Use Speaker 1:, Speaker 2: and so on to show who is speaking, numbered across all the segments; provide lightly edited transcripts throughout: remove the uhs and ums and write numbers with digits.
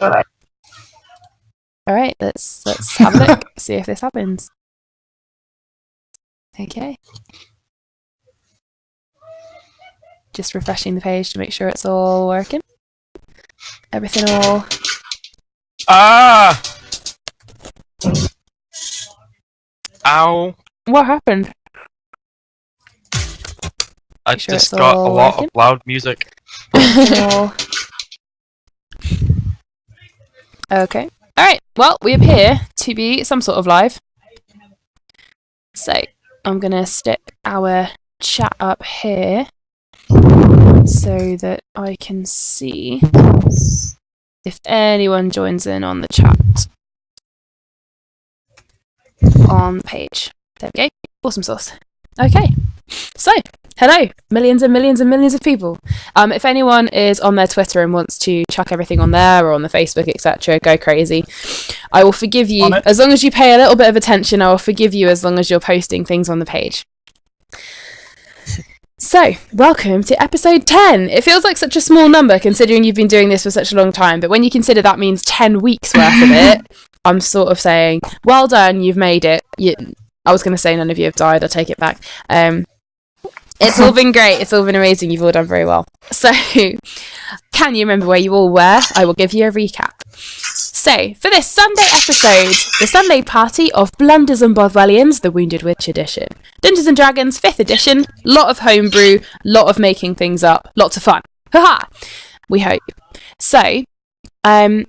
Speaker 1: All right, let's have a look. See if this happens. Okay. Just refreshing the page to make sure it's all working. Everything all...
Speaker 2: Ah! Ow.
Speaker 1: What happened?
Speaker 2: I
Speaker 1: sure
Speaker 2: just
Speaker 1: it's
Speaker 2: got
Speaker 1: all
Speaker 2: a lot
Speaker 1: working?
Speaker 2: of loud music.
Speaker 1: Okay. Alright, well, we appear to be some sort of live. So, I'm going to stick our chat up here so that I can see if anyone joins in on the chat on the page. There we go. Awesome sauce. Okay. So, hello, millions and millions and millions of people. If anyone is on their Twitter and wants to chuck everything on there or on the Facebook, etc., go crazy. I will forgive you as long as you pay a little bit of attention. I will forgive you as long as you're posting things on the page. So, welcome to episode 10. It feels like such a small number considering you've been doing this for such a long time, but when you consider that means 10 weeks worth of it, I'm sort of saying, well done, you've made it. I was going to say none of you have died, I'll take it back. It's all been great, it's all been amazing, you've all done very well. So, can you remember where you all were? I will give you a recap. So, for this Sunday episode, the Sunday party of Blunders Bothwellians, the Wounded Witch edition. Dungeons & Dragons 5th edition, lot of homebrew, lot of making things up, lots of fun. Haha! We hope. So, when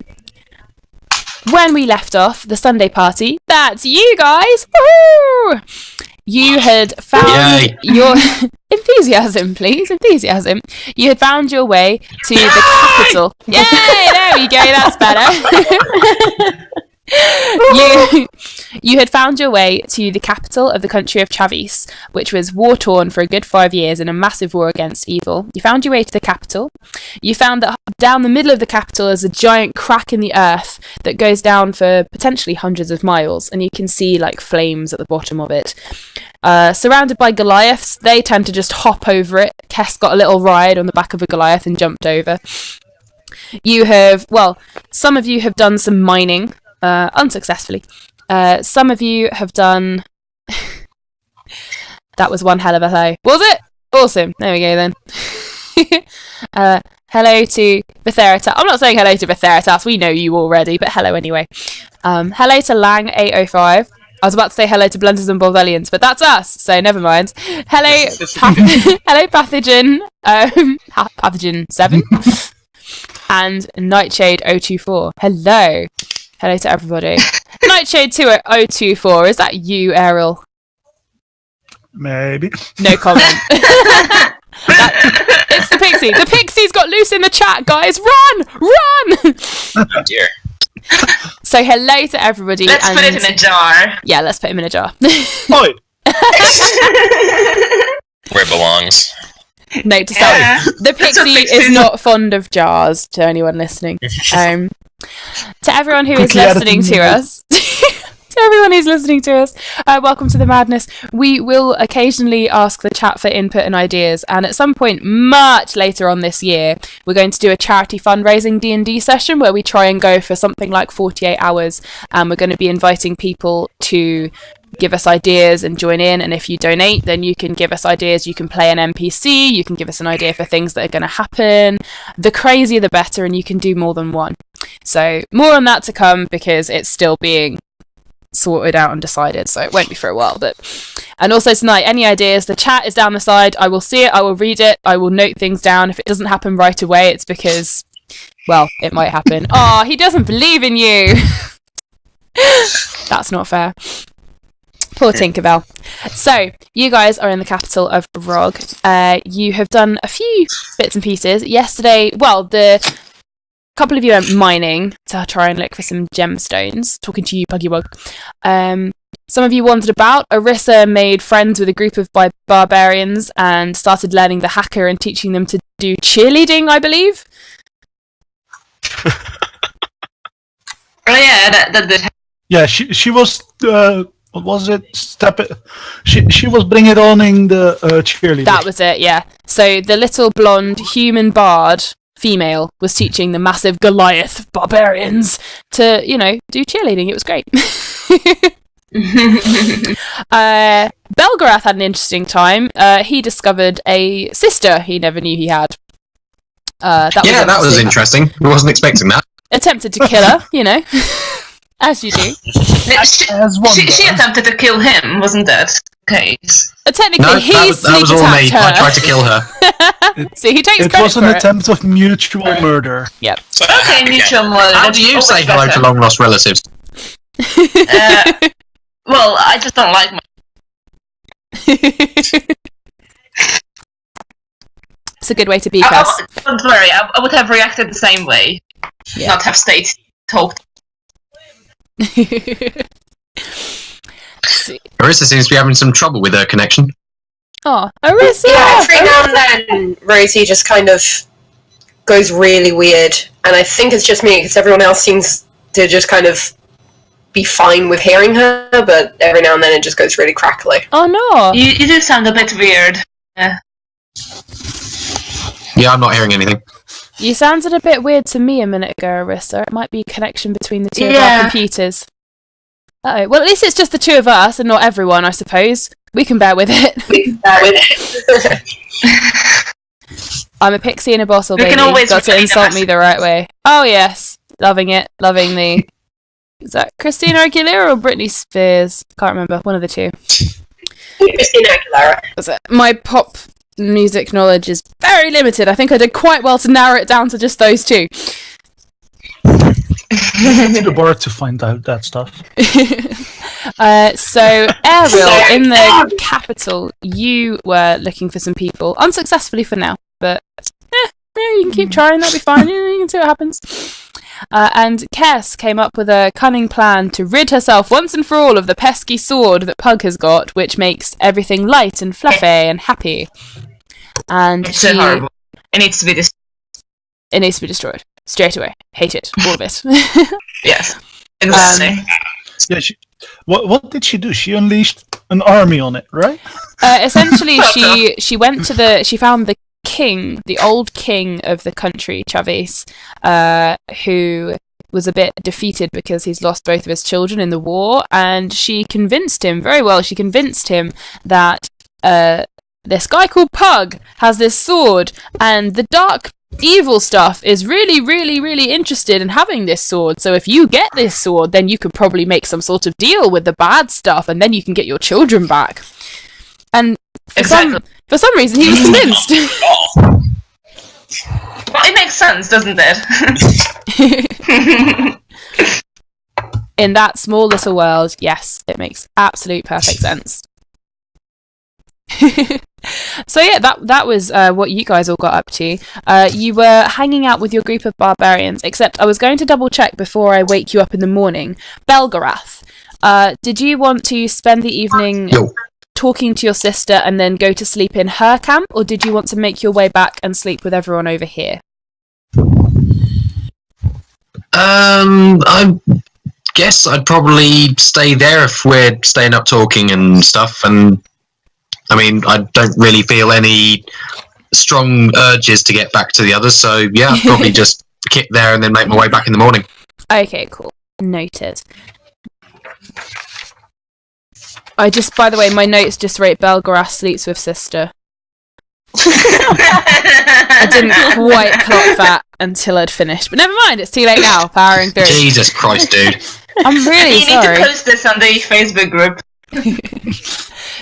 Speaker 1: we left off the Sunday party, that's you guys! Woohoo! You had found your... Enthusiasm, please. Enthusiasm. You had found your way to the capital. Yay! There we go. That's better. You had found your way to the capital of the country of Chavis, which was war-torn for a good 5 years in a massive war against evil. You found your way to the capital. You found that down the middle of the capital is a giant crack in the earth that goes down for potentially hundreds of miles, and you can see like flames at the bottom of it. Surrounded by Goliaths, they tend to just hop over it. Kess got a little ride on the back of a Goliath and jumped over. You have, well, some of you have done some mining, unsuccessfully. Some of you have done... That was one hell of a hello. Was it? Awesome. There we go then. Hello to Betheritas. I'm not saying hello to Betheritas. We know you already, but hello anyway. Hello to Lang805. I was about to say hello to Blunders Bothwellians, but that's us, so never mind. Hello, hello Pathogen, Pathogen 7, and Nightshade 024. Hello. Hello to everybody. Nightshade 024, is that you, Airril?
Speaker 3: Maybe.
Speaker 1: No comment. It's the pixie. The pixie's got loose in the chat, guys. Run! Run!
Speaker 2: Oh dear.
Speaker 1: So hello to everybody.
Speaker 4: Let's put it in a jar.
Speaker 1: Yeah, let's put him in a jar.
Speaker 3: Oi!
Speaker 2: Where it belongs.
Speaker 1: Note to self: the pixie is not fond of jars. To anyone listening, to everyone who is listening to us. To everyone who's listening to us, welcome to the madness. We will occasionally ask the chat for input and ideas, and at some point much later on this year, we're going to do a charity fundraising D&D session where we try and go for something like 48 hours, and we're going to be inviting people to give us ideas and join in, and if you donate, then you can give us ideas. You can play an NPC, you can give us an idea for things that are going to happen. The crazier the better, and you can do more than one. So more on that to come, because it's still being sorted out and decided, so it won't be for a while. And also tonight, any ideas, the chat is down the side. I will see it, I will read it, I will note things down. If it doesn't happen right away, it's because, well, it might happen. Oh, he doesn't believe in you. That's not fair. Poor Tinkerbell. So, you guys are in the capital of Rogg. You have done a few bits and pieces. Yesterday, well, the couple of you went mining to try and look for some gemstones. Talking to you, Puggy Wug. Some of you wandered about. Arissa made friends with a group of barbarians and started learning the hacker and teaching them to do cheerleading, I believe.
Speaker 4: Oh yeah, that did.
Speaker 3: Yeah, she was. What was it? She was bringing on in the cheerleader.
Speaker 1: That was it. Yeah. So the little blonde human bard female was teaching the massive Goliath barbarians to, do cheerleading. It was great. Belgarath had an interesting time. He discovered a sister he never knew he had. That was
Speaker 5: interesting. I wasn't expecting that.
Speaker 1: Attempted to kill her, as you do.
Speaker 4: She attempted to kill him, wasn't that the case?
Speaker 1: Technically,
Speaker 5: that was all me.
Speaker 1: Her.
Speaker 5: I tried to kill her.
Speaker 1: See, he takes
Speaker 3: it
Speaker 1: credit
Speaker 3: was an attempt of mutual murder.
Speaker 1: Yep.
Speaker 2: So
Speaker 4: Okay, mutual murder.
Speaker 5: How do you say hello to long lost relatives?
Speaker 4: Well, I just don't like my...
Speaker 1: It's a good way to be, Cass.
Speaker 4: Don't worry, I would have reacted the same way.
Speaker 1: Yeah.
Speaker 4: Not have stayed talked.
Speaker 5: Arissa seems to be having some trouble with her connection.
Speaker 1: Oh, Arissa!
Speaker 6: Yeah, every now and then Rosie just kind of goes really weird, and I think it's just me, because everyone else seems to just kind of be fine with hearing her, but every now and then it just goes really crackly.
Speaker 1: Oh no!
Speaker 4: You do sound a bit weird.
Speaker 5: Yeah, I'm not hearing anything.
Speaker 1: You sounded a bit weird to me a minute ago, Arissa. It might be a connection between the two of our computers. Uh-oh. Well, at least it's just the two of us and not everyone, I suppose. We can bear with it. I'm a pixie and a bottle, baby.
Speaker 4: can always
Speaker 1: Got to insult me the right way. Oh, yes. Loving it. Loving the... Is that Christina Aguilera or Britney Spears? Can't remember. One of the two.
Speaker 6: Christina Aguilera.
Speaker 1: Was it? My pop music knowledge is very limited. I think I did quite well to narrow it down to just those two.
Speaker 3: To the bar to find out that stuff.
Speaker 1: So, Airril, in the capital, you were looking for some people. Unsuccessfully for now, but you can keep trying, that'll be fine. You can see what happens. And Kess came up with a cunning plan to rid herself once and for all of the pesky sword that Pug has got, which makes everything light and fluffy and happy. And
Speaker 4: It's horrible. It needs to be destroyed.
Speaker 1: It needs to be destroyed. Straight away. Hate it. All of it.
Speaker 4: Yes. Exactly.
Speaker 3: Yeah, what did she do? She unleashed an army on it, right?
Speaker 1: Essentially, she went to she found the king, the old king of the country, Chavis, who was a bit defeated because he's lost both of his children in the war, and she convinced him very well. She convinced him that this guy called Pug has this sword, and the dark evil stuff is really, really, really interested in having this sword. So if you get this sword, then you could probably make some sort of deal with the bad stuff, and then you can get your children back. And for some reason, he was convinced.
Speaker 4: Well, it makes sense, doesn't it?
Speaker 1: In that small little world, yes, it makes absolute perfect sense. So yeah, that was what you guys all got up to. You were hanging out with your group of barbarians, except I was going to double check before I wake you up in the morning. Belgarath, did you want to spend the evening talking to your sister and then go to sleep in her camp, or did you want to make your way back and sleep with everyone over here?
Speaker 5: I guess I'd probably stay there if we're staying up talking and stuff, and I mean, I don't really feel any strong urges to get back to the others, so yeah, I'd probably just kick there and then make my way back in the morning.
Speaker 1: Okay, cool. Noted. By the way, my notes just wrote Belgarath sleeps with sister. I didn't quite clock that until I'd finished, but never mind, it's too late now, powering through.
Speaker 5: Jesus Christ, dude.
Speaker 1: I'm really sorry.
Speaker 4: You need to post this on the Facebook group.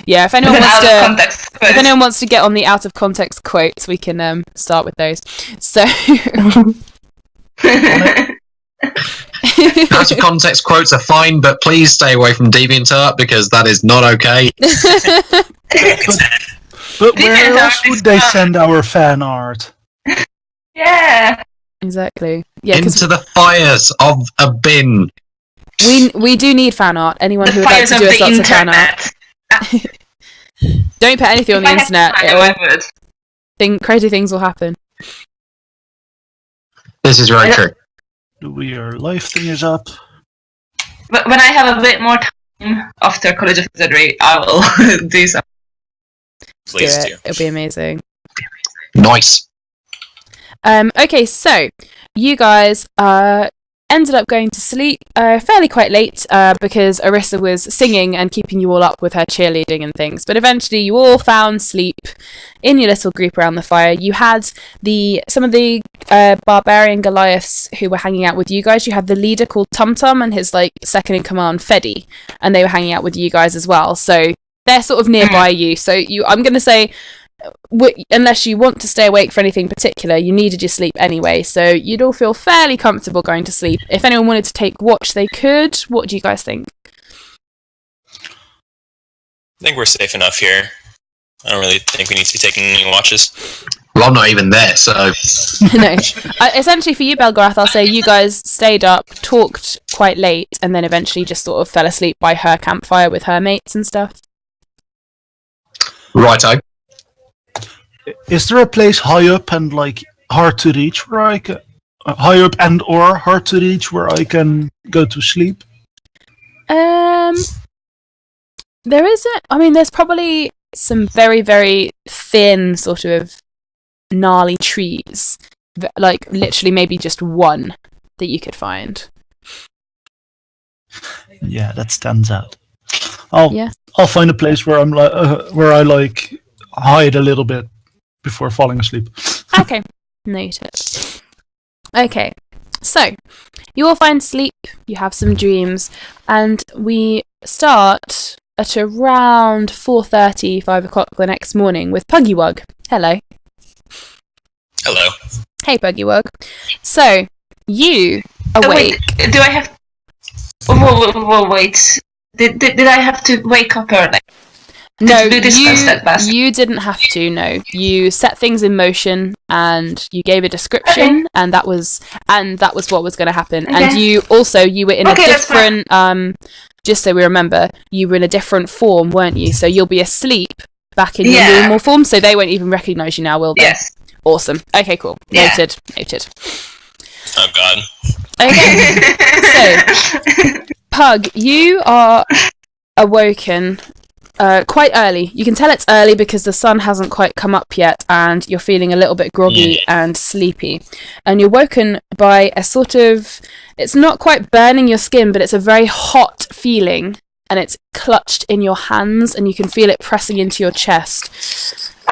Speaker 1: Yeah, if anyone wants to get on the out of context quotes, we can start with those. So
Speaker 5: out of context quotes are fine, but please stay away from DeviantArt because that is not okay.
Speaker 3: But where else would they send our fan art?
Speaker 4: Yeah.
Speaker 1: Exactly. Yeah,
Speaker 5: into the fires of a bin.
Speaker 1: We do need fan art. Anyone who would like to do us lots of fan art. Don't put anything on the internet. Crazy things will happen.
Speaker 5: This is very true.
Speaker 3: Your life thing is up.
Speaker 4: But when I have a bit more time after College of Wizardry, I will do something.
Speaker 2: Please do.
Speaker 1: It'll be amazing.
Speaker 5: Nice.
Speaker 1: Okay, so you guys ended up going to sleep fairly quite late because Arissa was singing and keeping you all up with her cheerleading and things. But eventually you all found sleep in your little group around the fire. You had some of the barbarian Goliaths who were hanging out with you guys. You had the leader called Tum Tum and his second in command, Fedi, and they were hanging out with you guys as well. So they're sort of nearby you. So I'm going to say, unless you want to stay awake for anything particular, you needed your sleep anyway, so you'd all feel fairly comfortable going to sleep. If anyone wanted to take watch, they could. What do you guys think?
Speaker 2: I think we're safe enough here. I don't really think we need to be taking any watches.
Speaker 5: Well, I'm not even there, so...
Speaker 1: No. Essentially for you, Belgarath, I'll say you guys stayed up, talked quite late, and then eventually just sort of fell asleep by her campfire with her mates and stuff.
Speaker 5: Righto.
Speaker 3: Is there a place high up and hard to reach where I can high up and or hard to reach where I can go to sleep?
Speaker 1: There isn't. I mean, there's probably some very, very thin sort of gnarly trees, literally maybe just one that you could find.
Speaker 3: Yeah, that stands out. I'll find a place where I'm where I hide a little bit before falling asleep.
Speaker 1: Okay, noted. Okay, so you all find sleep, you have some dreams, and we start at around 4:30, 5 o'clock the next morning with Puggywug. Hello.
Speaker 2: Hello.
Speaker 1: Hey, Puggywug. So, you awake.
Speaker 4: Wait, do I have... wait. Did I have to wake up early?
Speaker 1: No,
Speaker 4: you
Speaker 1: didn't have to, no. You set things in motion and you gave a description, and that was what was going to happen. Okay. And you were in a different, just so we remember, you were in a different form, weren't you? So you'll be asleep back in your normal form, so they won't even recognise you now, will they?
Speaker 4: Yes.
Speaker 1: Awesome. Okay, cool. Noted.
Speaker 2: Oh, God.
Speaker 1: Okay. So, Pug, you are awoken quite early. You can tell it's early because the sun hasn't quite come up yet and you're feeling a little bit groggy and sleepy. And you're woken by a sort of... It's not quite burning your skin, but it's a very hot feeling. And it's clutched in your hands and you can feel it pressing into your chest.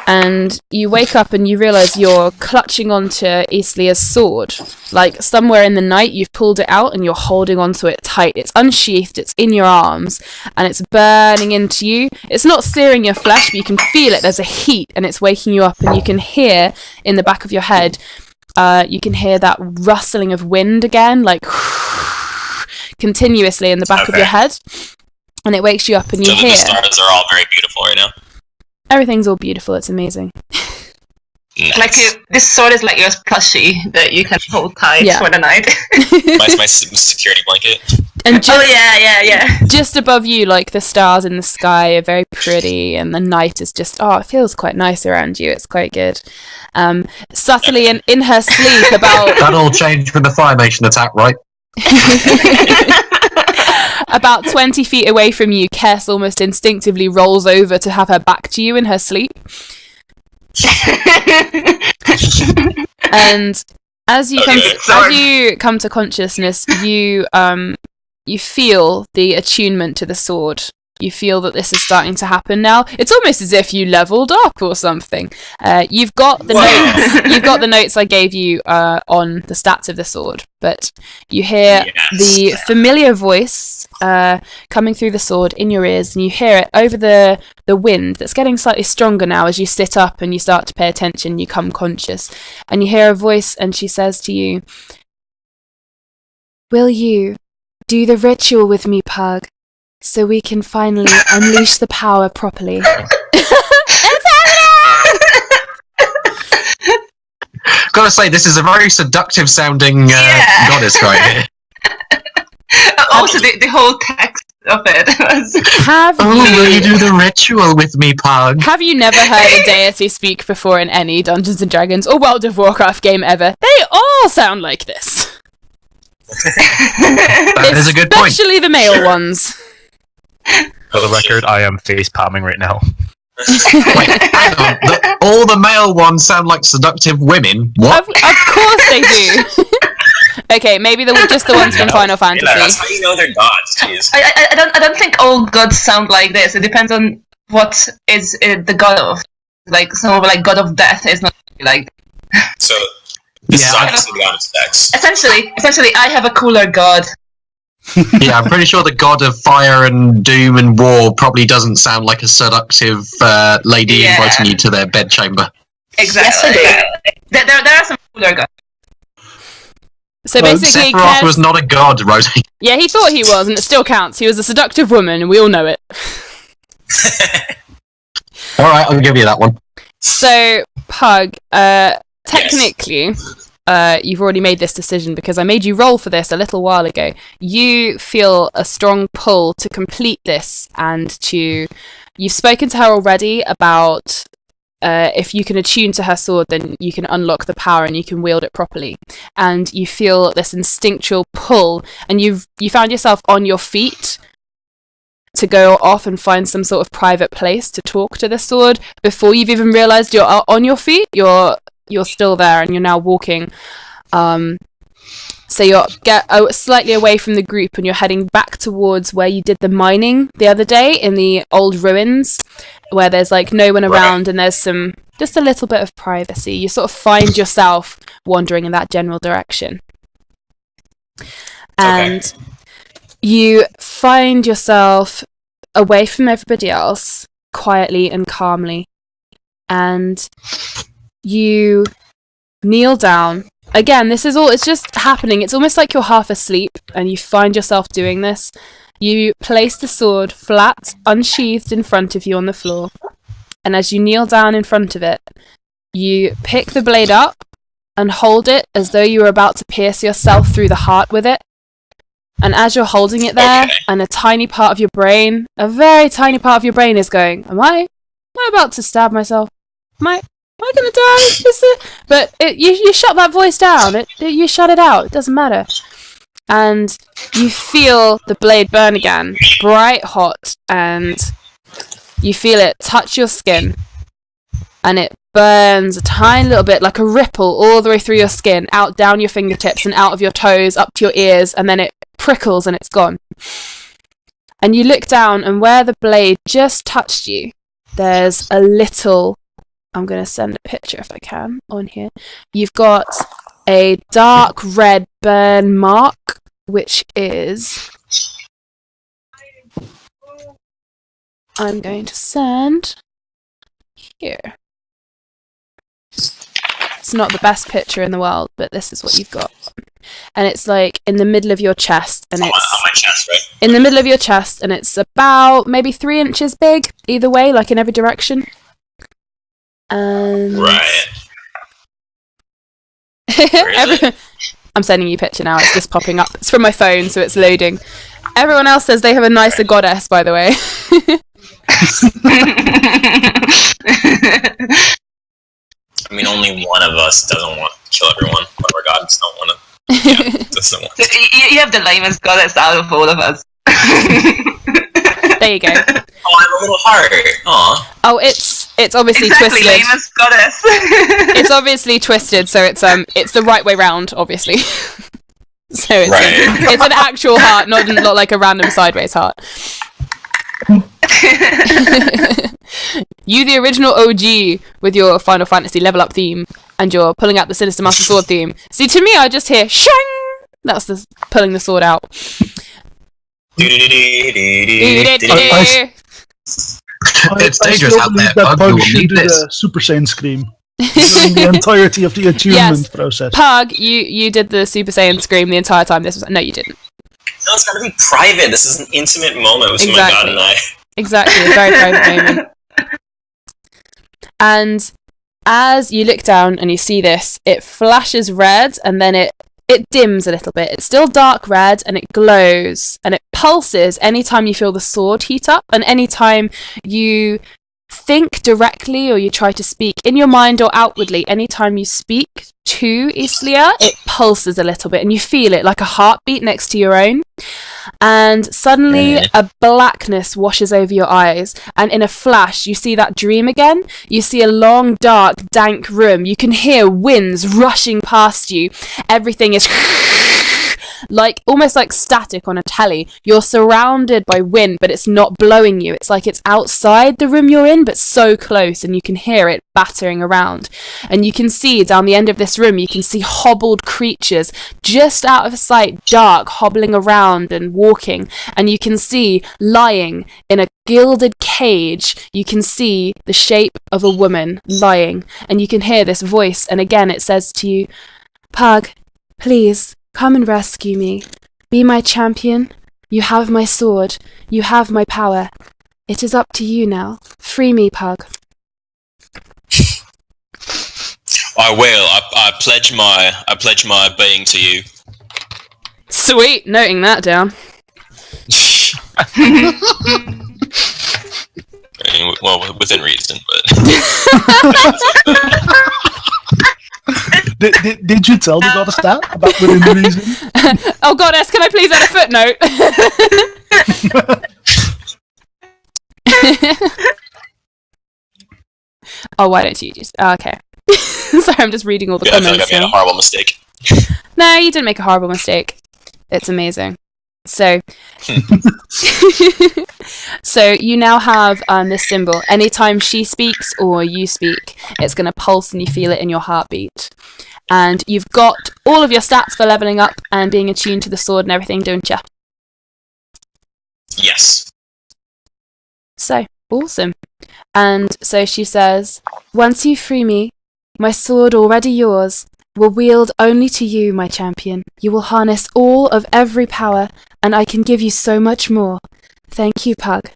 Speaker 1: And you wake up and you realise you're clutching onto Islia's sword. Like, somewhere in the night you've pulled it out and you're holding onto it tight. It's unsheathed, it's in your arms, and it's burning into you. It's not searing your flesh, but you can feel it. There's a heat, and it's waking you up, and you can hear, in the back of your head, you can hear that rustling of wind again, like, continuously in the back of your head. And it wakes you up and you hear...
Speaker 2: So the stars are all very beautiful right now?
Speaker 1: Everything's all beautiful, it's amazing.
Speaker 2: Nice.
Speaker 4: Like this sword is like your plushie that you can hold tight for the night.
Speaker 2: my security blanket.
Speaker 1: And just,
Speaker 4: yeah.
Speaker 1: Just above you, like, the stars in the sky are very pretty, and the night is just, it feels quite nice around you. It's quite good. Subtly in her sleep about...
Speaker 5: That all changed with the Firemation attack, right?
Speaker 1: About 20 feet away from you, Kess almost instinctively rolls over to have her back to you in her sleep. And as you come to consciousness, you feel the attunement to the sword. You feel that this is starting to happen now. It's almost as if you leveled up or something. You've got the notes. You've got the notes I gave you on the stats of the sword, but you hear the familiar voice coming through the sword in your ears, and you hear it over the wind that's getting slightly stronger now as you sit up and you start to pay attention. You come conscious, and you hear a voice, and she says to you, "Will you do the ritual with me, Pug? So we can finally unleash the power properly." It's happening!
Speaker 5: Gotta say, this is a very seductive sounding goddess right here.
Speaker 4: Also, the whole text of it was...
Speaker 5: Will you do the ritual with me, Pug?
Speaker 1: Have you never heard a deity speak before in any Dungeons & Dragons or World of Warcraft game ever? They all sound like this.
Speaker 5: That is a good point.
Speaker 1: Especially the male ones.
Speaker 3: For the record, I am face palming right now.
Speaker 5: Wait, hang on. All the male ones sound like seductive women. What?
Speaker 1: Of course they do. Okay, maybe just the ones from Final Fantasy.
Speaker 2: That's how you know they're gods. Jeez.
Speaker 4: I don't think all gods sound like this. It depends on what is the god of. Like some of like god of death is not like.
Speaker 2: So this is obviously the god of sex.
Speaker 4: Essentially, I have a cooler god.
Speaker 5: Yeah, I'm pretty sure the god of fire and doom and war probably doesn't sound like a seductive lady inviting you to their bedchamber.
Speaker 4: Exactly. There are some cooler gods.
Speaker 1: So basically,
Speaker 5: Sephiroth was not a god, Rosie.
Speaker 1: Yeah, he thought he was, and it still counts. He was a seductive woman, and we all know it.
Speaker 5: All right, I'll give you that one.
Speaker 1: So, Pug, technically, you've already made this decision because I made you roll for this a little while ago. You feel a strong pull to complete this, and you've spoken to her already about if you can attune to her sword, then you can unlock the power and you can wield it properly. And you feel this instinctual pull, and you found yourself on your feet to go off and find some sort of private place to talk to the sword before you've even realised you're on your feet. You're still there, and you're now walking. So you're slightly away from the group, and you're heading back towards where you did the mining the other day in the old ruins, where there's like no one around, and there's just a little bit of privacy. You sort of find yourself wandering in that general direction. And you find yourself away from everybody else, quietly and calmly. And you kneel down. Again, this is all, it's just happening. It's almost like you're half asleep and you find yourself doing this. You place the sword flat, unsheathed in front of you on the floor. And as you kneel down in front of it, you pick the blade up and hold it as though you were about to pierce yourself through the heart with it. And as you're holding it there, and a tiny part of your brain, a very tiny part of your brain is going, am I about to stab myself? Am I going to die? But you shut that voice down. You shut it out. It doesn't matter. And you feel the blade burn again, bright hot, and you feel it touch your skin. And it burns a tiny little bit, like a ripple, all the way through your skin, out down your fingertips and out of your toes, up to your ears, and then it prickles and it's gone. And you look down, and where the blade just touched you, there's a little... I'm going to send a picture if I can on here. You've got a dark red burn mark, which is... I'm going to send here. It's not the best picture in the world, but this is what you've got. And it's like in the middle of your chest, and it's
Speaker 2: on my chest, right?
Speaker 1: in the middle of your chest, and it's about maybe 3 inches big either way, like in every direction. And
Speaker 2: Right. Where is it?
Speaker 1: I'm sending you a picture now. It's just popping up. It's from my phone, so it's loading. Everyone else says they have a nicer goddess, by the way.
Speaker 2: I mean, only one of us doesn't want to kill everyone. One of our gods don't want to. Yeah, doesn't want to.
Speaker 4: You have the lamest goddess out of all of us.
Speaker 1: There you go.
Speaker 2: Oh, I have a little heart. Aw.
Speaker 1: Oh, it's obviously
Speaker 4: Exactly,
Speaker 1: twisted.
Speaker 4: lamest goddess.
Speaker 1: It's obviously twisted, so it's the right way round, obviously. So it's an actual heart, not like a random sideways heart. You, the original OG, with your Final Fantasy level up theme, and you're pulling out the Sinister Master Sword theme. See, to me, I just hear shang. That's the pulling the sword out.
Speaker 5: It's dangerous out there,
Speaker 3: That
Speaker 5: Bug.
Speaker 3: Pug
Speaker 5: You
Speaker 3: should
Speaker 5: need
Speaker 3: do
Speaker 5: this.
Speaker 3: the Super Saiyan scream during the entirety of the attunement
Speaker 1: Yes.
Speaker 3: process.
Speaker 1: Pug, you did the Super Saiyan scream the entire time. No, you didn't.
Speaker 2: No, it's gotta be private. This is an intimate moment between my god and I.
Speaker 1: Exactly, a very private moment. And as you look down and you see this, it flashes red, and then it dims a little bit. It's still dark red, and it glows, and it pulses anytime you feel the sword heat up, and anytime you think directly or you try to speak in your mind or outwardly. Anytime you speak to Islia, it pulses a little bit and you feel it like a heartbeat next to your own. And suddenly a blackness washes over your eyes, and in a flash you see that dream again. You see a long, dark, dank room. You can hear winds rushing past you. Everything is like almost like static on a telly. You're surrounded by wind, but it's not blowing you. It's like it's outside the room you're in, but so close, and you can hear it battering around. And you can see down the end of this room, you can see hobbled creatures just out of sight, dark, hobbling around and walking. And you can see lying in a gilded cage, you can see the shape of a woman lying, and you can hear this voice, and again it says to you, "Pug, please, come and rescue me. Be my champion. You have my sword. You have my power. It is up to you now. Free me, Pug."
Speaker 2: I will. I pledge my being to you.
Speaker 1: Sweet, noting that down.
Speaker 2: I mean, well, within reason, but.
Speaker 3: Did you tell the goddess that about within reason?
Speaker 1: Oh, goddess, can I please add a footnote? Oh, why don't you just... Oh, okay. Sorry, I'm just reading all the comments.
Speaker 2: I feel like I made a horrible mistake.
Speaker 1: No, you didn't make a horrible mistake. It's amazing. So, so you now have this symbol. Anytime she speaks or you speak, it's going to pulse and you feel it in your heartbeat. And you've got all of your stats for leveling up and being attuned to the sword and everything, don't you?
Speaker 2: Yes.
Speaker 1: So, awesome. And so she says, "Once you free me, my sword already yours will wield only to you, my champion. You will harness all of every power, and I can give you so much more. Thank you, Pug."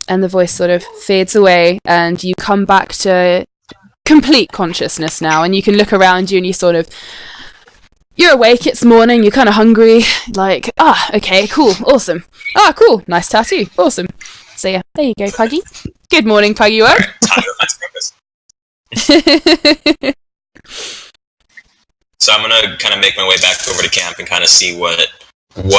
Speaker 1: And the voice sort of fades away, and you come back to complete consciousness now, and you can look around you and you're awake, it's morning, you're kind of hungry, like, okay, cool, awesome. Cool, nice tattoo, awesome. So yeah, there you go, Puggy. Good morning, Puggy.
Speaker 2: Time to breakfast. So I'm gonna kind of make my way back over to camp and kind of see what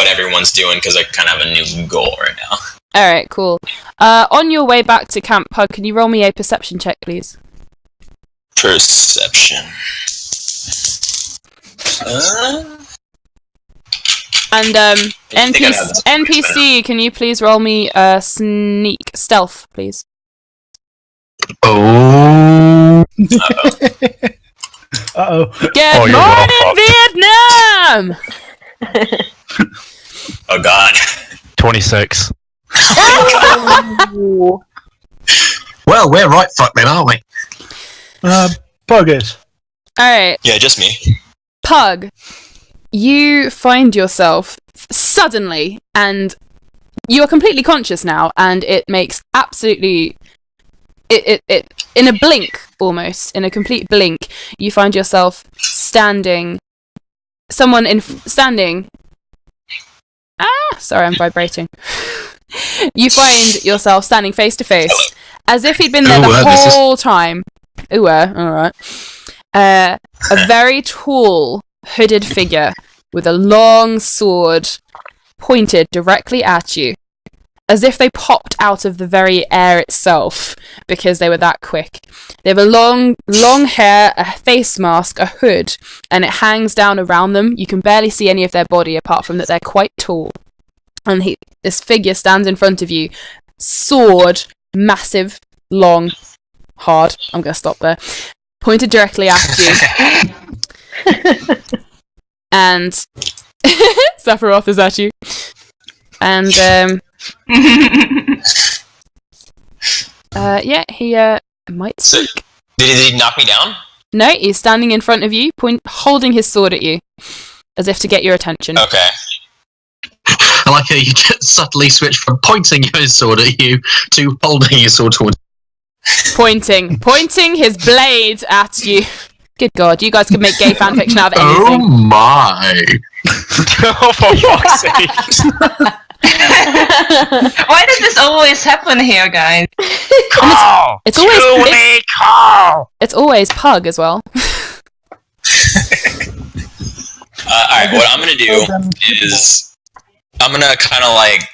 Speaker 2: everyone's doing, because I kind of have a new goal right now.
Speaker 1: All right, cool. On your way back to camp, Pug, can you roll me a perception check, please?
Speaker 2: Perception.
Speaker 1: And NPC, can you please roll me stealth, please?
Speaker 5: Oh.
Speaker 3: Uh-oh.
Speaker 1: Good morning, Vietnam!
Speaker 2: Oh God.
Speaker 7: 26.
Speaker 5: Well, we're right fucked then, aren't we?
Speaker 3: Pug is.
Speaker 1: Alright,
Speaker 2: Yeah, just me.
Speaker 1: Pug, you find yourself suddenly, and you are completely conscious now, and it makes absolutely... It in a blink, almost, in a complete blink, you find yourself standing... Standing... Sorry, I'm vibrating. You find yourself standing face to face, as if he'd been there the whole time. Ooh, alright. A very tall, hooded figure with a long sword pointed directly at you, as if they popped out of the very air itself, because they were that quick. They have a long hair, a face mask, a hood, and it hangs down around them. You can barely see any of their body, apart from that they're quite tall. And this figure stands in front of you, sword, massive, long, hard. I'm going to stop there. Pointed directly at you. And Sephiroth is at you. And yeah, he might speak.
Speaker 2: So, did he knock me down?
Speaker 1: No, he's standing in front of you, holding his sword at you, as if to get your attention.
Speaker 2: Okay.
Speaker 5: I like how you just subtly switch from pointing your sword at you to holding your sword towards
Speaker 1: Pointing his blade at you. Good God, you guys could make gay fanfiction out of anything.
Speaker 5: Oh my!
Speaker 7: Oh, for fuck's sake.
Speaker 4: Why does this always happen here, guys?
Speaker 7: Call!
Speaker 1: It's always
Speaker 7: Call!
Speaker 1: It's always Pug as well.
Speaker 2: Alright, what I'm gonna do is I'm gonna kind of like.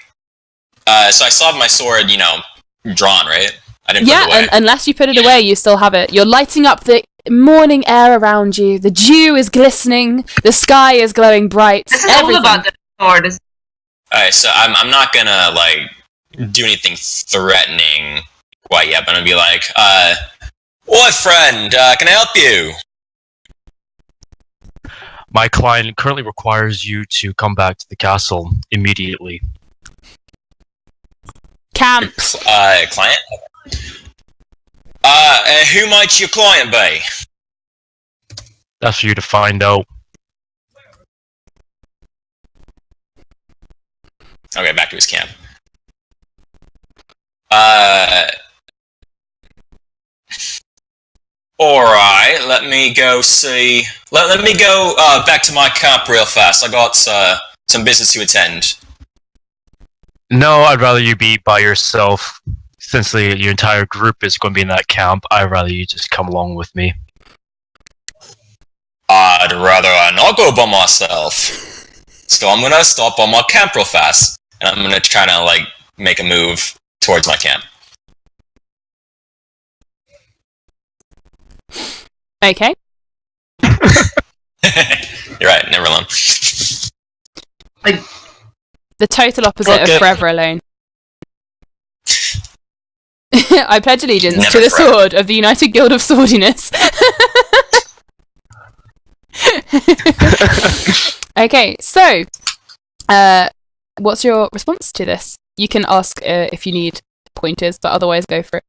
Speaker 2: So I still have my sword, drawn, right? I didn't put it away.
Speaker 1: Yeah, unless you put it away, you still have it. You're lighting up the morning air around you. The dew is glistening. The sky is glowing bright.
Speaker 4: This is
Speaker 1: everything.
Speaker 4: all about the sword.
Speaker 2: Alright, so I'm not gonna do anything threatening quite yet, but I'm gonna be like, what friend, can I help you?
Speaker 7: My client currently requires you to come back to the castle immediately.
Speaker 1: Camp.
Speaker 2: Client? Who might your client be?
Speaker 7: That's for you to find out.
Speaker 2: Okay, back to his camp. Alright, let me go see... Let me go back to my camp real fast. I got some business to attend.
Speaker 7: No, I'd rather you be by yourself. Since your entire group is going to be in that camp, I'd rather you just come along with me.
Speaker 2: I'd rather I not go by myself. So I'm gonna stop by my camp real fast. And I'm gonna try to, make a move towards my camp.
Speaker 1: Okay.
Speaker 2: You're right, never alone.
Speaker 1: The total opposite of forever alone. I pledge allegiance
Speaker 2: Never
Speaker 1: to the
Speaker 2: forever.
Speaker 1: sword of the United Guild of Swordiness. Okay, so, what's your response to this? You can ask if you need pointers, but otherwise go for it.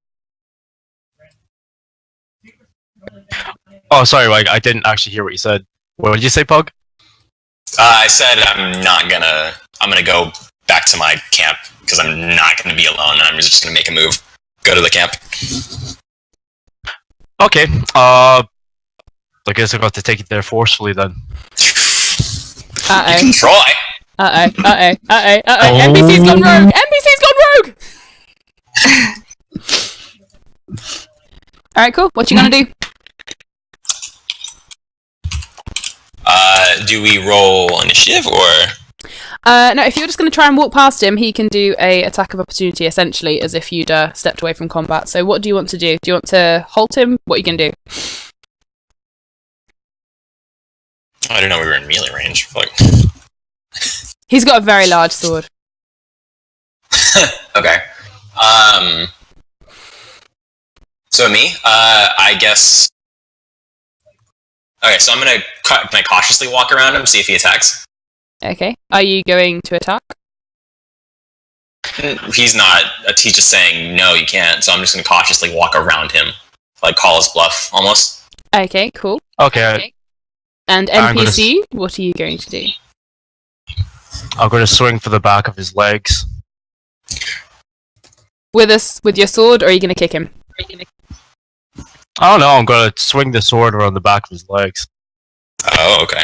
Speaker 7: Oh, sorry, I didn't actually hear what you said. What did you say, Pug?
Speaker 2: I said I'm gonna go back to my camp, because I'm not gonna be alone, and I'm just gonna make a move. Go to the camp.
Speaker 7: Okay, I guess I'm going to take it there forcefully then.
Speaker 1: Uh-oh.
Speaker 2: You can try.
Speaker 1: NPC's gone rogue! NPC's gone rogue! Alright, cool. What you gonna do?
Speaker 2: Do we roll initiative, or...?
Speaker 1: No, if you're just going to try and walk past him, he can do a attack of opportunity, essentially, as if you'd stepped away from combat. So what do you want to do? Do you want to halt him? What are you going to do?
Speaker 2: I didn't know we were in melee range.
Speaker 1: He's got a very large sword.
Speaker 2: Okay. So me, I guess... Okay, so I'm gonna can I cautiously walk around him, see if he attacks?
Speaker 1: Okay. Are you going to attack?
Speaker 2: He's not. He's just saying, no, you can't, so I'm just gonna cautiously walk around him. Call his bluff, almost.
Speaker 1: Okay, cool.
Speaker 7: Okay,
Speaker 1: And NPC, what are you going to do?
Speaker 7: I'm going to swing for the back of his legs.
Speaker 1: With your sword, or are you going to kick him?
Speaker 7: I don't know, I'm going to swing the sword around the back of his legs.
Speaker 2: Oh, okay.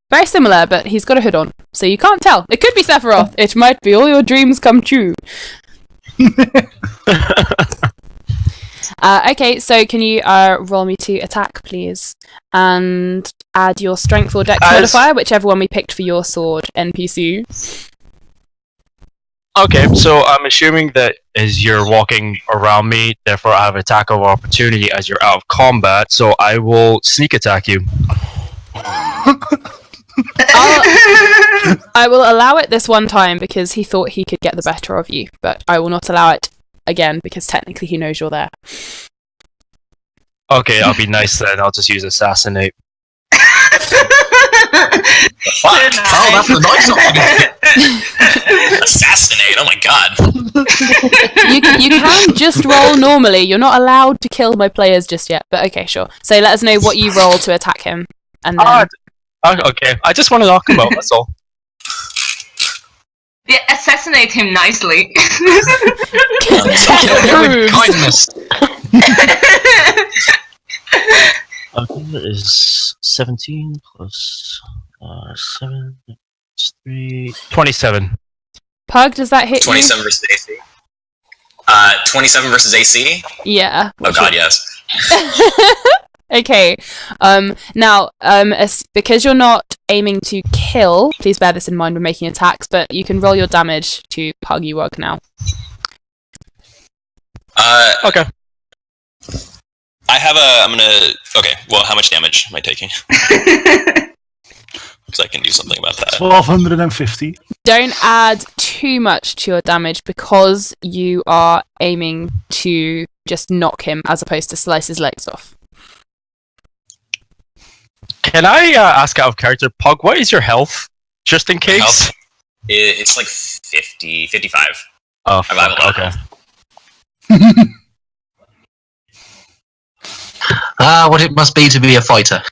Speaker 1: Very similar, but he's got a hood on, so you can't tell. It could be Sephiroth. It might be all your dreams come true. Okay, so can you roll me to attack, please? And add your strength or dex modifier, whichever one we picked for your sword, NPC.
Speaker 7: Okay, so I'm assuming that as you're walking around me, therefore I have attack of opportunity as you're out of combat, so I will sneak attack you.
Speaker 1: I will allow it this one time because he thought he could get the better of you, but I will not allow it again because technically he knows you're there.
Speaker 7: Okay, I'll be nice then, I'll just use assassinate.
Speaker 2: Fuck!
Speaker 5: Oh, that's the nice option.
Speaker 2: Assassinate! Oh my god!
Speaker 1: You can just roll normally. You're not allowed to kill my players just yet, but okay, sure. So let us know what you roll to attack him, and then...
Speaker 7: Okay, I just want to knock him out, that's all.
Speaker 4: Yeah, assassinate him nicely.
Speaker 5: With kindness.
Speaker 7: Okay, that is 17 plus 7. 27.
Speaker 1: Pug, does that hit
Speaker 2: 27 versus AC. 27 versus AC.
Speaker 1: Yeah.
Speaker 2: Oh god, yes.
Speaker 1: Okay. Now, because you're not aiming to kill, please bear this in mind when making attacks, but you can roll your damage to Pug Ewug now.
Speaker 7: Okay.
Speaker 2: I have okay, well, how much damage am I taking? Because I can do something about that.
Speaker 3: 1250.
Speaker 1: Don't add too much to your damage because you are aiming to just knock him as opposed to slice his legs off.
Speaker 7: Can I ask out of character, Pug, what is your health? Just in case?
Speaker 2: Health? It's like 50, 55.
Speaker 7: Oh,
Speaker 2: I have a lot of
Speaker 7: okay.
Speaker 5: Ah, what it must be to be a fighter.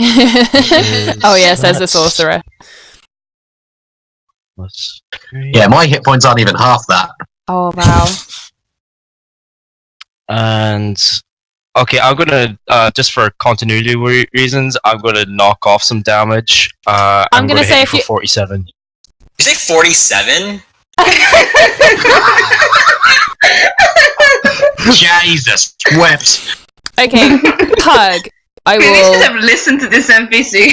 Speaker 1: Oh yeah, says the sorcerer.
Speaker 5: Yeah, my hit points aren't even half that.
Speaker 1: Oh wow.
Speaker 7: And okay, I'm gonna just for continuity reasons, I'm gonna knock off some damage. I'm gonna say hit for 47.
Speaker 2: You say 47?
Speaker 5: Jesus, wept.
Speaker 1: Okay, Pug. I
Speaker 4: We
Speaker 1: will.
Speaker 4: should have listened to this NPC.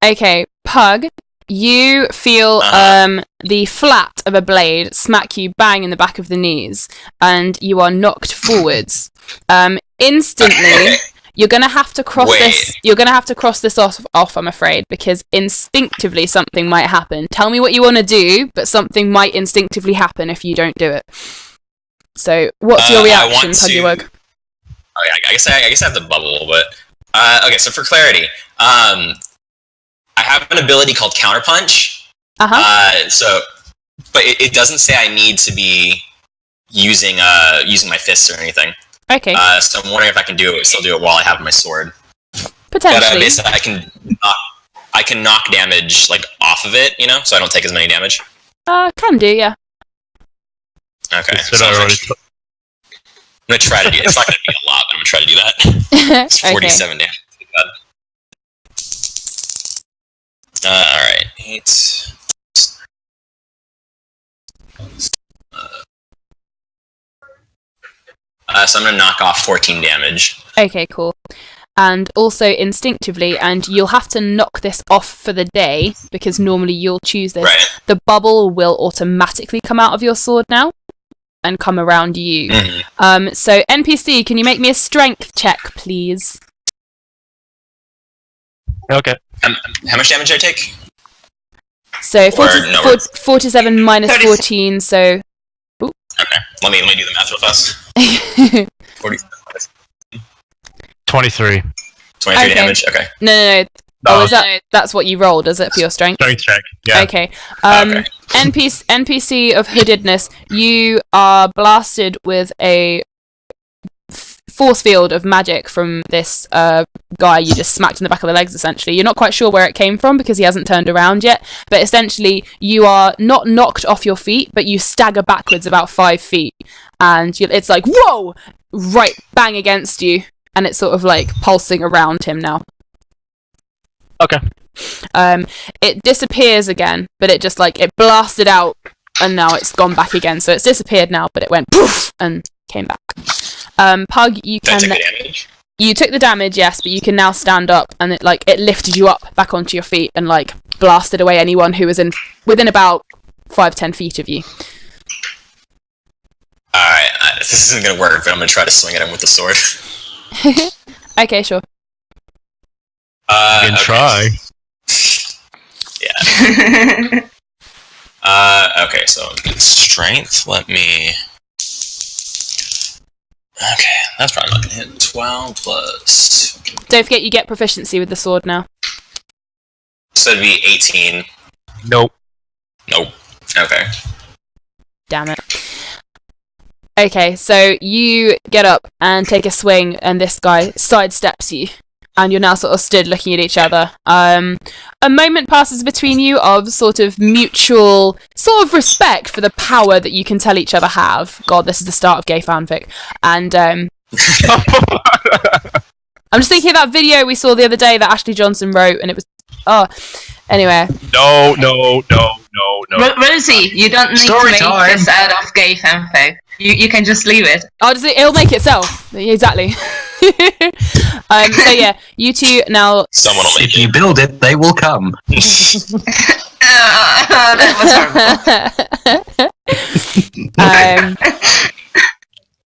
Speaker 1: Okay, Pug. You feel the flat of a blade smack you bang in the back of the knees, and you are knocked forwards. Instantly, you're gonna have to cross this. You're gonna have to cross this off. I'm afraid, because instinctively something might happen. Tell me what you want to do, but something might instinctively happen if you don't do it. So, what's your reaction, Puggy-Wug?
Speaker 2: Oh, yeah, I guess I have to bubble a little bit. Okay, so for clarity, I have an ability called Counterpunch. But it doesn't say I need to be using my fists or anything.
Speaker 1: Okay.
Speaker 2: So I'm wondering if I can still do it while I have my sword.
Speaker 1: Potentially.
Speaker 2: But basically, I can knock damage like off of it, so I don't take as many damage.
Speaker 1: Can do, yeah.
Speaker 2: Okay. So I'm gonna try to do it. It's not gonna be a lot, but I'm gonna try to do that. It's 47 damage. Alright. 8. So I'm gonna knock off 14 damage.
Speaker 1: Okay, cool. And also instinctively, and you'll have to knock this off for the day, because normally you'll choose this.
Speaker 2: Right.
Speaker 1: The bubble will automatically come out of your sword now and come around you.
Speaker 2: Mm-hmm.
Speaker 1: So NPC, can you make me a strength check, please?
Speaker 7: Okay.
Speaker 2: How much damage did I take?
Speaker 1: So 47 minus 14, so... Ooh.
Speaker 2: Okay, let me do the math real fast. 47 minus
Speaker 7: 23.
Speaker 2: 23 damage, okay.
Speaker 1: No. Oh, that's what you rolled, is it, for your strength?
Speaker 7: Strength check, yeah.
Speaker 1: Okay.
Speaker 2: Okay.
Speaker 1: NPC of hoodedness, you are blasted with a force field of magic from this guy you just smacked in the back of the legs, essentially. You're not quite sure where it came from because he hasn't turned around yet, but essentially you are not knocked off your feet, but you stagger backwards about 5 feet, and it's like, whoa! Right bang against you, and it's sort of like pulsing around him now.
Speaker 7: Okay.
Speaker 1: It disappears again, but it just it blasted out, and now it's gone back again. So it's disappeared now, but it went poof and came back. Pug, you can.
Speaker 2: Did I take the damage?
Speaker 1: You took the damage, yes, but you can now stand up, and it lifted you up back onto your feet and blasted away anyone who was within about 5-10 feet of you.
Speaker 2: All right, this isn't gonna work, but I'm gonna try to swing at him with the sword.
Speaker 1: Okay, sure.
Speaker 7: You can try.
Speaker 2: Yeah. Okay, so strength. Let me. Okay, that's probably not gonna hit. 12 plus.
Speaker 1: Don't forget you get proficiency with the sword now.
Speaker 2: So it'd be 18.
Speaker 7: Nope.
Speaker 2: Okay.
Speaker 1: Damn it. Okay, so you get up and take a swing, and this guy sidesteps you, and you're now sort of stood looking at each other. A moment passes between you of sort of mutual sort of respect for the power that you can tell each other have. God, this is the start of gay fanfic. And I'm just thinking of that video we saw the other day that Ashley Johnson wrote, and it was Anyway.
Speaker 7: No.
Speaker 4: Rosie, you don't need
Speaker 5: Story
Speaker 4: to make
Speaker 5: time.
Speaker 4: this out of gay fanfic. You can just leave it.
Speaker 1: It'll make itself. Exactly. So yeah, you two now.
Speaker 2: Someone will make
Speaker 5: If you build it, they will come.
Speaker 4: That was horrible.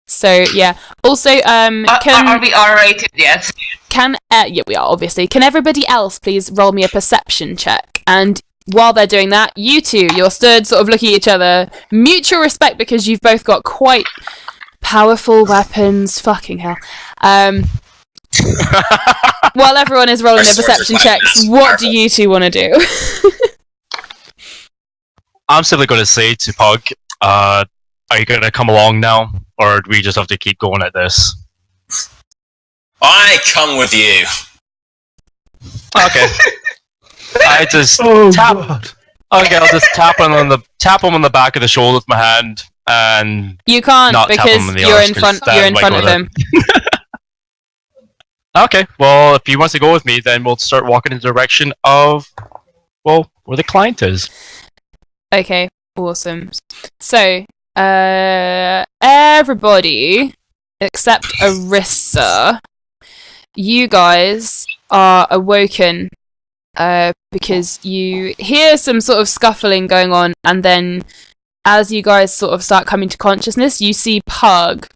Speaker 1: So yeah. Also,
Speaker 4: Are we R-rated yet?
Speaker 1: yeah, we are obviously. Can everybody else please roll me a perception check? And while they're doing that, you two, you're stood sort of looking at each other, mutual respect because you've both got quite powerful weapons. Fucking hell. While everyone is rolling their perception checks, what do you two want to do?
Speaker 7: I'm simply going to say to Pug, are you going to come along now? Or do we just have to keep going at this?
Speaker 2: I come with you.
Speaker 7: Okay. I just
Speaker 3: Oh
Speaker 7: tap.
Speaker 3: god.
Speaker 7: Okay, I'll just tap him on the back of the shoulder with my hand, and
Speaker 1: You can't
Speaker 7: Not tap
Speaker 1: because
Speaker 7: him in the
Speaker 1: you're
Speaker 7: arse,
Speaker 1: in
Speaker 7: 'cause
Speaker 1: front.
Speaker 7: that
Speaker 1: You're in
Speaker 7: might
Speaker 1: front
Speaker 7: go
Speaker 1: of
Speaker 7: there.
Speaker 1: him.
Speaker 7: okay. Well, if he wants to go with me, then we'll start walking in the direction of, well, where the client is.
Speaker 1: Okay, awesome. So, everybody except Arissa, you guys are awoken because you hear some sort of scuffling going on, and then as you guys sort of start coming to consciousness, you see Pug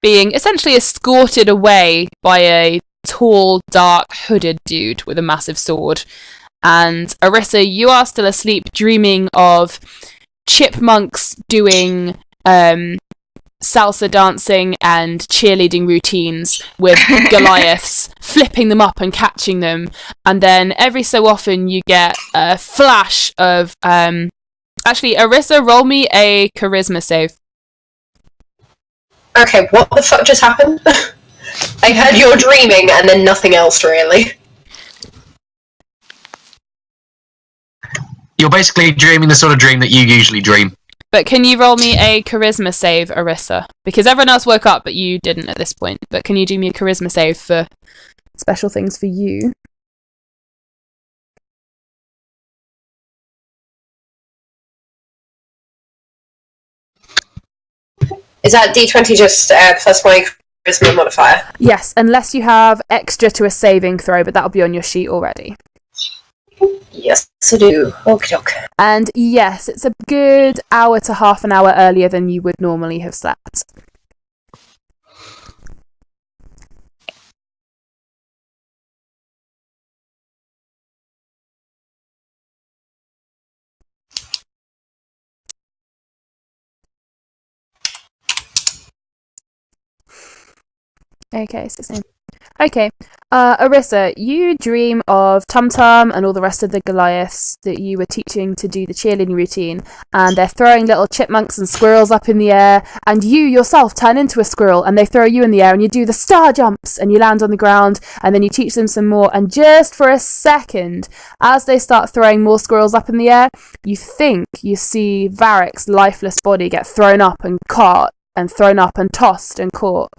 Speaker 1: being essentially escorted away by a tall, dark, hooded dude with a massive sword. And Arissa, you are still asleep, dreaming of chipmunks doing salsa dancing and cheerleading routines with Goliaths, flipping them up and catching them. And then every so often you get a flash of... Actually, Arissa, roll me a charisma save.
Speaker 6: Okay, what the fuck just happened? I heard you're dreaming and then nothing else, really.
Speaker 5: You're basically dreaming the sort of dream that you usually dream.
Speaker 1: But can you roll me a charisma save, Arissa? Because everyone else woke up, but you didn't at this point. But can you do me a charisma save for special things for you?
Speaker 6: Is that D20 just plus my charisma modifier?
Speaker 1: Yes, unless you have extra to a saving throw, but that'll be on your sheet already.
Speaker 6: Yes, I do. Okie doke.
Speaker 1: And yes, it's a good hour to half an hour earlier than you would normally have slept. Okay, 16. Okay, Arissa, you dream of Tum Tum and all the rest of the Goliaths that you were teaching to do the cheerleading routine, and they're throwing little chipmunks and squirrels up in the air, and you yourself turn into a squirrel, and they throw you in the air, and you do the star jumps, and you land on the ground, and then you teach them some more, and just for a second, as they start throwing more squirrels up in the air, you think you see Varric's lifeless body get thrown up and caught, and thrown up and tossed and caught.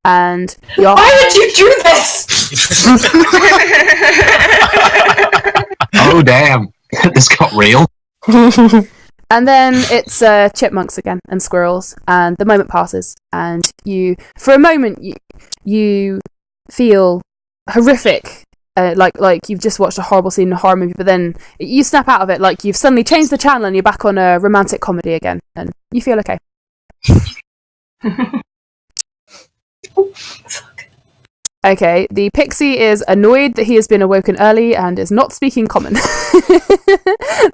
Speaker 1: And you're...
Speaker 6: Why would you do this?
Speaker 5: Oh, damn. This got real.
Speaker 1: And then it's chipmunks again and squirrels, and the moment passes, and you, for a moment, you feel horrific, like you've just watched a horrible scene in a horror movie, but then you snap out of it, like you've suddenly changed the channel and you're back on a romantic comedy again, and you feel okay. Okay, the pixie is annoyed that he has been awoken early and is not speaking common.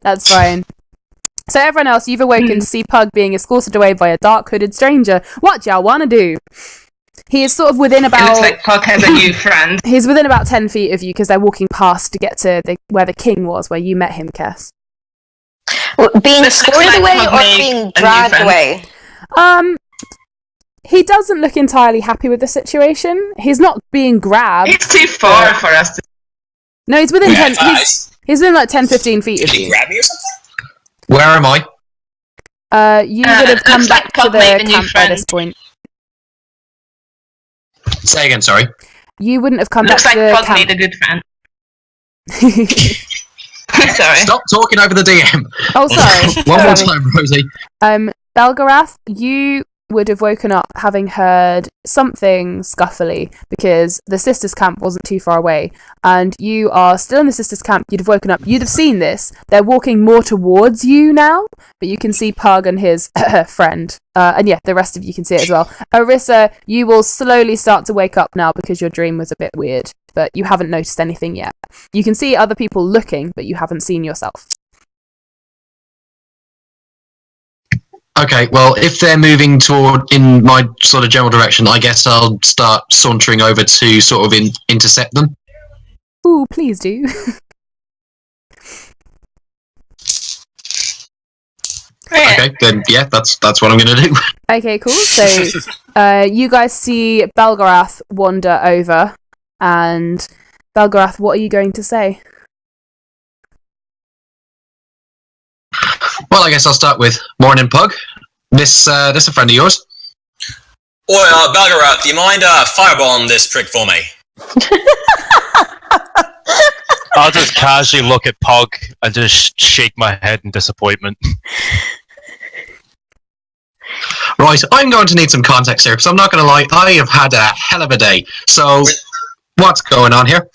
Speaker 1: That's fine. So everyone else, you've awoken to see Pug being escorted away by a dark hooded stranger. What y'all wanna do? He is sort of within about...
Speaker 4: It looks like Pug has a new friend.
Speaker 1: He's within about 10 feet of you because they're walking past to get to where the king was, where you met him, Cass.
Speaker 6: Being
Speaker 4: This looks
Speaker 6: escorted
Speaker 4: like
Speaker 6: away
Speaker 4: Pug
Speaker 6: or
Speaker 4: made
Speaker 6: being
Speaker 4: a new
Speaker 6: dragged
Speaker 4: friend.
Speaker 6: away?
Speaker 1: He doesn't look entirely happy with the situation. He's not being grabbed.
Speaker 4: It's too far for us to...
Speaker 1: No, he's within
Speaker 2: We
Speaker 1: 10...
Speaker 2: have eyes.
Speaker 1: He's within like 10, 15 feet
Speaker 2: Did
Speaker 1: of
Speaker 2: he
Speaker 1: you.
Speaker 2: grab me or something?
Speaker 5: Where am I?
Speaker 1: You would have come
Speaker 4: looks
Speaker 1: back
Speaker 4: like
Speaker 1: to
Speaker 4: Pug
Speaker 1: the
Speaker 4: made a new
Speaker 1: camp by
Speaker 4: friend.
Speaker 1: this point.
Speaker 5: Say again, sorry.
Speaker 1: You wouldn't have come
Speaker 4: Looks
Speaker 1: back
Speaker 4: like
Speaker 1: to the
Speaker 4: Pug
Speaker 1: camp.
Speaker 4: made a good friend. Sorry.
Speaker 5: Stop talking over the DM.
Speaker 1: Oh, sorry.
Speaker 5: One more
Speaker 1: Sorry.
Speaker 5: time, Rosie.
Speaker 1: Belgarath, you would have woken up having heard something scuffly because the sisters' camp wasn't too far away, and you are still in the sisters' camp. You'd have woken up. You'd have seen this. They're walking more towards you now, but you can see Pug and his friend, and yeah, the rest of you can see it as well. Arissa, you will slowly start to wake up now because your dream was a bit weird, but you haven't noticed anything yet. You can see other people looking, but you haven't seen yourself.
Speaker 5: Okay, well, if they're moving in my sort of general direction, I guess I'll start sauntering over to sort of intercept them.
Speaker 1: Ooh, please do.
Speaker 5: Okay, then yeah, that's what I'm going to do.
Speaker 1: Okay, cool. So, you guys see Belgarath wander over, and Belgarath, what are you going to say?
Speaker 5: Well, I guess I'll start with morning, Pug. This a friend of yours?
Speaker 2: Oi, Belgarath, you mind fireballing this prick for me?
Speaker 7: I'll just casually look at Pug and just shake my head in disappointment.
Speaker 5: Right, I'm going to need some context here, because I'm not going to lie, I have had a hell of a day. So, what's going on here?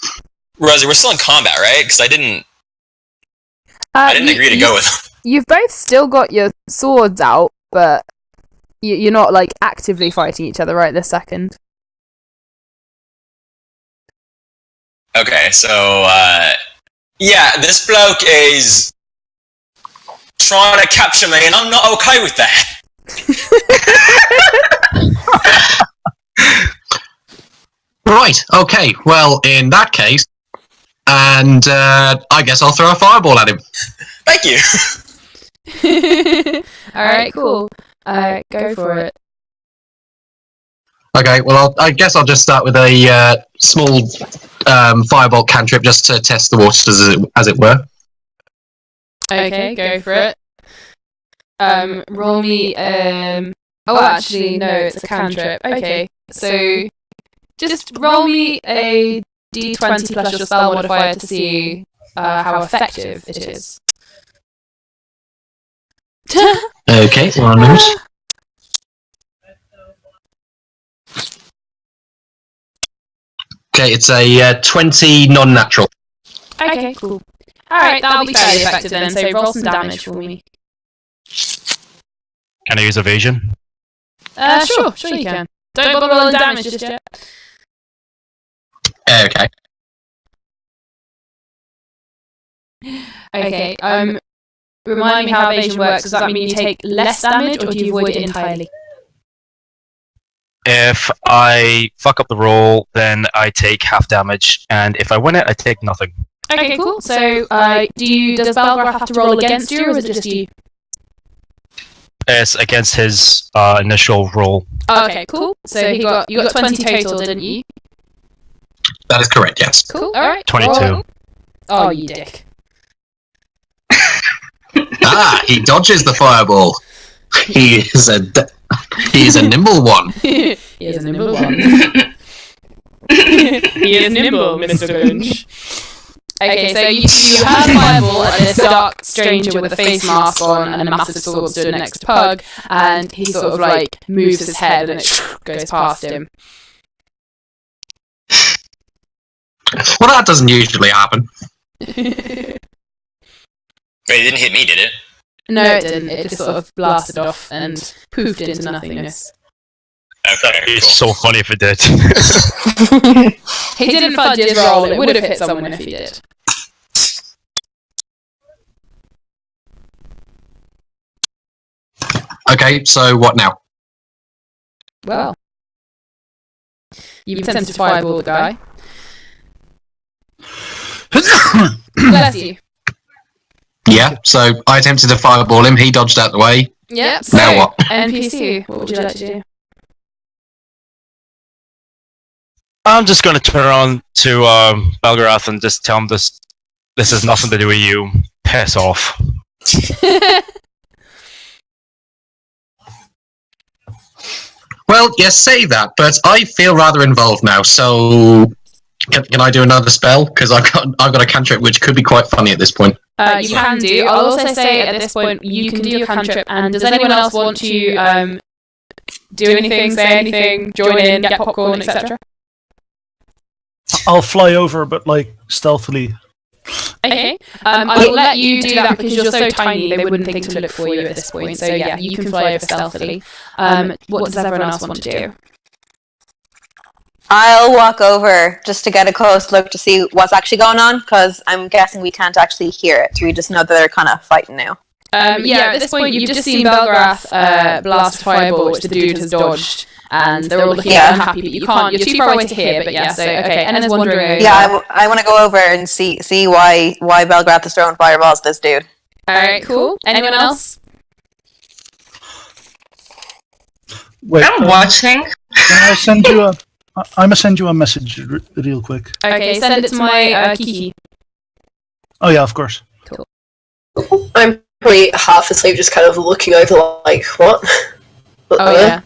Speaker 2: Rosie, we're still in combat, right? Because I didn't agree to go with them.
Speaker 1: You've both still got your swords out, but you're not, like, actively fighting each other right this second.
Speaker 2: Okay, so, yeah, this bloke is trying to capture me, and I'm not okay with that.
Speaker 5: Right, okay, well, in that case, and I guess I'll throw a fireball at him.
Speaker 2: Thank you.
Speaker 1: Alright, cool. Go for it.
Speaker 5: Okay, well, I guess I'll just start with a small fireball cantrip just to test the waters, as it were.
Speaker 1: Okay, go for it. Roll me, oh, actually, no, it's a cantrip. Okay, so just roll me a d20 plus your spell modifier to see how effective it is.
Speaker 5: Okay, 1 minute. Okay, it's a 20 non-natural.
Speaker 1: Okay, cool. Alright, that'll be fairly effective then, so roll some damage for me.
Speaker 7: Can I use evasion?
Speaker 1: Sure you can. Don't bother rolling damage just yet.
Speaker 5: Okay.
Speaker 1: Okay, remind me how evasion works. Does that mean you take less damage, or do you avoid it entirely?
Speaker 7: If I fuck up the roll, then I take half damage, and if I win it, I take nothing.
Speaker 1: Okay, cool. So, does Belgarath have to roll against you, or is it just you?
Speaker 7: It's against his initial roll.
Speaker 1: Okay, cool. So you got 20 total, didn't you?
Speaker 5: That is correct, yes.
Speaker 1: Cool. All right.
Speaker 7: 22.
Speaker 1: Oh, you dick.
Speaker 5: He dodges the fireball. He is a nimble one.
Speaker 1: He is a nimble one. He is nimble, Mr. Bunch. Okay, so you have a fireball at this dark stranger with a face mask on and a massive sword stood next to Pug, and he sort of like moves his head and it goes past him.
Speaker 5: Well, that doesn't usually happen.
Speaker 2: Wait, it didn't hit me, did it?
Speaker 1: No, it didn't. It just sort of blasted off and poofed into nothingness.
Speaker 2: Okay,
Speaker 7: It's
Speaker 2: cool.
Speaker 7: so funny if it did.
Speaker 1: He didn't fudge his roll. It would have hit someone if he did.
Speaker 5: Okay, so what now?
Speaker 1: Well, you attempted to fireball the guy. Bless you.
Speaker 5: Yeah, so I attempted to fireball him, he dodged out the way.
Speaker 1: Yep. So,
Speaker 5: Now what?
Speaker 1: NPC, what would you like to do?
Speaker 7: I'm just going to turn around to Belgarath and just tell him this has nothing to do with you. Piss off.
Speaker 5: Well, yes, say that, but I feel rather involved now, so Can I do another spell? Because I've got a cantrip which could be quite funny at this point.
Speaker 1: You can do. I'll also say at this point you can do your cantrip. And does anyone else want to do anything, say anything, join in, get popcorn, etc.?
Speaker 3: I'll fly over, but like stealthily.
Speaker 1: Okay. I will let you do that because you're so tiny they wouldn't think to look for you at this point. So yeah, you can fly over stealthily. What does everyone else want to do?
Speaker 8: I'll walk over just to get a close look to see what's actually going on, because I'm guessing we can't actually hear it. We just know that they're kind of fighting now.
Speaker 1: Yeah, at this point you've just seen Belgarath blast a fireball, which the dude has dodged, and they're all looking unhappy, but you can't. You're too far away to hear, but yeah, so okay. Enna's wandering.
Speaker 8: Yeah, I want to go over and see why Belgarath is throwing fireballs at this dude.
Speaker 1: Alright, cool. Anyone else?
Speaker 3: Wait,
Speaker 4: I'm watching.
Speaker 3: Can I send you a? I'm gonna send you a message real quick.
Speaker 1: Okay, send it to my Kiki.
Speaker 3: Oh yeah, of course.
Speaker 6: I'm probably half asleep, just kind of looking over like, what?
Speaker 1: Oh yeah.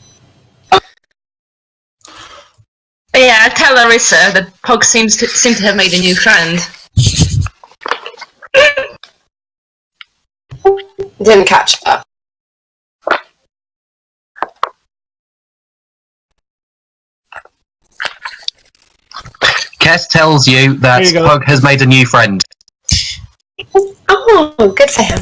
Speaker 4: Yeah, tell Arissa that Pog seems to have made a new friend.
Speaker 6: Didn't catch that.
Speaker 5: Kess tells you that
Speaker 3: There you go.
Speaker 5: Pug has made a new friend.
Speaker 6: Oh, good for him.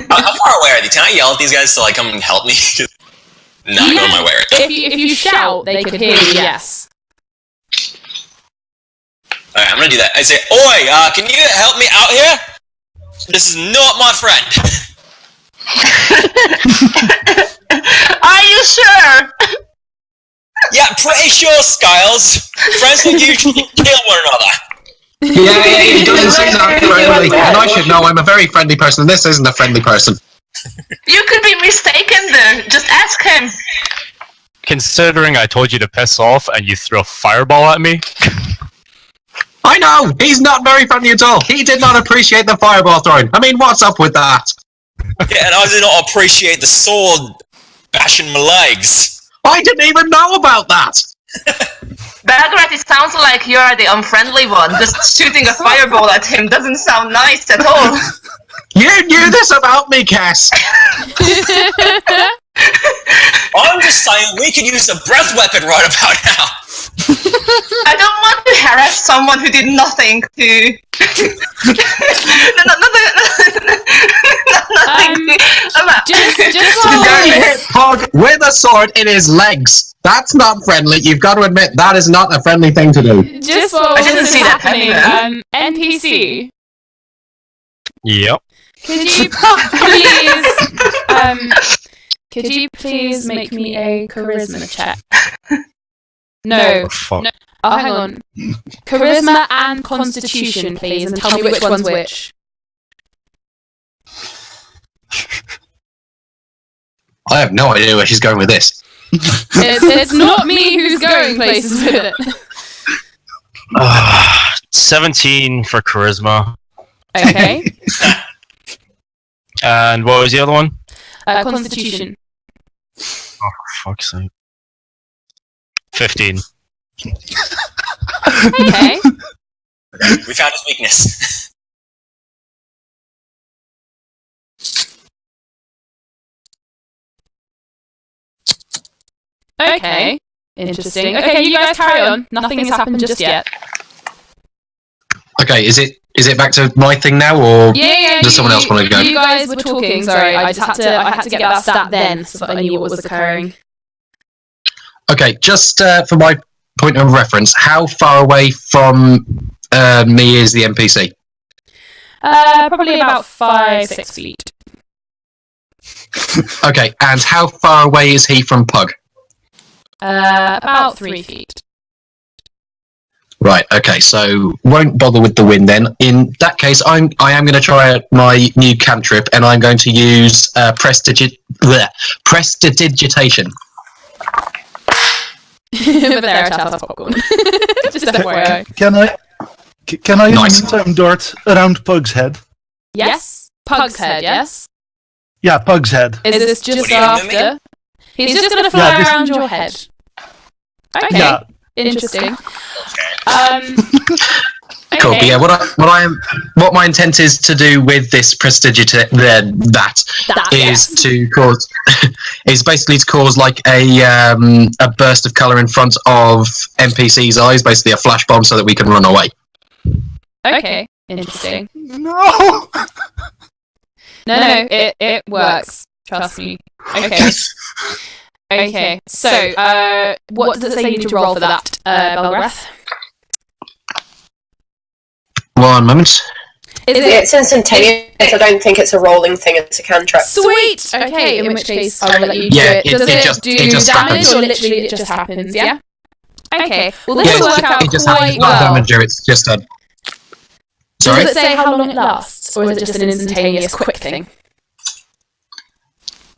Speaker 2: How far away are they? Can I yell at these guys to like come and help me? Not going my way right now.
Speaker 1: If you shout, they could hear you, yes.
Speaker 2: Alright, I'm gonna do that. I say, Oi, can you help me out here? This is not my friend.
Speaker 4: Are you sure?
Speaker 2: Yeah, pretty sure, Skiles. Friends don't usually kill one another.
Speaker 5: Yeah, he doesn't seem that friendly. And I should know I'm a very friendly person, and this isn't a friendly person.
Speaker 4: You could be mistaken there. Just ask him.
Speaker 7: Considering I told you to piss off and you threw a fireball at me.
Speaker 5: I know! He's not very friendly at all. He did not appreciate the fireball throwing. I mean, what's up with that?
Speaker 2: Yeah, and I did not appreciate the sword bashing my legs.
Speaker 5: I didn't even know about that!
Speaker 4: Belgarath, it sounds like you're the unfriendly one. Just shooting a fireball at him doesn't sound nice at all.
Speaker 5: You knew this about me, Cass!
Speaker 2: I'm just saying we could use a breath weapon right about now.
Speaker 4: I don't want to harass someone who did nothing to...
Speaker 1: Just
Speaker 5: You hit Pog with a sword in his legs. That's not friendly. You've got to admit, that is not a friendly thing to do.
Speaker 1: Just while
Speaker 4: I didn't
Speaker 1: this is
Speaker 4: see that
Speaker 1: happening, NPC,
Speaker 7: Yep.
Speaker 1: could you please make me a charisma check? No.
Speaker 7: Oh, fuck.
Speaker 1: No. Oh, hang on. Charisma and Constitution, please, and tell me which one's which.
Speaker 5: I have no idea where she's going with this.
Speaker 1: It's not me who's going places with it.
Speaker 7: 17 for charisma.
Speaker 1: Okay.
Speaker 7: And what was the other one?
Speaker 1: Constitution.
Speaker 7: Oh, for fuck's sake. 15.
Speaker 1: Okay.
Speaker 2: We found his weakness.
Speaker 1: Okay. Interesting. Okay, you guys carry on. Nothing has happened just yet.
Speaker 5: Okay, is it back to my thing now, or
Speaker 1: Yeah.
Speaker 5: does someone else want to go?
Speaker 1: You guys were talking. Sorry, I had to get that stat then, so that I knew what was occurring.
Speaker 5: Okay, just for my point of reference, how far away from me is the NPC?
Speaker 1: Probably about 5-6 feet.
Speaker 5: Okay, and how far away is he from Pug?
Speaker 1: About 3 feet.
Speaker 5: Right, okay, so won't bother with the wind then. In that case, I am going to try out my new cantrip, and I'm going to use prestidigitation.
Speaker 1: But they're a tap popcorn. Just FYI.
Speaker 3: Can I
Speaker 5: Nice.
Speaker 3: in the meantime dart around Pug's head?
Speaker 1: Yes? Pug's head, yes?
Speaker 3: Yeah, Pug's head.
Speaker 1: Is this just
Speaker 2: What are you doing?
Speaker 1: after? He's just going to fly
Speaker 3: this-
Speaker 1: around your head. Okay.
Speaker 3: Yeah.
Speaker 1: Interesting.
Speaker 5: Cool. But
Speaker 1: Okay.
Speaker 5: yeah, what my intent is to do with this prestidigitator to cause is basically to cause like a burst of color in front of NPC's eyes, basically a flash bomb, so that we can run away.
Speaker 1: Okay. Interesting.
Speaker 3: No!
Speaker 1: No, it works. Trust me. Okay. Okay. So, what does it say you need to roll for that, Belgarath?
Speaker 5: 1 moment.
Speaker 6: It's instantaneous. I don't think it's a rolling thing. It's a cantrip.
Speaker 1: Sweet. Okay. In which case, I'll let you do
Speaker 5: Yeah,
Speaker 1: it. Does
Speaker 5: it just
Speaker 1: damage,
Speaker 5: happens.
Speaker 1: or literally it just happens? Yeah. Okay. Well, this
Speaker 5: Yeah,
Speaker 1: will work out
Speaker 5: it just
Speaker 1: quite
Speaker 5: happens. Not
Speaker 1: well.
Speaker 5: damage, it's just a. Sorry.
Speaker 1: Does it say how long it lasts, or is it just an instantaneous quick thing?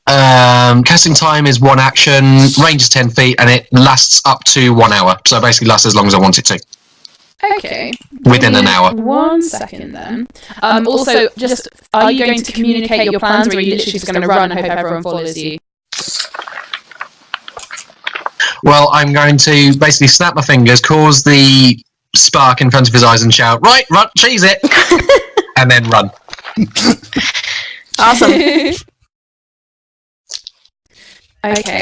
Speaker 5: Casting time is 1 action, range is 10 feet, and it lasts up to 1 hour. So it basically lasts as long as I want it to.
Speaker 1: Okay.
Speaker 5: Within an hour.
Speaker 1: 1 second then. Also, just are you going to communicate your plans, or are you literally just going to run and hope everyone follows you?
Speaker 5: Well, I'm going to basically snap my fingers, cause the spark in front of his eyes, and shout, "Right, run, cheese it," and then run.
Speaker 8: Awesome.
Speaker 1: Okay.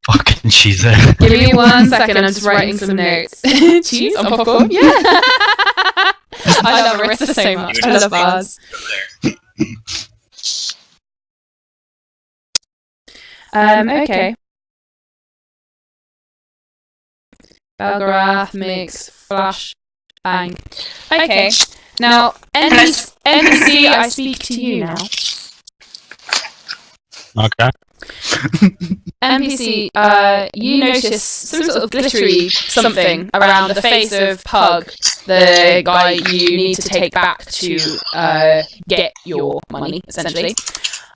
Speaker 7: Fucking cheese it.
Speaker 1: Give me 1 second, I'm just writing some notes. Cheese on popcorn? Yeah! I love Arissa so much. I love bars. Okay. Belgarath makes flash bang. Okay. Now, NPC, I speak to you now.
Speaker 7: Okay.
Speaker 1: NPC, you notice some sort of glittery something around the face of Pug, the guy you need to take back to get your money, essentially.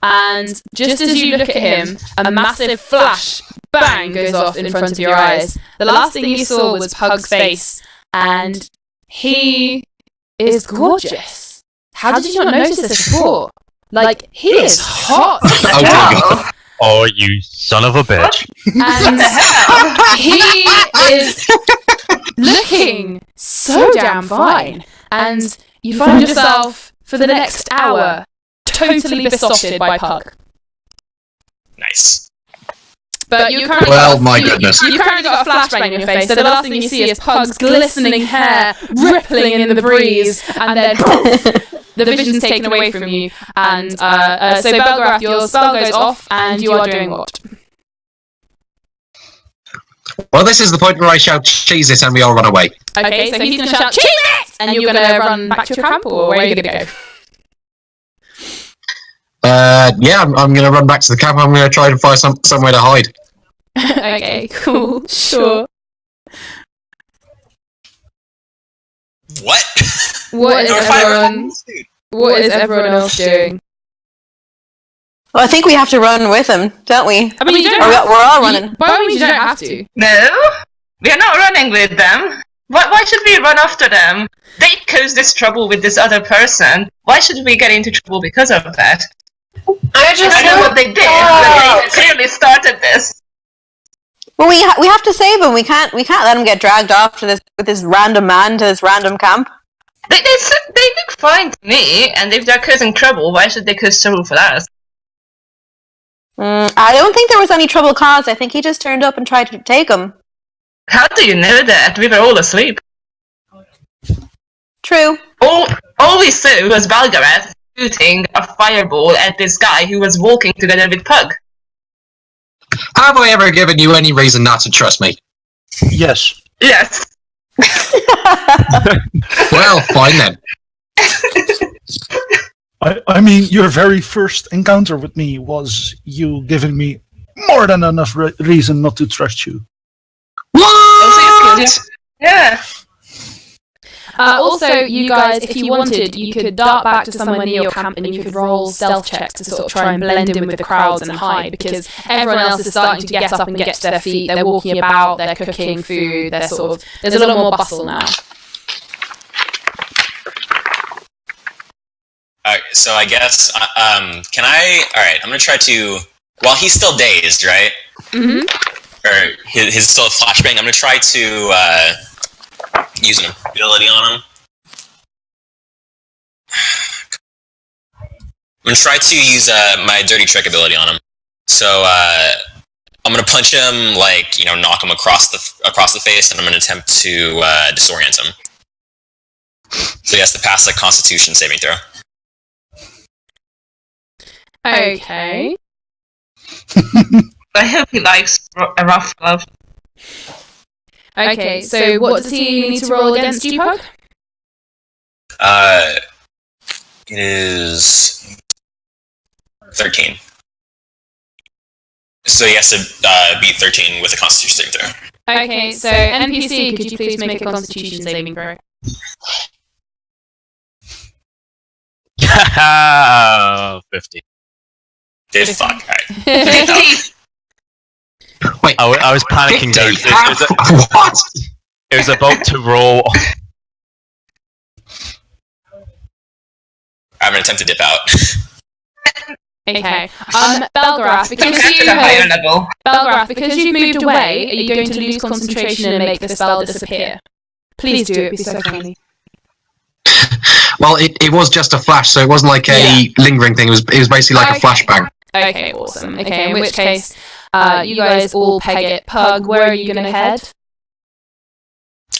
Speaker 1: And just as you look at him, a massive flash bang goes off in front of your eyes. The last thing you saw was Pug's face, and he is gorgeous. How did you not notice this before? Like, he is hot.
Speaker 5: Oh my god.
Speaker 7: Oh, you son of a bitch.
Speaker 1: And he is looking so damn fine. And you find yourself, for the next hour, totally besotted by Pug.
Speaker 2: Nice.
Speaker 1: But you currently
Speaker 5: goodness.
Speaker 1: You currently got a flashbang in your face, so the last thing you see is Pug's glistening hair rippling in the breeze, and then the vision's taken away from you. And so Belgarath, your spell goes off, and you are doing what?
Speaker 5: Well, this is the point where I shout, "Cheese it," and we all run away.
Speaker 1: Okay, so he's going to shout, "Cheese it!" And you're going to run back to your camp, or where are you going to go?
Speaker 5: Yeah, I'm going to run back to the camp. I'm going to try to find somewhere to hide.
Speaker 1: Okay, cool, sure.
Speaker 2: What?
Speaker 1: What is
Speaker 2: Or if
Speaker 1: everyone else doing?
Speaker 8: Well, I think we have to run with him, don't we?
Speaker 1: I mean, you don't
Speaker 8: Or
Speaker 1: have,
Speaker 8: we're all running.
Speaker 1: by all means, you don't have to.
Speaker 4: No, we are not running with them. Why should we run after them? They caused this trouble with this other person. Why should we get into trouble because of that? I know what they did, but they clearly started this.
Speaker 8: Well, we have to save him. We can't let him get dragged off to this with this random man to this random camp.
Speaker 4: They look fine to me, and if they're causing trouble, why should they cause trouble for us?
Speaker 8: I don't think there was any trouble caused. I think he just turned up and tried to take him.
Speaker 4: How do you know that? We were all asleep.
Speaker 8: True.
Speaker 4: All we saw was Belgarath shooting a fireball at this guy who was walking together with Pug.
Speaker 5: Have I ever given you any reason not to trust me?
Speaker 3: Yes.
Speaker 4: Yes.
Speaker 5: Well, fine then.
Speaker 3: I mean, your very first encounter with me was you giving me more than enough reason not to trust you.
Speaker 5: What?
Speaker 4: Yeah.
Speaker 1: Also, you guys, if you wanted, you could dart back to somewhere near your camp and you could roll stealth checks to sort of try and blend in with the crowds and hide, because everyone else is starting to get up and get to their feet. They're walking about, they're cooking food, they're sort of, there's a lot more bustle now.
Speaker 2: so I guess, can I... Alright, I'm gonna try to... While he's still dazed, right?
Speaker 1: Mm-hmm.
Speaker 2: Or his still flashbang, I'm gonna try to, use an ability on him. I'm gonna try to use, my dirty trick ability on him. So, I'm gonna punch him, like, knock him across the face, and I'm gonna attempt to, disorient him. So he has to pass a Constitution saving throw.
Speaker 1: Okay.
Speaker 4: I hope he likes a rough glove.
Speaker 1: Okay, so what does he need to roll against you, Pug?
Speaker 2: It is 13. So he has to beat 13 with a Constitution saving throw.
Speaker 1: Okay, so NPC, could you please make a Constitution saving throw?
Speaker 7: 50.
Speaker 2: Fuck, alright.
Speaker 4: 50!
Speaker 5: Wait,
Speaker 7: I was panicking
Speaker 5: 50?
Speaker 7: there.
Speaker 5: What?
Speaker 7: It was about to roll.
Speaker 2: I'm gonna attempt to dip out.
Speaker 1: Okay. Belgarath, because you've moved away, are you going to lose concentration and make the spell disappear? Please do it, be so kindly.
Speaker 5: Well, it was just a flash, so it wasn't like a lingering thing. It was basically like a flashbang.
Speaker 1: Okay, awesome. Okay, in which case, you guys all peg it. Pug, where are you going to head?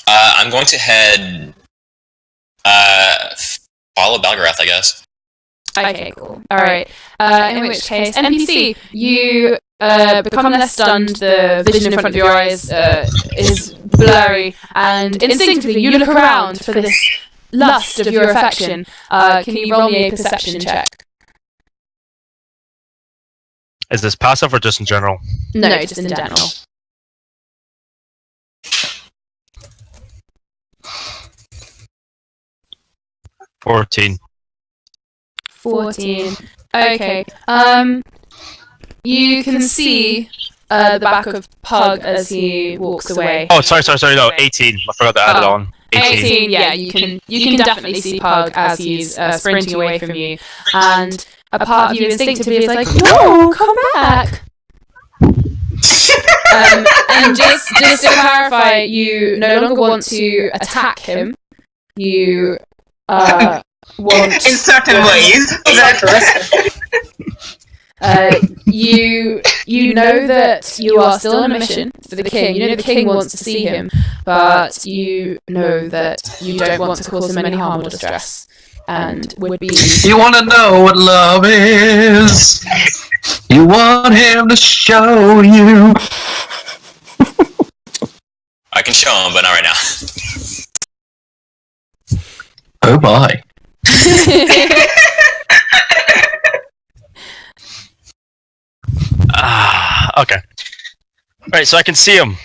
Speaker 2: I'm going to head... follow Belgarath, I guess.
Speaker 1: Okay, cool. Alright. In which case, NPC, you become less stunned, the vision in front of your eyes is blurry, and instinctively you look around for this lust of your affection. Can you roll me a perception check?
Speaker 7: Is this passive or just in general?
Speaker 1: No, just in general.
Speaker 7: $14.
Speaker 1: 14. Okay. You can see the back of Pug as he walks away.
Speaker 7: Oh, sorry, no, 18. I forgot to add it on.
Speaker 1: 18, yeah, you can definitely see Pug as he's sprinting away from you, and a part of you instinctively is like, no, come back! And just to clarify, you no longer want to attack him. You want...
Speaker 4: In certain ways.
Speaker 1: You know that you are still on a mission for the king. You know the king wants to see him, but you know that you don't want to cause him any harm or distress, and would be...
Speaker 5: You want to know what love is? You want him to show you.
Speaker 2: I can show him, but not right now.
Speaker 5: Oh my.
Speaker 7: Okay. Right, so I can see him.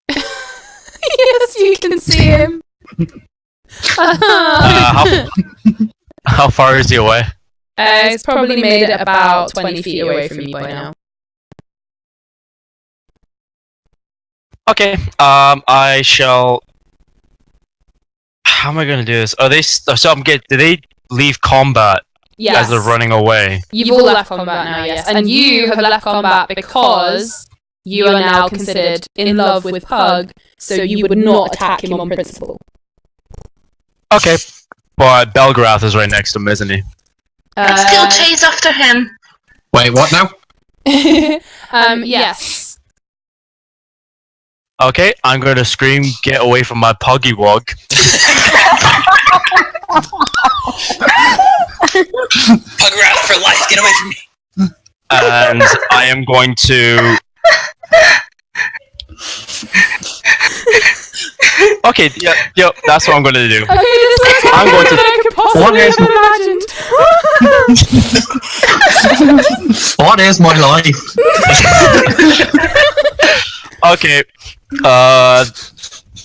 Speaker 1: Yes, you can see him.
Speaker 7: How far is he away?
Speaker 1: It's probably made it about 20 feet away from you by now.
Speaker 7: Okay, I shall... How am I gonna do this? Are they... Did they leave combat
Speaker 1: Yes.
Speaker 7: as they're running away?
Speaker 1: You've all left combat now, yes. And you have left combat because you are now considered in love with Pug, so you would not attack him on principle.
Speaker 7: Okay. But Belgarath is right next to him, isn't he?
Speaker 4: Still chase after him.
Speaker 5: Wait, what now?
Speaker 1: Yes.
Speaker 7: Okay, I'm gonna scream, get away from my puggy wog.
Speaker 2: Belgarath for life, get away from me!
Speaker 7: And I am going to... Okay, yeah, that's what I'm gonna do.
Speaker 1: Okay, this is
Speaker 7: I'm going to...
Speaker 1: than I could possibly have imagined.
Speaker 5: What is my life?
Speaker 7: Okay,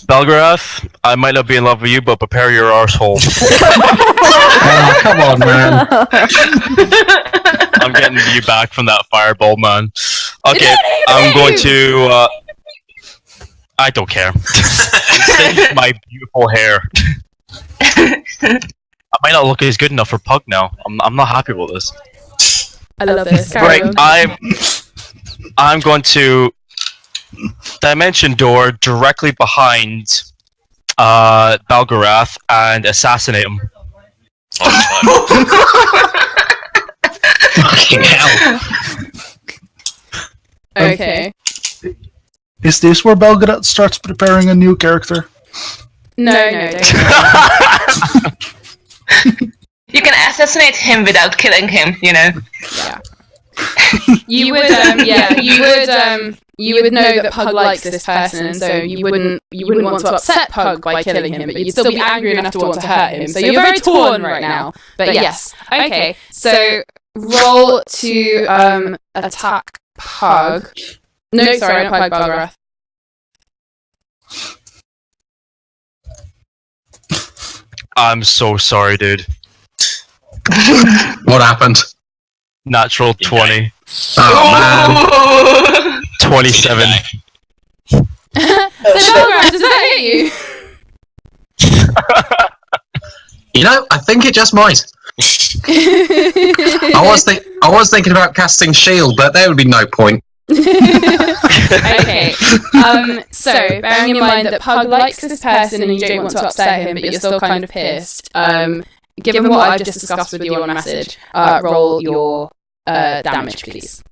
Speaker 7: Belgarath, I might not be in love with you, but prepare your arsehole.
Speaker 5: Oh, come on, man.
Speaker 7: I'm getting you back from that fireball, man. Okay, I'm going to, I don't care. Save my beautiful hair. I might not look as good enough for Pug now. I'm not happy with this.
Speaker 1: I love this.
Speaker 7: Right,
Speaker 1: Carry on.
Speaker 7: I'm going to dimension door directly behind Belgarath and assassinate him.
Speaker 5: Fucking hell.
Speaker 1: Okay.
Speaker 3: Is this where Belgarath starts preparing a new character?
Speaker 1: No, don't.
Speaker 4: You can assassinate him without killing him, you know.
Speaker 1: Yeah. You would know that Pug likes this person, so you wouldn't want to upset Pug by killing him, but you'd still be angry enough to want to hurt him. So you're very torn right now. But yes. Okay. So roll to attack Pug. No, sorry, not Pug, Belgarath.
Speaker 7: I'm so sorry, dude.
Speaker 5: What happened?
Speaker 7: Natural 20.
Speaker 5: Oh man.
Speaker 7: 27.
Speaker 1: So Belgarath, does that hit you?
Speaker 5: You know, I think it just might. I was thinking about casting shield, but there would be no point.
Speaker 1: Okay. So bearing in mind that Pug likes this person and you don't want to upset him, but you're still kind of pissed. Given what I've just discussed with you on message, roll your damage, please.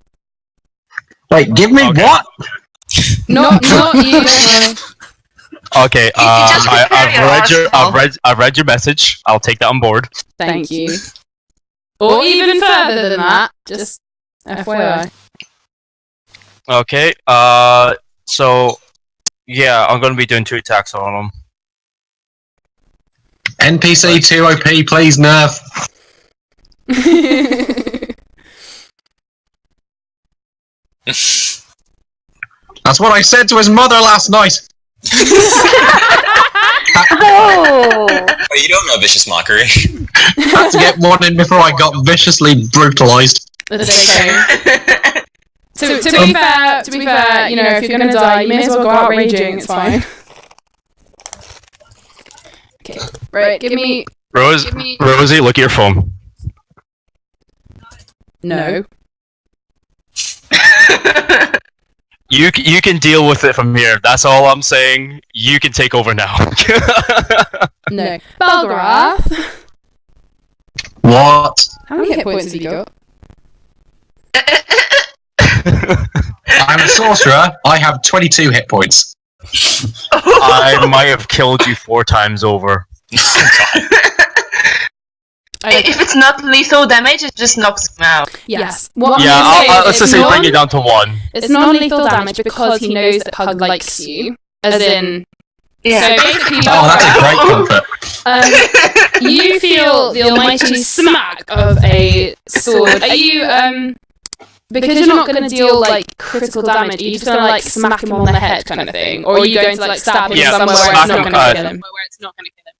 Speaker 5: Wait, give me what?
Speaker 1: Not you.
Speaker 7: Okay.
Speaker 4: just prepare
Speaker 7: I've read your message. I'll take that on board.
Speaker 1: Thank you. Or even further than that, just FYI.
Speaker 7: Okay. So yeah, I'm gonna be doing 2 attacks on him.
Speaker 5: NPC 2 OP, please nerf. That's what I said to his mother last night.
Speaker 8: Oh.
Speaker 2: Oh, you don't know Vicious Mockery.
Speaker 5: Had to get one in before I got viciously brutalized.
Speaker 1: That's okay. To be fair, you know, if you're gonna die, you may as well go out raging. It's fine. Okay, right. Give me.
Speaker 7: Rosie, look at your phone.
Speaker 1: No.
Speaker 7: You can deal with it from here. That's all I'm saying. You can take over now.
Speaker 1: No. Belgarath.
Speaker 5: What?
Speaker 1: How many hit points have you got?
Speaker 5: I'm a sorcerer. I have 22 hit points.
Speaker 7: I might have killed you 4 times over.
Speaker 4: If it's not lethal damage, it just knocks him out.
Speaker 1: Yes.
Speaker 7: Let's just say bring it down to 1.
Speaker 1: It's non-lethal damage because he knows that Pug likes you. As in...
Speaker 4: Yeah.
Speaker 1: So basically...
Speaker 5: Oh, that's a great comfort.
Speaker 1: You feel the almighty smack of a sword. Are you, because you're not going to deal, like, critical damage, are you just going to, like, smack him on the head kind of thing? Or are you going to, like, stab him somewhere where it's not going to kill him?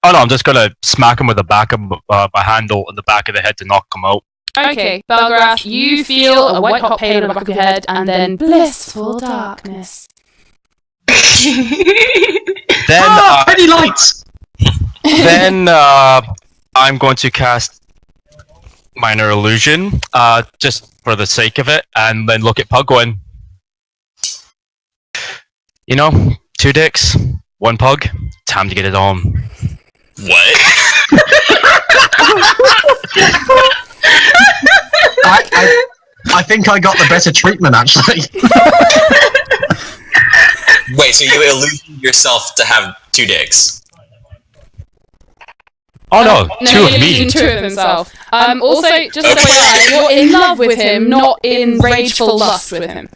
Speaker 7: Oh no, I'm just gonna smack him with the back of my handle in the back of the head to knock him out.
Speaker 1: Okay, Belgarath, you feel a white-hot pain on the back of your head, and then blissful darkness.
Speaker 7: Then,
Speaker 5: pretty lights!
Speaker 7: Then, I'm going to cast Minor Illusion, just for the sake of it, and then look at Pug going, you know, 2 dicks, 1 pug, time to get it on.
Speaker 2: What?
Speaker 5: I think I got the better treatment, actually.
Speaker 2: Wait, so you illusion yourself to have 2 dicks?
Speaker 7: Oh no, 2 of me.
Speaker 1: 2 of himself. Also, just so you're in love with him, not in rageful lust with him.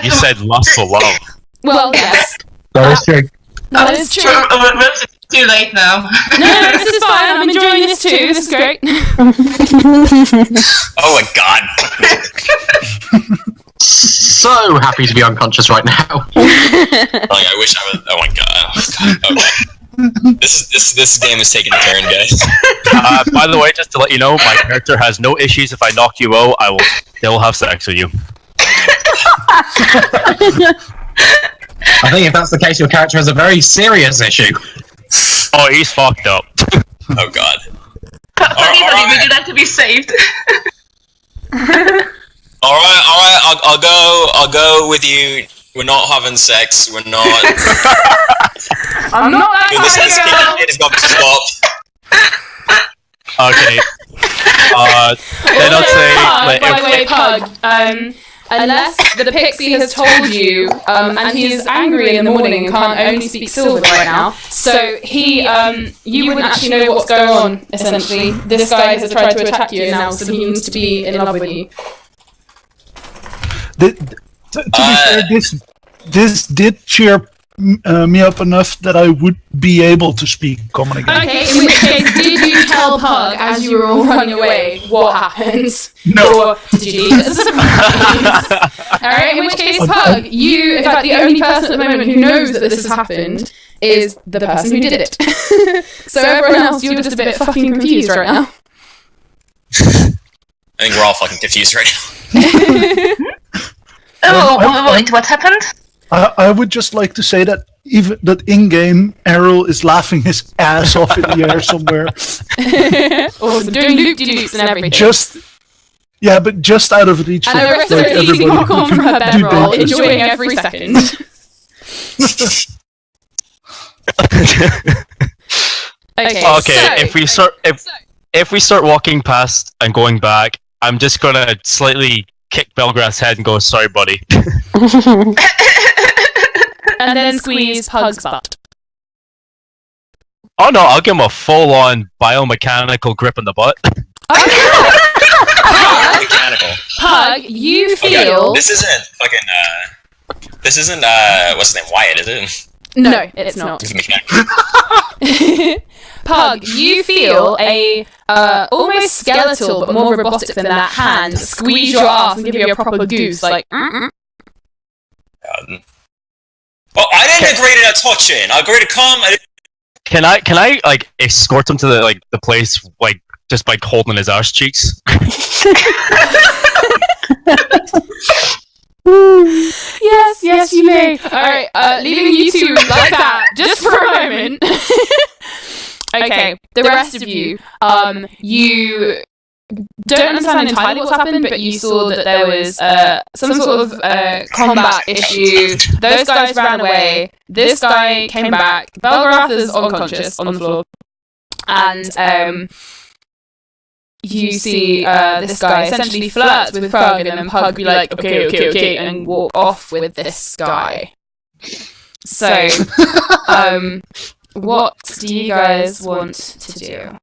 Speaker 7: You said lustful love.
Speaker 1: Well, yes.
Speaker 5: That is true.
Speaker 1: That is true.
Speaker 4: It's too late now.
Speaker 1: No, this is fine. I'm enjoying this too. This is great.
Speaker 2: Oh my god.
Speaker 5: So happy to be unconscious right now.
Speaker 2: Like, I wish I was. Oh my god. Okay. This game is taking a turn, guys.
Speaker 7: By the way, just to let you know, my character has no issues. If I knock you out, I will still have sex with you.
Speaker 5: I think if that's the case, your character has a very serious issue.
Speaker 7: Oh, he's fucked up.
Speaker 2: Oh god.
Speaker 4: Anybody, would you like to be saved?
Speaker 2: Alright, I'll go with you. We're not having sex, we're not...
Speaker 1: I'm not that
Speaker 2: This has it's got to stop.
Speaker 7: Okay. Then I'll say, like,
Speaker 1: by the way, Pug, unless the pixie has told you, and he's angry in the morning and can't only speak Sylvan right now, so he, you wouldn't actually know what's going on, essentially. This guy has tried to attack you now, so he needs to be in love with you.
Speaker 3: To be fair, this did cheer me up enough that I would be able to speak common again.
Speaker 1: Okay, in which case, did you tell Pug as you were all running away what happened?
Speaker 3: No.
Speaker 1: Or did you leave it as a surprise? Alright, in which case, Pug, you, in fact, the only person at the moment who knows that this has happened is the person who did it. So everyone else, you're just a bit fucking confused right now.
Speaker 2: I think we're all fucking confused right now.
Speaker 4: Wait, what happened?
Speaker 3: I would just like to say that even that in-game Airril is laughing his ass off in the air somewhere.
Speaker 1: Awesome, doing loop-de-loops and everything.
Speaker 3: Just out of reach.
Speaker 1: And Arissa is eating popcorn from her bedroll, enjoying every second. Okay, so,
Speaker 7: if we start walking past and going back, I'm just gonna slightly kick Belgarath's head and go, "Sorry, buddy."
Speaker 1: And then squeeze Pug's butt.
Speaker 7: Oh no, I'll give him a full-on biomechanical grip in the butt.
Speaker 2: Mechanical.
Speaker 1: Pug, you feel...
Speaker 2: This isn't fucking, what's his name, Wyatt, is it?
Speaker 1: No, it's not. Pug, you feel a almost skeletal but more robotic than that hand squeeze your ass and give you a proper goose, like...
Speaker 2: Well, I didn't agree to that touching. I agreed to come.
Speaker 7: Can I like escort him to the place like just by holding his arse cheeks?
Speaker 1: Yes, you may. Alright, leaving you two like that, just for a moment. Okay, the rest of you, you don't understand entirely what's happened, but you saw that there was some sort of combat issue. Those guys ran away. This guy came back. Belgarath is unconscious on the floor. And you see this guy essentially flirts with Pug, and then Pug be like, okay, and walk off with this guy. So, what do you guys want to do?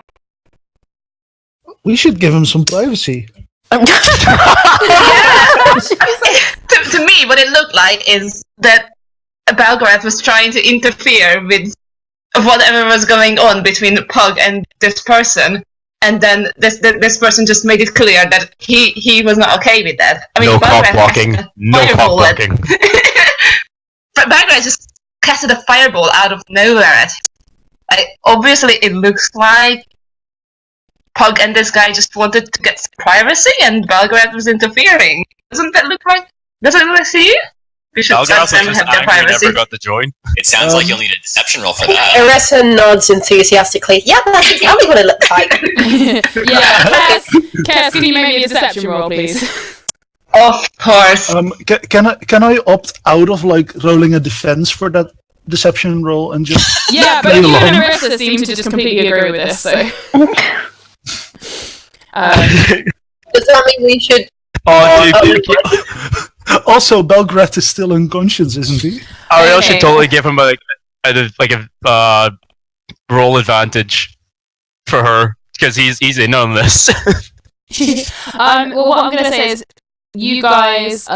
Speaker 3: We should give him some privacy.
Speaker 4: To me, what it looked like is that Belgarath was trying to interfere with whatever was going on between Pug and this person, and then this person just made it clear that he was not okay with that. I mean,
Speaker 7: no
Speaker 4: Belgarath
Speaker 7: cock blocking. No cock blocking.
Speaker 4: Belgarath just casted a fireball out of nowhere at him. Obviously, it looks like Pug and this guy just wanted to get some privacy, and Belgarath was interfering. Doesn't that look like? Doesn't it look like to you? We should
Speaker 7: Belgarath
Speaker 4: let them
Speaker 7: was
Speaker 4: have
Speaker 7: just
Speaker 4: their
Speaker 7: angry
Speaker 4: privacy.
Speaker 7: never got the join.
Speaker 2: It sounds like you'll need a deception roll for that.
Speaker 6: Arissa nods enthusiastically. Yeah, that's exactly what it looks like.
Speaker 1: Yeah, Cass, can you make me a deception roll, please?
Speaker 4: Of course.
Speaker 3: Can I opt out of like rolling a defense for that deception roll and just?
Speaker 1: Yeah, but you and Arissa seem to just completely agree with this, so.
Speaker 6: Does that mean we should?
Speaker 3: Also, Belgarath is still unconscious, isn't he?
Speaker 7: Ariel should totally give him a roll advantage for her because he's in on this.
Speaker 1: Well, what I'm going to say is, you guys,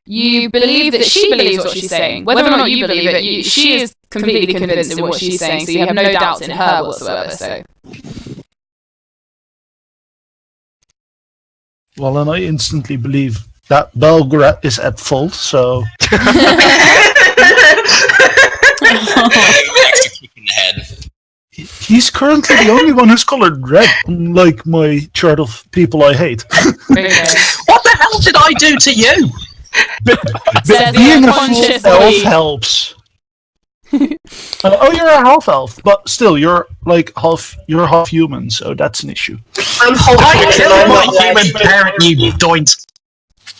Speaker 1: you believe that she believes what she's saying. Whether or not you believe it, she is completely convinced in what she's saying, so you have no doubts in her whatsoever. So.
Speaker 3: Well, and I instantly believe that Belgarath is at fault, so...
Speaker 2: Extra kick in the head.
Speaker 3: He's currently the only one who's colored red, unlike my chart of people I hate.
Speaker 5: What the hell did I do to you?
Speaker 3: Being a full elf helps. You're a half elf, but still, you're half human, so that's an issue.
Speaker 6: I'm half human.
Speaker 5: My human parent, you doint.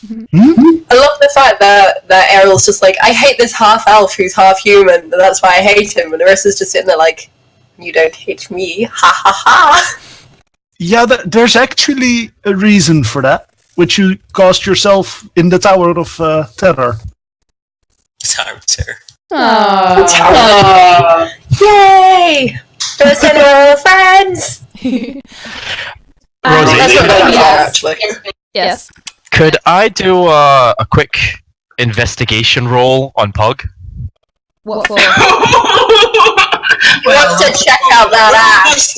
Speaker 6: I love the fact that Airril's just like, I hate this half elf who's half human, and that's why I hate him. And Arissa's just sitting there like, you don't hate me, ha ha ha.
Speaker 3: Yeah, there's actually a reason for that, which you caused yourself in the Tower of Terror.
Speaker 2: Tower of Terror.
Speaker 6: Aww. Yay! First general friends!
Speaker 7: Rosie,
Speaker 6: That's what they are, actually.
Speaker 1: Yes.
Speaker 7: could I do a quick investigation roll on Pug?
Speaker 1: What for?
Speaker 6: Wants to check out that ass.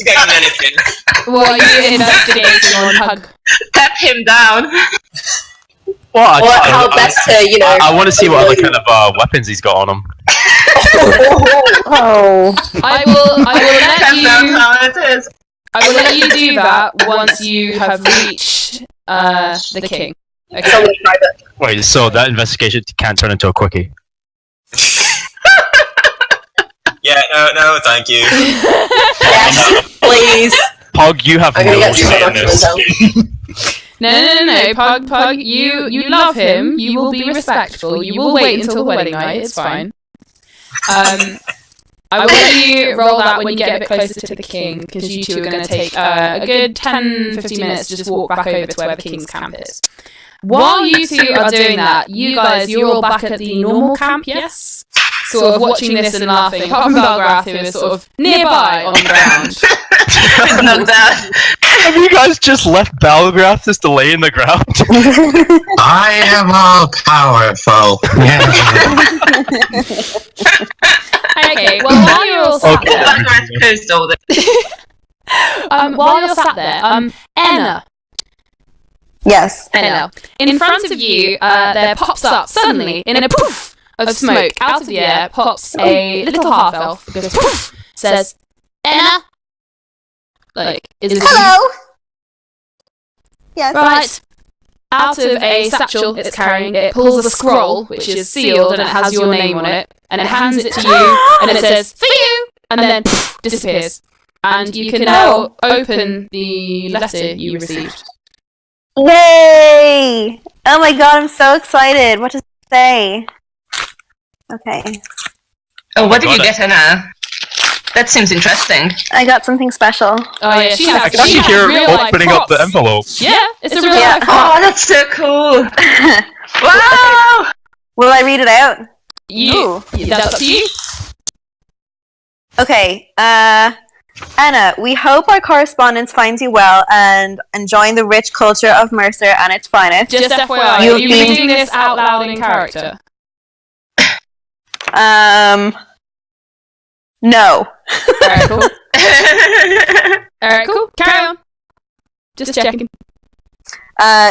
Speaker 1: What are you investigating on Pug?
Speaker 4: Tap him down.
Speaker 7: Well,
Speaker 6: How best to,
Speaker 7: I want to see what other kind of weapons he's got on him.
Speaker 8: Oh.
Speaker 1: I will
Speaker 4: That's how it is.
Speaker 1: I will let you do that once you have reached the king. Okay.
Speaker 6: Someone private.
Speaker 7: Wait, so that investigation can't turn into a quickie?
Speaker 2: Yeah, no, thank you.
Speaker 6: Yes, please.
Speaker 7: Pug, you have
Speaker 6: I'm gonna
Speaker 7: no
Speaker 6: get
Speaker 7: say
Speaker 6: some
Speaker 7: in this.
Speaker 6: documents
Speaker 1: No, Pug, you love him, you will be respectful, you will wait until the wedding night, it's fine. I will let you roll that when you get a bit closer to the king, because you two are going to take a good 10-15 minutes to just walk back over to where the king's camp is. While you two are doing that, you guys, you're all back at the normal camp, yes? Sort of watching this and laughing, apart from Belgarath, who is sort of nearby on the ground.
Speaker 4: Not that.
Speaker 7: Have you guys just left Belgarath just to lay in the ground?
Speaker 5: I am all powerful.
Speaker 1: Okay, well, while you're all sat there...
Speaker 4: Belgarath cursed all this.
Speaker 1: while you're sat there, Enna,
Speaker 8: Yes.
Speaker 1: Enna, in front of you, there pops up, suddenly, in a poof of smoke, out of the air, pops a little half-elf, goes poof, says, Enna? Like, is it
Speaker 8: Hello. Yes.
Speaker 1: Right. Out of a satchel it's carrying, it pulls a scroll, which is sealed, and it has your name on it, and it hands it to you, and it says, for you, and then poof, disappears. And you can now open the letter you received.
Speaker 8: Yay! Oh my god, I'm so excited. What does it say? Okay.
Speaker 4: Oh, what did you get, Enna? That seems interesting.
Speaker 8: I got something special.
Speaker 1: Oh yeah, she
Speaker 7: I
Speaker 1: has,
Speaker 7: can
Speaker 1: she has
Speaker 7: hear
Speaker 1: real life
Speaker 7: opening up the
Speaker 1: props.
Speaker 7: envelope.
Speaker 1: Yeah, it's a real
Speaker 8: Yeah.
Speaker 1: life prop.
Speaker 4: Oh, that's so cool. Wow!
Speaker 8: Will I read it out?
Speaker 1: That's up to you.
Speaker 8: Okay, Enna, we hope our correspondence finds you well and enjoying the rich culture of Mercer and its finest.
Speaker 1: Just FYI, are you reading this out loud in character?
Speaker 8: No.
Speaker 1: Alright, cool. Alright, cool. Carry on. Just checking.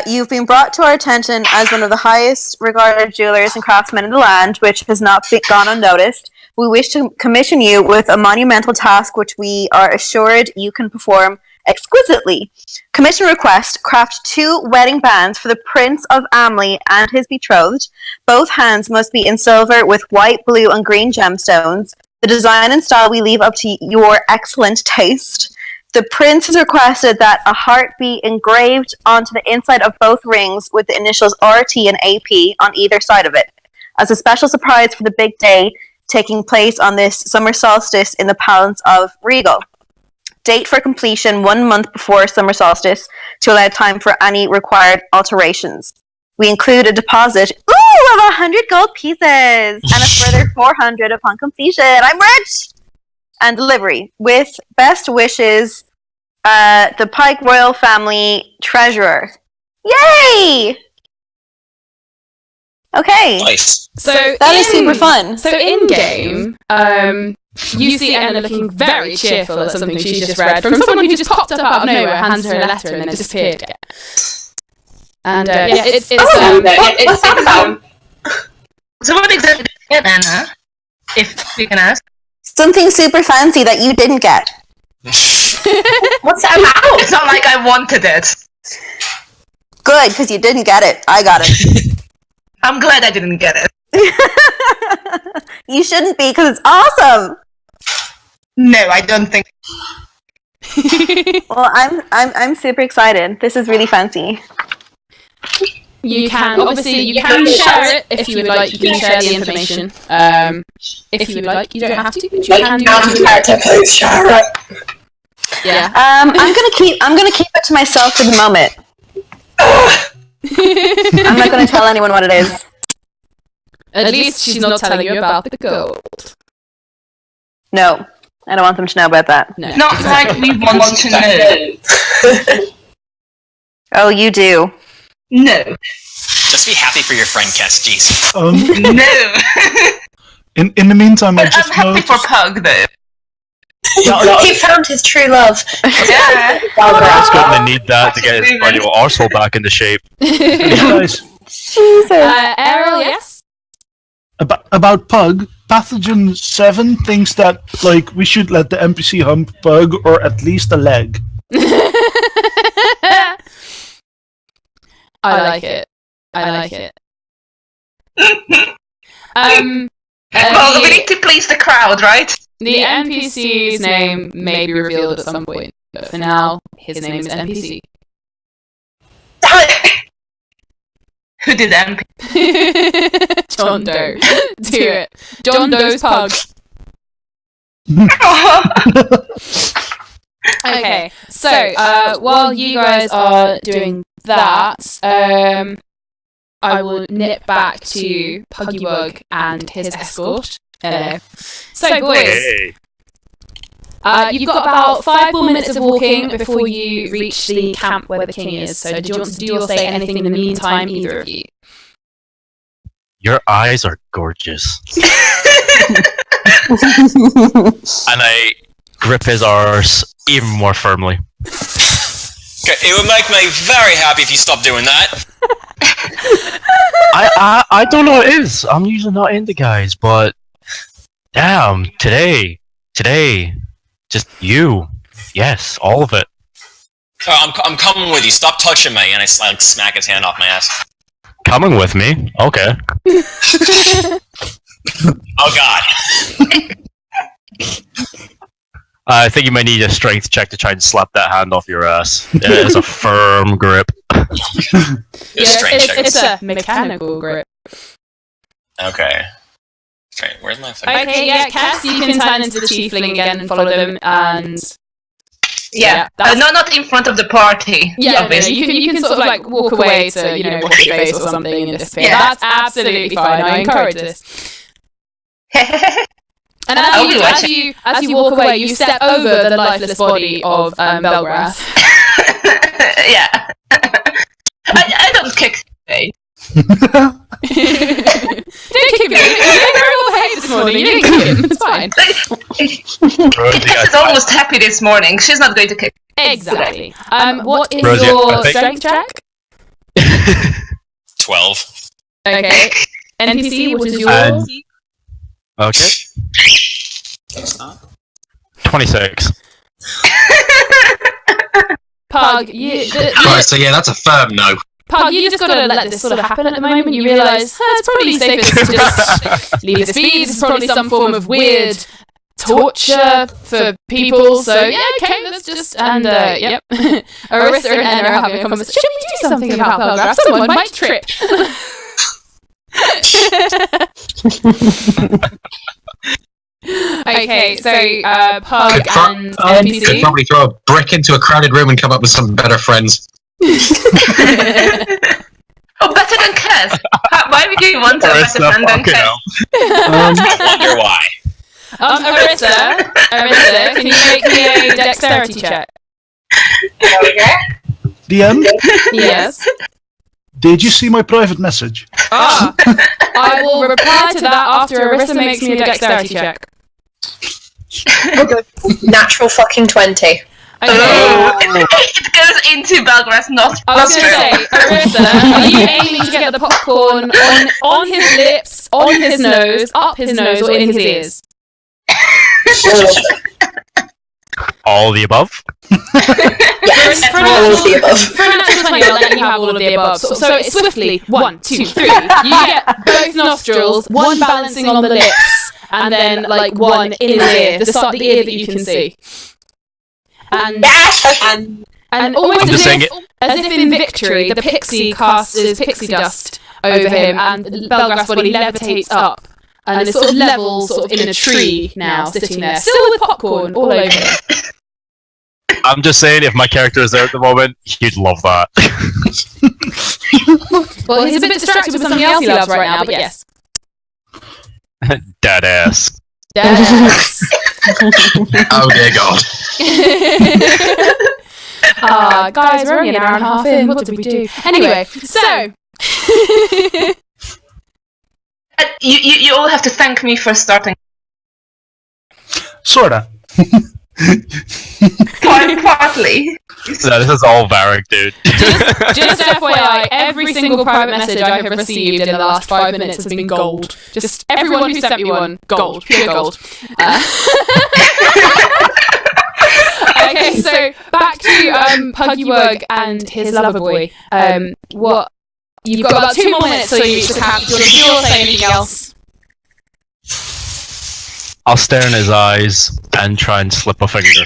Speaker 8: You've been brought to our attention as one of the highest regarded jewelers and craftsmen in the land, which has not gone unnoticed. We wish to commission you with a monumental task which we are assured you can perform exquisitely. Commission request, craft 2 wedding bands for the Prince of Amley and his betrothed. Both hands must be in silver with white, blue, and green gemstones. The design and style we leave up to your excellent taste. The prince has requested that a heart be engraved onto the inside of both rings with the initials RT and AP on either side of it, as a special surprise for the big day taking place on this summer solstice in the palace of Regal. Date for completion 1 month before summer solstice to allow time for any required alterations. We include a deposit of 100 gold pieces and a further 400 upon completion. I'm rich! And delivery with best wishes, the Pike Royal Family Treasurer. Yay! Okay.
Speaker 2: Nice.
Speaker 1: So
Speaker 8: That is super fun.
Speaker 1: So in game, you see Enna looking very cheerful at something she's just read from someone who just popped up out of nowhere, hands her a letter, and then disappeared again. And it's
Speaker 6: What's that about?
Speaker 4: So what exactly did you get, Enna? If we can ask.
Speaker 8: Something super fancy that you didn't get.
Speaker 6: What's that about?
Speaker 4: It's not like I wanted it.
Speaker 8: Good, because you didn't get it. I got it.
Speaker 4: I'm glad I didn't get it.
Speaker 8: You shouldn't be, because it's awesome.
Speaker 4: No, I don't think.
Speaker 8: Well, I'm super excited. This is really fancy.
Speaker 1: You can obviously you can share it if you would like. You can share the information. If you would like, you don't have to. But you can do it.
Speaker 6: Please share it.
Speaker 1: Yeah.
Speaker 8: I'm gonna keep it to myself for the moment. I'm not gonna tell anyone what it is.
Speaker 1: At least she's not telling you about the gold.
Speaker 8: No, I don't want them to know about that.
Speaker 1: No.
Speaker 4: Not like we want to know.
Speaker 8: Oh, you do.
Speaker 4: No.
Speaker 2: Just be happy for your friend, Kes. Jeez.
Speaker 4: No.
Speaker 3: In the meantime, I
Speaker 4: But
Speaker 3: just
Speaker 4: I'm happy
Speaker 3: noticed.
Speaker 4: for Pug, though.
Speaker 6: He found his true love.
Speaker 4: Yeah.
Speaker 7: He's
Speaker 6: Belgarath.
Speaker 7: gonna need that to get his manual arsehole back into shape.
Speaker 3: Hey, guys,
Speaker 8: Jesus.
Speaker 1: Airril, yes.
Speaker 3: about Pug, Pathogen 7 thinks that like we should let the NPC hump Pug or at least a leg.
Speaker 1: I like it. I like it.
Speaker 4: Well, we need to please the crowd, right?
Speaker 1: The NPC's name may be revealed at some point, but for now, his name is NPC.
Speaker 4: Who did MP?
Speaker 1: John Doe. Do it. John Doe's Pug. Okay, so while you guys are doing that, I will nip back to Puggy Wug and his escort. Hello. So, boys, you've got about 5 more minutes of walking before you reach the camp where the king is. So, do you want to do or say anything in the meantime, either of you?
Speaker 7: Your eyes are gorgeous. And I grip his arse even more firmly.
Speaker 2: Okay, it would make me very happy if you stopped doing that.
Speaker 7: I don't know what it is. I'm usually not into guys, but damn, today, just you. Yes, all of it.
Speaker 2: I'm coming with you. Stop touching me, and I like smack his hand off my ass.
Speaker 7: Coming with me? Okay.
Speaker 2: Oh God.
Speaker 7: I think you might need a strength check to try and slap that hand off your ass. It is a firm grip.
Speaker 1: It's a mechanical grip.
Speaker 2: Okay. Straight. Where's my fucking...
Speaker 1: Okay, yeah, Cass, you can turn into the Chiefling again and follow them, and...
Speaker 4: Yeah,
Speaker 1: that's...
Speaker 4: not in front of the party.
Speaker 1: Yeah, no,
Speaker 4: obviously.
Speaker 1: you can sort of like walk away to, you know, wash your face or something and disappear.
Speaker 4: Yeah.
Speaker 1: That's absolutely fine, I encourage this. And as you walk away, you step over the lifeless body of Belgarath.
Speaker 4: Yeah. I don't kick today.
Speaker 1: Don't kick him. You were all hay this morning. You didn't kick him. It's fine.
Speaker 4: Cass is almost happy this morning. She's not going to kick.
Speaker 1: Exactly. What is
Speaker 7: Rosie,
Speaker 1: your
Speaker 7: I think-
Speaker 1: strength check?
Speaker 2: 12.
Speaker 1: Okay. NPC, what is your...
Speaker 7: Okay. 26.
Speaker 1: Pug,
Speaker 5: Right, so yeah, that's a firm no.
Speaker 1: Pug, you just gotta let this sort of happen at the moment. You realise it's probably safest to just leave this be. This is probably some form of weird torture for people. So yeah, okay, let's just and yep. Arissa and Enna are having a conversation. Should we do something about Belgarath? Someone might trip. Okay, so Pug and
Speaker 5: Could
Speaker 1: NPC.
Speaker 5: probably throw a brick into a crowded room and come up with some better friends.
Speaker 4: Oh, better than Cass. Why would you want a better friend than Cass?
Speaker 2: Wonder why.
Speaker 1: Arissa, can you make me a dexterity check?
Speaker 4: There we go.
Speaker 3: DM,
Speaker 1: Yes.
Speaker 3: did you see my private message?
Speaker 1: Ah, I will reply to that after Arissa makes me a dexterity check.
Speaker 6: Natural fucking 20.
Speaker 1: Okay.
Speaker 4: It goes into Belgarath's nostril.
Speaker 1: I was going to say, Arissa, are you aiming to get the popcorn on his lips, on his nose, up his nose, or in his ears?
Speaker 7: All All of the above?
Speaker 6: Yes,
Speaker 1: For
Speaker 6: all of the above.
Speaker 1: For a natural 20, I'll let you have all of the above. So it's swiftly, 1, 2, 3. You get both nostrils, one balancing on the lips, and then like one in his ear, the ear that you can see. And almost as if in victory, the pixie casts his pixie dust over him, and Belgarath's body levitates up, and is sort of level, sort of in a tree now, sitting there, still with popcorn all over him.
Speaker 7: I'm just saying, if my character is there at the moment, he'd love that.
Speaker 1: Well, he's a bit distracted with something else he loves right now, but yes.
Speaker 7: Dead ass.
Speaker 1: Yes.
Speaker 5: Oh dear God.
Speaker 1: Guys, we're only an hour and a half in. What did we do? Anyway, so...
Speaker 4: You all have to thank me for starting.
Speaker 3: Sorta.
Speaker 4: Partly.
Speaker 7: No, this is all Varric, dude.
Speaker 1: Just FYI, every single private message I have received in the last 5 minutes has been gold. Just everyone who sent me one, gold. Pure gold. Okay, so back to Puggy Wug and his lover boy. What? You've got about 2 more minutes till you reach the camp. Do you want to say anything else?
Speaker 7: I'll stare in his eyes and try and slip a finger.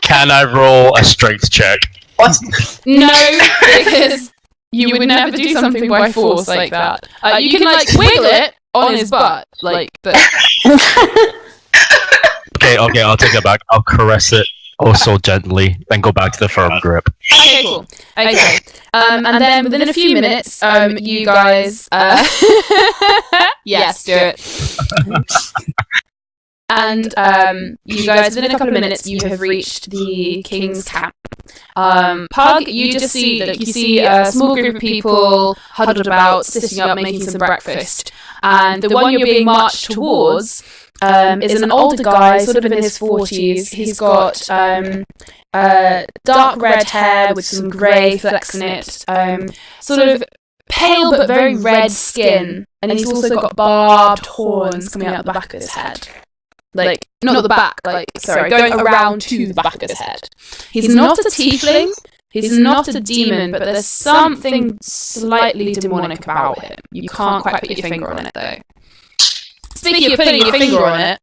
Speaker 7: Can I roll a strength check?
Speaker 4: What?
Speaker 1: No, because you would never do something by force like that. You can like wiggle it on his butt, like, but...
Speaker 7: Okay, I'll take it back. I'll caress it so gently, then go back to the firm grip.
Speaker 1: Okay, cool. Okay. And then within a few minutes, you guys... yes, do it. And you guys, within a couple of minutes, you have reached the king's camp. Pug, you just see that you see a small group of people huddled about, sitting up, making some breakfast. And the one you're being marched towards is an older guy, sort of in his 40s. He's got dark red hair with some grey flecks in it, sort of pale but very red skin, and he's also got barbed horns coming out the back of his head. Like, not the back, going around to the back of his head. He's not a tiefling, he's not a demon, but there's something slightly demonic about him. You can't quite put your finger on it, though. Speaking of putting your finger on it,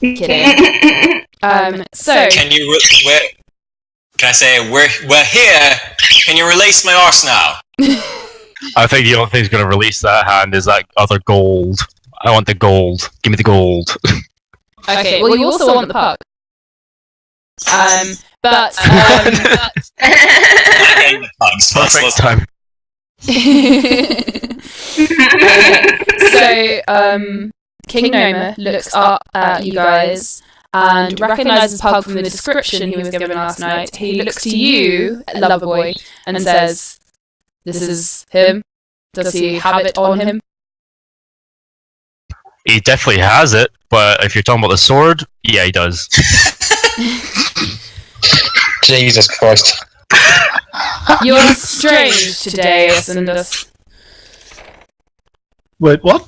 Speaker 1: kidding. So
Speaker 2: Can I say we're here? Can you release my arse now?
Speaker 7: I think the only thing that's going to release that hand is that other gold. I want the gold. Give me the gold.
Speaker 1: Okay, well, you also want the pug. But
Speaker 7: Perfect time.
Speaker 1: So, King Noma looks up at you guys and recognises Pug from the description he was given last night. He looks to you, Loverboy, and says, "This is him. Does he have it on him?"
Speaker 7: He definitely has it, but if you're talking about the sword, yeah, he does.
Speaker 5: Jesus Christ.
Speaker 1: You're strange today, Ascendus.
Speaker 3: Wait, what?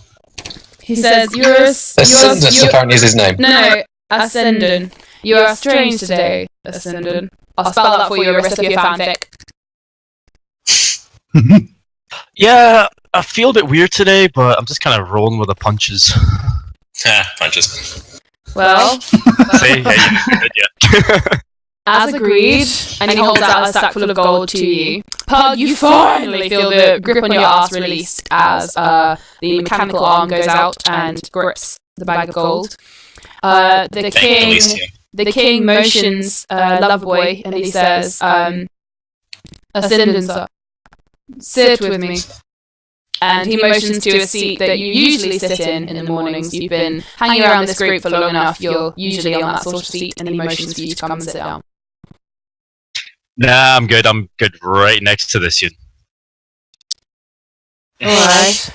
Speaker 1: He says,
Speaker 5: Ascendus apparently is his name.
Speaker 1: No, Ascendant. You are strange today, Ascendant. I'll spell that for you, Arissa, for your fanfic.
Speaker 7: Yeah, I feel a bit weird today, but I'm just kind of rolling with the punches.
Speaker 2: Punches.
Speaker 1: Well,
Speaker 7: See? Yeah, you did, yeah.
Speaker 1: as agreed, and he holds out a sack full of gold to you. Pug, you finally feel the grip on your ass released as the mechanical arm goes out and grips the bag of gold. The king motions Loverboy, and he says, Ascendant, sir, sit with me. And he motions to a seat that you usually sit in the mornings. You've been hanging around this group for long enough. You're usually on that sort of seat, and he motions for you to come and sit down.
Speaker 7: Nah, I'm good. I'm good right next to this one.
Speaker 1: Alright.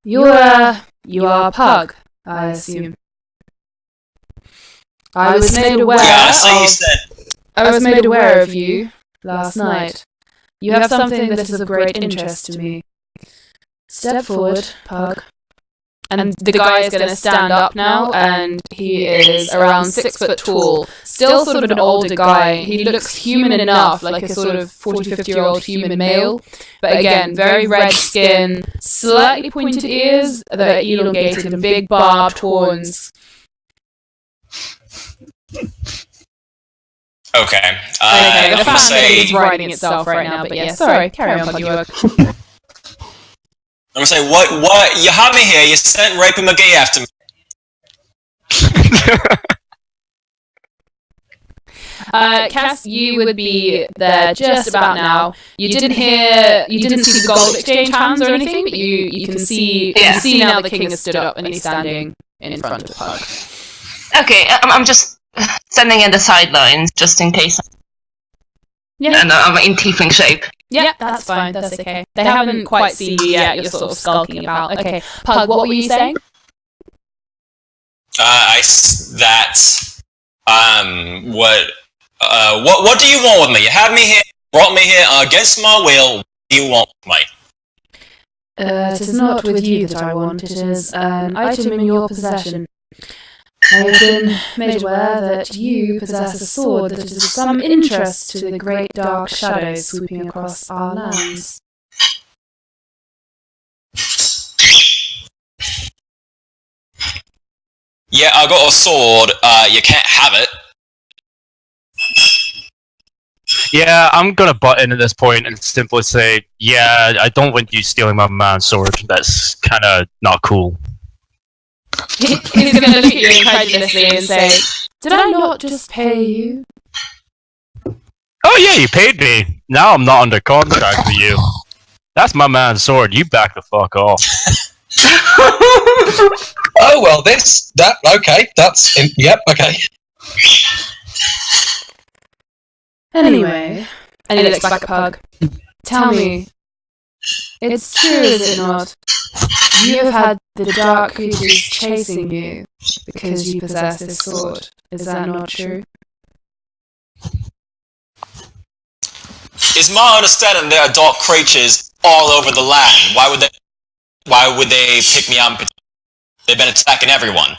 Speaker 1: You are Pug, I assume. I was made aware of you last night. You have something that is of great interest to me. Step forward, Pug. And the guy is going to stand up now, and he is around 6 foot tall. Still sort of an older guy. He looks human enough, like a sort of 40, 50-year-old human male. But again, very red skin, slightly pointed ears that are elongated, and big barbed horns.
Speaker 2: Okay.
Speaker 1: The
Speaker 2: I'm gonna say.
Speaker 1: is writing itself right now, but yeah, sorry, carry on, Puggy.
Speaker 2: I'm gonna say, what? You had me here. You sent Rapey McGee after me.
Speaker 1: Cass, you would be there just about now. You didn't see the gold exchange hands or anything, but you can see now the king has stood up and he's standing in front of the pug.
Speaker 4: Okay, I'm just standing in the sidelines just in case.
Speaker 1: Yeah.
Speaker 4: And I'm in tiefling shape.
Speaker 1: Yeah, that's fine. That's okay. They haven't quite seen you yet. You're sort of skulking about. Okay, Pug, what were you saying?
Speaker 2: What do you want with me? You had me here, brought me here against my will. What do you want with me?
Speaker 1: It is not with you that I want. It is an item in your possession. I have been made aware that you possess a sword that is of some interest to the great dark shadows sweeping across our lands.
Speaker 2: Yeah, I got a sword. You can't have it.
Speaker 7: Yeah, I'm gonna butt in at this point and simply say, yeah, I don't want you stealing my man's sword. That's kind of not cool.
Speaker 1: He's going to look at you incredulously and say, "Did I not just pay you?"
Speaker 7: Oh yeah, you paid me. Now I'm not under contract with you. That's my man's sword. You back the fuck off.
Speaker 5: Oh well, okay. Yep, okay.
Speaker 1: Anyway, and he looks back at Pug. Tell me, it's true, is it not? You have had the dark creatures chasing you because you possess this sword. Is that not true?
Speaker 2: It's my understanding there are dark creatures all over the land. Why would they pick me up? They've been attacking everyone.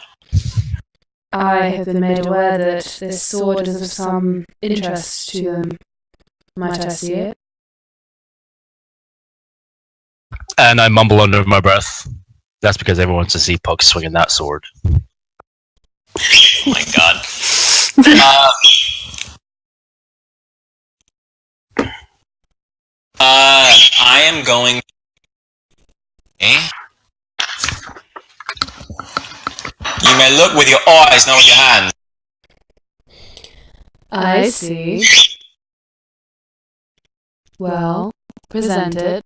Speaker 1: I have been made aware that this sword is of some interest to them. Might I see it?
Speaker 7: And I mumble under my breath. That's because everyone wants to see Pug swinging that sword.
Speaker 2: Oh my god. I am going. You may look with your eyes, not with your hands.
Speaker 1: I see. Well, present it.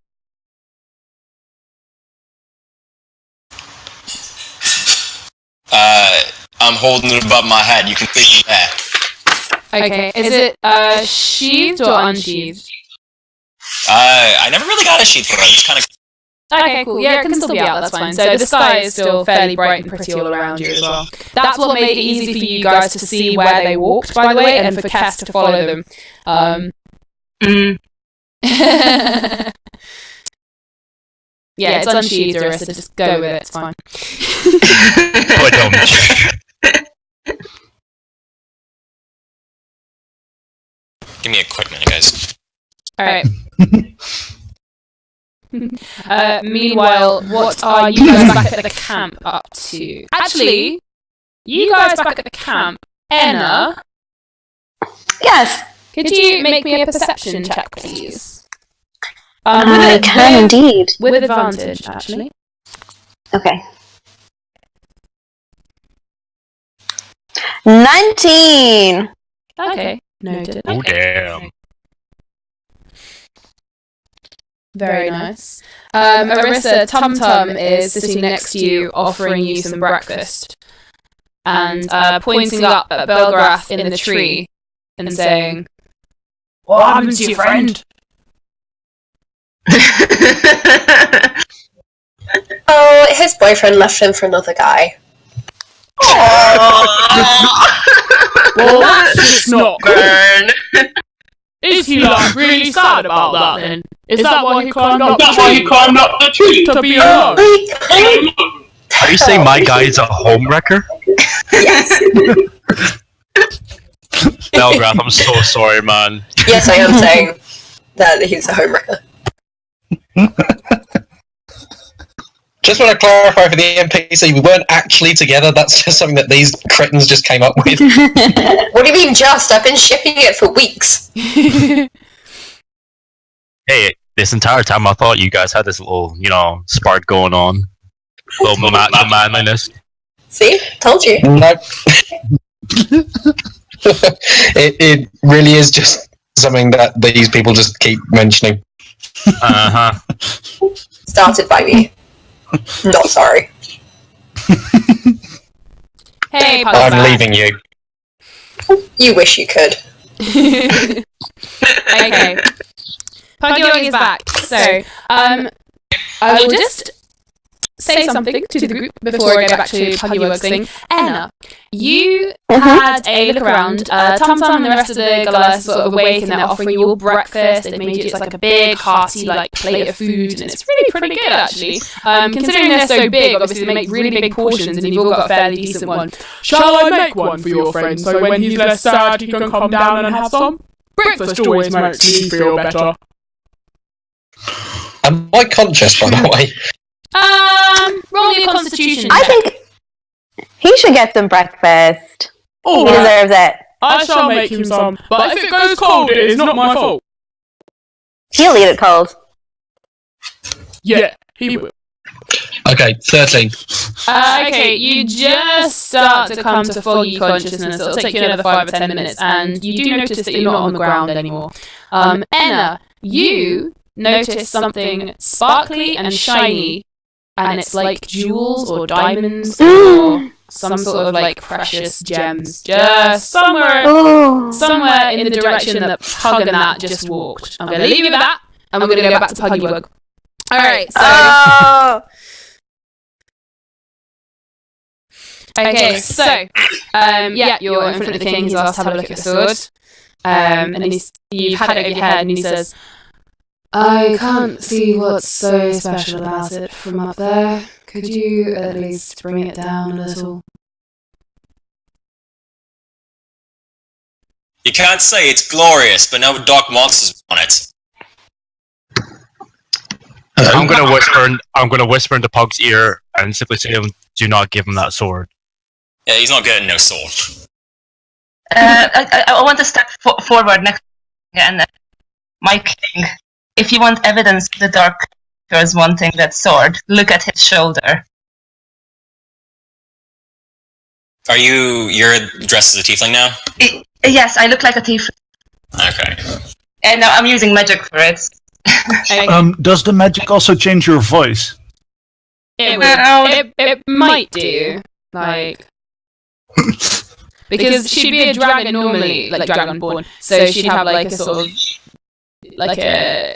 Speaker 2: I'm holding it above my head. You can see me there.
Speaker 1: Okay, is it sheathed or unsheathed?
Speaker 2: I never really got a sheet for it. It's kind of.
Speaker 1: Okay, cool. Yeah, it can still be out, that's fine. So the sky is still fairly bright and pretty all around you as well. That's what made it easy for you guys to see where they walked, by the way, and for Cass to follow them. Yeah, it's unsheathed, Arissa, just go with it, it's fine.
Speaker 2: Give me a quick minute, guys.
Speaker 1: Alright. Meanwhile, what are you guys back at the camp up to? Actually, you guys back at the camp, Enna.
Speaker 8: Yes.
Speaker 1: Could you make me a perception check, please?
Speaker 8: I can indeed.
Speaker 1: With advantage, actually.
Speaker 8: Okay. 19!
Speaker 1: Okay, noted.
Speaker 7: Oh, damn.
Speaker 1: Very nice. Arissa, Tum Tum is sitting next to you, offering you some breakfast. And pointing up at Belgarath in the tree and saying, "What happened to your friend?"
Speaker 6: Oh, his boyfriend left him for another guy.
Speaker 1: Well, that's just not burn. Is he like really sad about that then? Is that why he climbed up the tree? To be alone?
Speaker 5: Are
Speaker 7: you saying my guy is a homewrecker?
Speaker 6: Yes.
Speaker 7: Belgarath, I'm so sorry, man.
Speaker 6: Yes, I am saying that he's a homewrecker.
Speaker 5: Just want to clarify for the NPC, we weren't actually together. That's just something that these cretins just came up with.
Speaker 6: What do you mean just? I've been shipping it for weeks.
Speaker 7: Hey, this entire time I thought you guys had this little, spark going on. Little manliness.
Speaker 6: See? Told you.
Speaker 5: Nope. it really is just something that these people just keep mentioning.
Speaker 7: Uh-huh.
Speaker 6: Started by me. Not sorry.
Speaker 1: Hey,
Speaker 5: I'm leaving you.
Speaker 6: You wish you could.
Speaker 1: Okay. Puggy is back. So, I will just say something to the group before I go back to Puggy thing. Enna, you had a look around. Tum Tum and the rest of the Galus sort of awake and they're offering you all breakfast. They've made you, it's like a big, hearty, plate of food, and it's really pretty good, actually. Considering they're so big, obviously they make really big portions, and you've all got a fairly decent one.
Speaker 9: Shall I make one for your friend so when he's less sad he can come down and have some? Breakfast always makes me feel better.
Speaker 5: Am I conscious, by the way?
Speaker 1: Roll me a constitution
Speaker 8: I
Speaker 1: check.
Speaker 8: think he should get some breakfast.
Speaker 9: All
Speaker 8: He
Speaker 9: right,
Speaker 8: deserves it.
Speaker 9: I shall make him some, but if it goes cold, it is not my fault.
Speaker 8: He'll eat it cold.
Speaker 9: Yeah, he will.
Speaker 5: Okay, 13.
Speaker 1: Okay, you just start to come to foggy consciousness. It'll take you another 5 or 10 minutes, and you do notice that you're not on the ground anymore. Enna, you notice something sparkly and shiny, and it's like jewels or diamonds or some sort of precious gems, just somewhere in the direction that Pug and that just walked. I'm going to leave you with that, and we're going to go back to Puggy Wug. Alright, so...
Speaker 8: Oh!
Speaker 1: Okay, so, you're in front of the king, he's asked to have a look at the sword, and then you've had it over your head, and he says, I can't see what's so special about it from up there. Could you at least bring it down a little?
Speaker 2: You can't say it's glorious, but no dark monsters on it.
Speaker 7: I'm gonna whisper into Pug's ear and simply say to him, do not give him that sword.
Speaker 2: Yeah, he's not getting no sword.
Speaker 4: I want to step forward next again. My king, if you want evidence the Dark is wanting that sword, look at his shoulder.
Speaker 2: You're dressed as a tiefling now?
Speaker 4: Yes, I look like a tiefling.
Speaker 2: Okay.
Speaker 4: And now I'm using magic for it.
Speaker 3: Does the magic also change your voice?
Speaker 1: It might do. Because she'd be a dragon normally, dragonborn, so she'd have a sort of a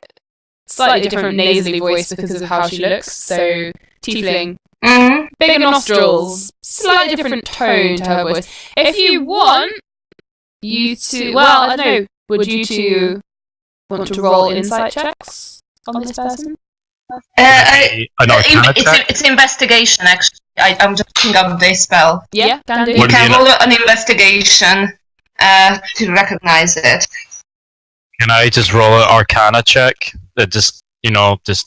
Speaker 1: slightly different nasally voice because of how she looks. So tiefling, bigger nostrils, slightly different tone to her voice. If you want, you two, well, I don't know, would you two want to roll insight checks on this person?
Speaker 4: It's investigation, actually. I'm just looking up this spell.
Speaker 1: Yeah, can do.
Speaker 4: You can roll an investigation to recognize it.
Speaker 7: Can I just roll an Arcana check? That just is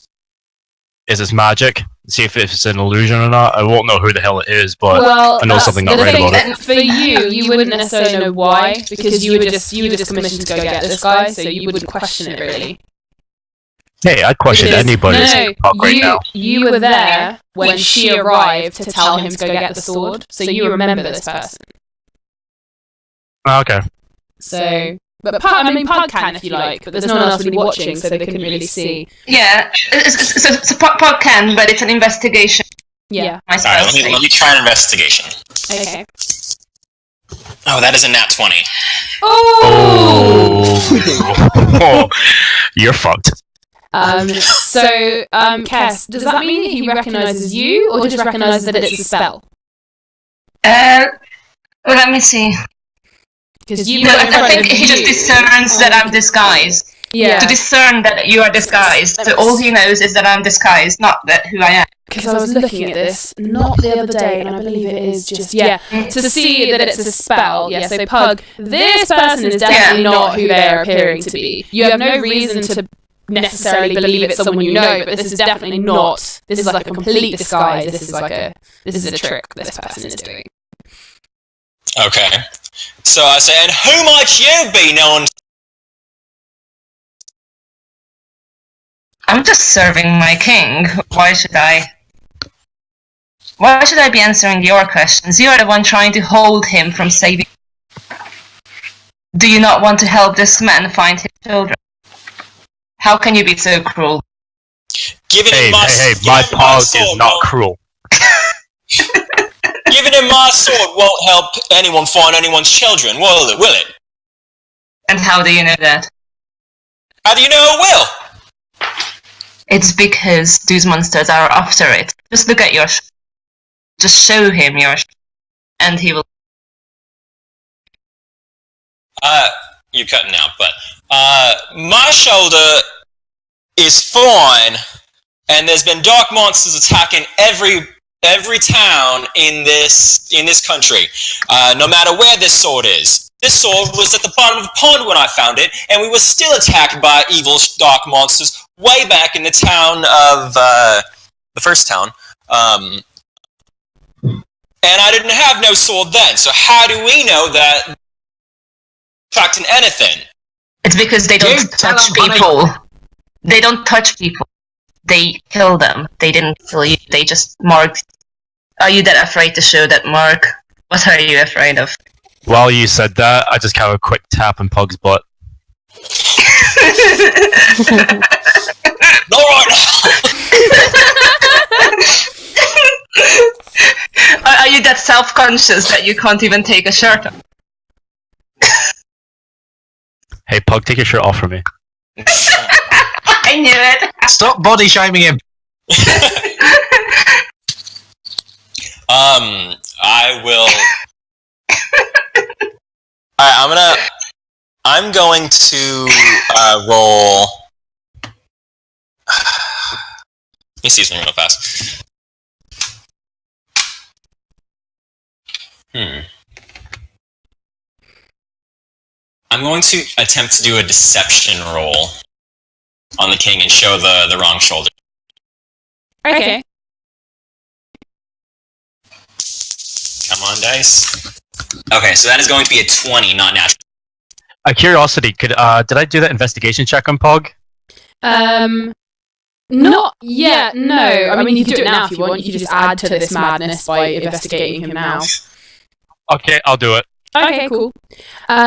Speaker 7: this magic? See if it's an illusion or not. I won't know who the hell it is, but I know something not right about it.
Speaker 1: For you wouldn't necessarily know why, because you were just commissioned to go get this guy, so you wouldn't question it really.
Speaker 7: Hey, I'd question anybody's talk right now.
Speaker 1: You were there when she arrived to tell him to go get the sword, so you remember this person.
Speaker 7: Okay.
Speaker 1: So, but Pug can if you like, but there's no one else really watching, so they couldn't really see.
Speaker 4: Yeah, so Pug can, but it's an investigation.
Speaker 1: Yeah.
Speaker 2: Alright, let me try an investigation.
Speaker 1: Okay.
Speaker 2: Oh, that is a nat 20.
Speaker 7: Oh! You're fucked.
Speaker 1: Kess, does that mean that he recognises you, or just recognises that it's a spell?
Speaker 4: Let me see.
Speaker 1: Because
Speaker 4: I think he just discerns that I'm disguised. to discern that you are disguised. So all he knows is that I'm disguised, not that who I am.
Speaker 1: Because I was looking at this, not the other day, and I believe it is just, to see that it's a spell. Yeah, so Pug, this person is definitely not who they're appearing to be. You have no reason to necessarily believe it's someone you know, but this is definitely not, this is like a complete disguise. This is a trick this person is doing.
Speaker 2: Okay. So I say, and who might you be known?
Speaker 4: I'm just serving my king. Why should I be answering your questions? You are the one trying to hold him from saving. Do you not want to help this man find his children? How can you be so cruel?
Speaker 2: Giving
Speaker 7: my Pug is not cruel.
Speaker 2: Giving him my sword won't help anyone find anyone's children, will it?
Speaker 4: And how do you know that?
Speaker 2: How do you know it will?
Speaker 4: It's because these monsters are after it. Just look at your just show him your and he will...
Speaker 2: You're cutting out, but... my shoulder is fine, and there's been dark monsters attacking every town in this country, no matter where this sword is. This sword was at the bottom of the pond when I found it, and we were still attacked by evil dark monsters way back in the town of the first town. And I didn't have no sword then, so how do we know that attracting anything?
Speaker 4: It's because they don't touch people. They don't touch people. They kill them. They didn't kill you. They just marked. Are you that afraid to show that mark? What are you afraid of?
Speaker 7: While you said that, I just have a quick tap in Pug's butt.
Speaker 4: Are you that self-conscious that you can't even take a shirt off?
Speaker 7: Hey, Pug, take your shirt off for me.
Speaker 4: I knew it.
Speaker 5: Stop body shaming him.
Speaker 2: I will. Alright, I'm going to roll. Let me see something real fast. I'm going to attempt to do a deception roll on the king and show the wrong shoulder.
Speaker 1: Okay.
Speaker 2: Come on, dice. Okay, so that is going to be a 20, not natural.
Speaker 7: Curiosity, did I do that investigation check on Pug?
Speaker 1: Not yet, no. I mean, you can do it now if you want. You can just add to this madness by investigating him now.
Speaker 7: Okay, I'll do it.
Speaker 1: Okay, cool.
Speaker 4: You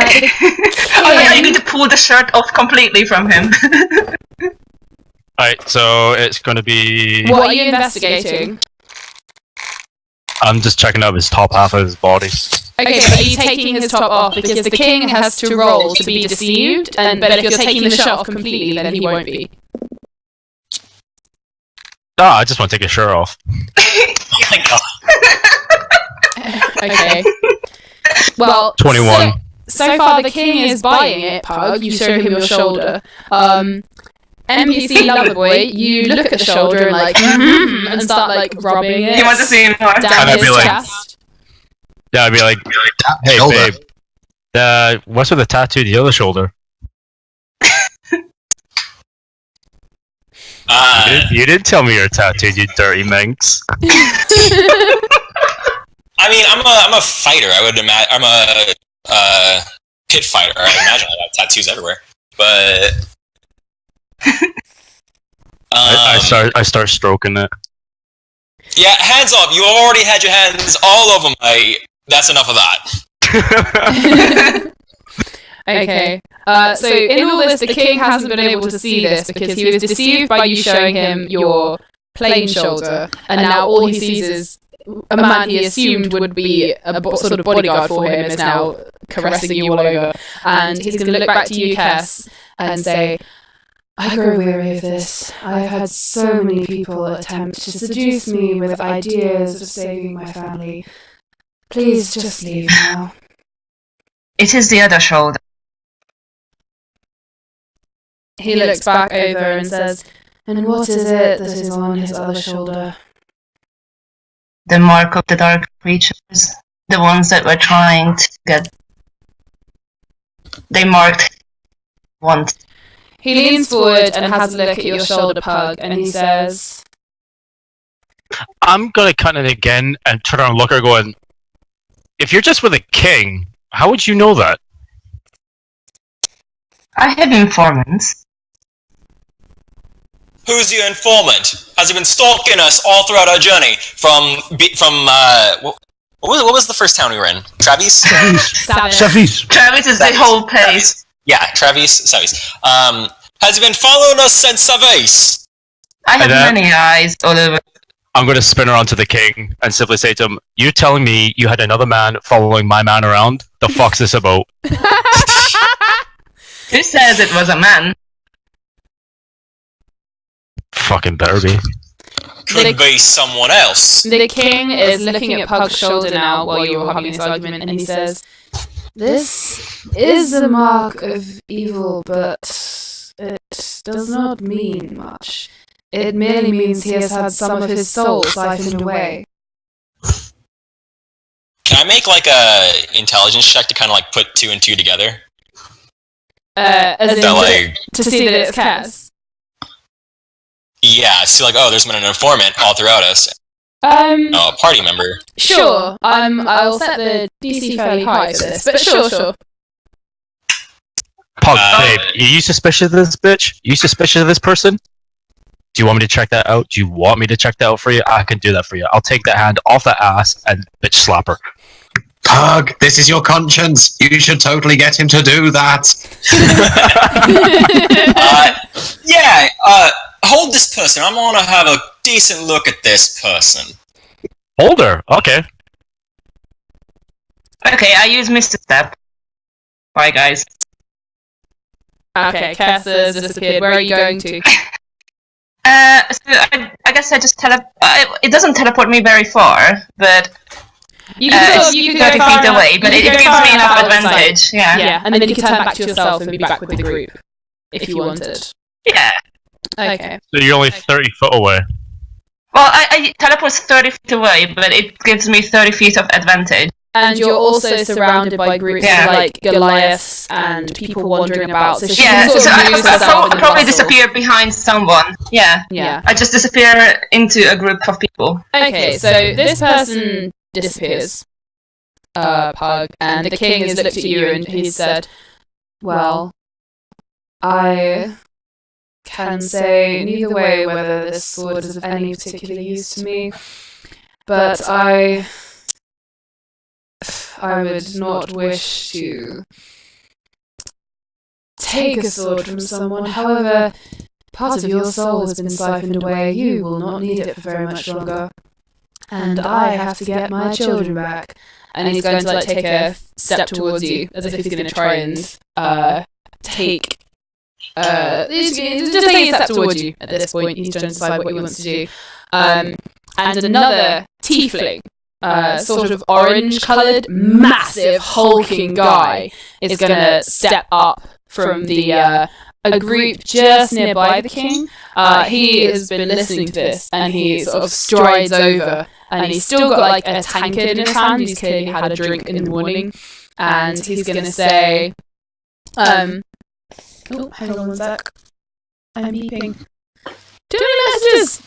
Speaker 4: need to pull the shirt off completely from him.
Speaker 7: Alright, so it's going to be...
Speaker 1: What are you investigating?
Speaker 7: I'm just checking out his top half of his body.
Speaker 1: Okay, but are you taking his top off? Because the king has to roll to be deceived, but if you're taking the shirt off completely, then he won't be.
Speaker 7: Ah, I just want to take his shirt off.
Speaker 2: Oh my god.
Speaker 1: Okay. Well,
Speaker 7: 21.
Speaker 1: So far the king is buying it, Pug. You show him your shoulder. NPC Loverboy, you look at the shoulder and like, and start like rubbing it.
Speaker 4: You want to see him more?
Speaker 1: Down his chest.
Speaker 7: Yeah, I'd be like, hey babe, what's with the tattoo to the other shoulder? You didn't tell me you're tattooed, you dirty minx.
Speaker 2: I mean, I'm a fighter. I would imagine I'm a pit fighter. I imagine I have tattoos everywhere. But
Speaker 7: I start stroking it.
Speaker 2: Yeah, hands off. You already had your hands all over my. That's enough of that.
Speaker 1: Okay. So in all this, the king hasn't been able to see this because he was deceived by you showing him your plain shoulder, and now all he sees is a man he assumed would be a sort of bodyguard for him is now caressing you all over, and he's going to look back to you, Cass, and say, I grow weary of this. I've had so many people attempt to seduce me with ideas of saving my family. Please just leave now.
Speaker 4: It is the other shoulder.
Speaker 1: he looks back over and says, "And what is it that is on his other shoulder?"
Speaker 4: The mark of the dark creatures. The ones that were trying to get... They marked once.
Speaker 1: He leans forward and has a look at your shoulder, Pug, and he says...
Speaker 7: I'm gonna cut it again and turn around and look at her going, if you're just with a king, how would you know that?
Speaker 4: I have informants.
Speaker 2: Who's your informant? Has he been stalking us all throughout our journey from what was the first town we were in? Travis?
Speaker 3: Travis.
Speaker 4: Travis is the whole place.
Speaker 2: Yeah, Travis. Has he been following us since Savis?
Speaker 4: I have many eyes all over.
Speaker 7: I'm going to spin around to the king and simply say to him, "You telling me you had another man following my man around? The fuck's this about?"
Speaker 4: Who says it was a man?
Speaker 7: Fucking better be.
Speaker 2: Could be someone else.
Speaker 1: The king is looking at Pug's shoulder now while you were having this argument, and he says, "This is a mark of evil, but it does not mean much. It merely means he has had some of his soul siphoned away."
Speaker 2: Can I make like a intelligence check to kind of like put 2 and 2 together?
Speaker 1: As in to see that it's Cass?
Speaker 2: Yeah, see like, oh, there's been an informant all throughout us. A party member.
Speaker 1: Sure. I'll set the DC fairly high for this, but sure.
Speaker 7: Pug, babe, are you suspicious of this bitch? You suspicious of this person? Do you want me to check that out? Do you want me to check that out for you? I can do that for you. I'll take that hand off that ass and bitch slap her.
Speaker 5: Pug, this is your conscience. You should totally get him to do that.
Speaker 2: Hold this person. I'm gonna have a decent look at this person.
Speaker 7: Hold her. Okay.
Speaker 4: Okay, I use Mr. Step. Bye, guys.
Speaker 1: Okay, Cass has disappeared. Where are you going to?
Speaker 4: So I guess I just it doesn't teleport me very far, but
Speaker 1: you can go
Speaker 4: 30 feet away, but it gives me enough advantage. Yeah,
Speaker 1: and then you can turn back to yourself and be back with the group if you wanted.
Speaker 4: Yeah.
Speaker 1: Okay.
Speaker 7: So you're only 30 foot away.
Speaker 4: Well, I teleport 30 feet away, but it gives me 30 feet of advantage.
Speaker 1: And you're also surrounded by groups like Goliaths and people wandering about. So
Speaker 4: I'll probably disappear behind someone. Yeah. I just disappear into a group of people.
Speaker 1: Okay, so this person disappears, Pug, and the king has looked at you and he said, "Well, I can say neither way whether this sword is of any particular use to me, but I would not wish to take a sword from someone. However, part of your soul has been siphoned away. You will not need it for very much longer. And I have to get my children back." And he's going to take a step towards you, as if he's going to try and take... he's just taking a step towards you at this point. He's trying to decide what he wants to do. And another tiefling, sort of orange-coloured, massive, hulking guy is going to step up from the a group just nearby the king. He has been listening to this, and he sort of strides over, and he's still got like a tankard in his hand. He's clearly had a drink in the morning, and he's going to say, oh, hang on one sec. I'm beeping. Too many messages!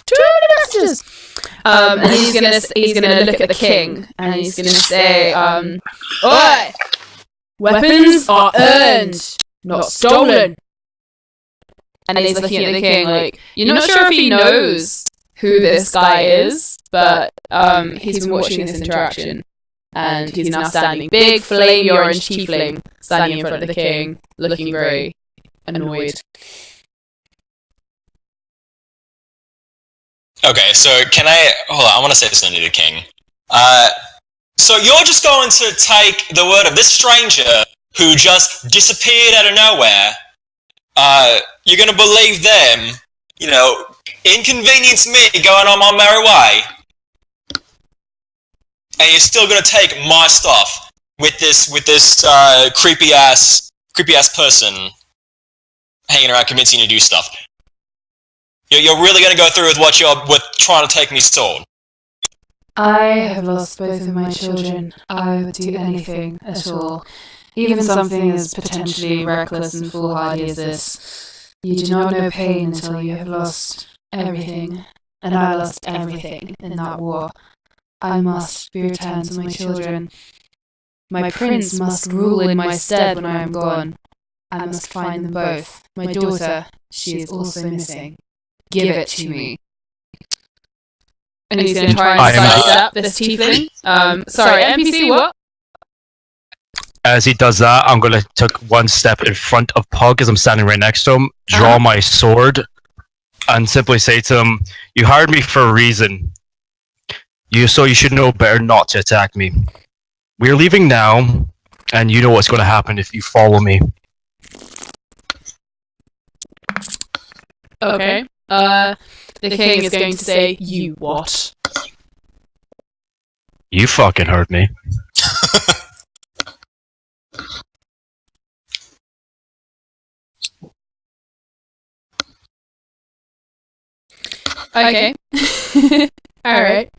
Speaker 1: And he's gonna look at the king, and he's gonna say, "Oi! Weapons are earned, not stolen." And he's looking at the king like, you're not sure if he knows who this guy is, but he's been watching this interaction, and he's now standing, big, flamey orange tiefling, standing in front of the king, looking very annoyed.
Speaker 2: Okay, so hold on, I want to say something to the king. So you're just going to take the word of this stranger who just disappeared out of nowhere, you're going to believe them, inconvenience me going on my merry way, and you're still going to take my stuff with this creepy ass person. hanging around convincing you to do stuff. You're really going to go through with trying to take me sword?
Speaker 1: I have lost both of my children. I would do anything at all. Even something as potentially reckless and foolhardy as this. You do not know pain until you have lost everything. And I lost everything in that war. I must be returned to my children. My prince must rule in my stead when I am gone. I must find them both. My daughter, she is also missing. Give it to me. And he's going to try and sidestep this tiefling. Sorry, NPC, what?
Speaker 7: As he does that, I'm going to take one step in front of Pug as I'm standing right next to him, draw my sword, and simply say to him, "You hired me for a reason. So you should know better not to attack me. We're leaving now, and you know what's going to happen if you follow me."
Speaker 1: Okay. The king is going to say, "You what?"
Speaker 7: You fucking heard me.
Speaker 1: Okay. Alright.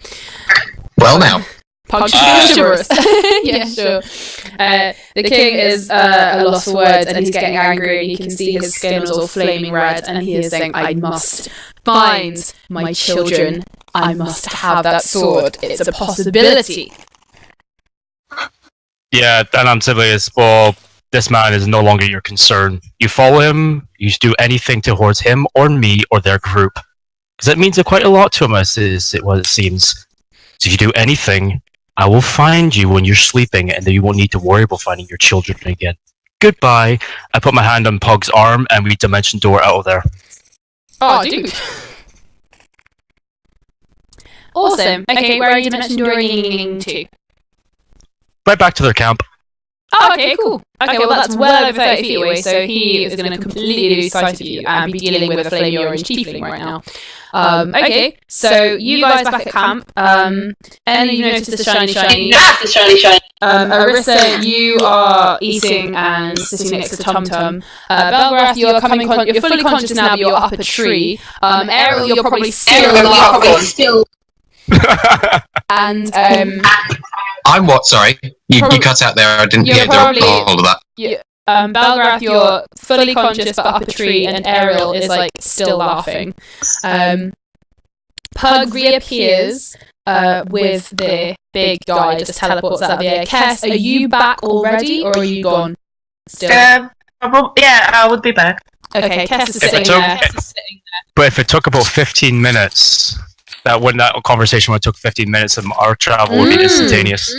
Speaker 5: Well, now.
Speaker 1: Pug chivalrous. Yeah, sure. The king is a loss for words, and he's getting angry, and you can see his skin is all flaming red, and he is saying, "I must find my children. I must have that sword. It's a possibility."
Speaker 7: Yeah, and I'm simply as, well, this man is no longer your concern. You follow him, you do anything towards him, or me, or their group. Because it means quite a lot to him, as it seems. So if you do anything, I will find you when you're sleeping, and then you won't need to worry about finding your children again. Goodbye. I put my hand on Pug's arm, and we dimension door out of there.
Speaker 1: Oh, dude. Awesome. Okay, where are you dimension dooring to?
Speaker 7: Right back to their camp.
Speaker 1: Oh, okay, cool. Okay, well that's well over 30 feet away, so he is going to completely lose sight of you and be dealing with a flaming orange tiefling right now. Okay, so you guys back at camp, and you notice the shiny. Arissa, you are eating and sitting next to Tum Tum. Belgarath, you're you're fully conscious now, but you're up a tree. Airril, you're probably still and
Speaker 5: I'm what? Sorry, you cut out there. I didn't hear all of that.
Speaker 1: Belgarath, you're fully conscious but up a tree, and Airril is like still laughing. Pug reappears with the big guy, just teleports out of the air. Kess, are you back already, or are you gone? Still?
Speaker 4: Yeah, I would be back.
Speaker 1: Okay, Kess is sitting there.
Speaker 7: But if it took about 15 minutes, that conversation would took 15 minutes, and our travel would be instantaneous.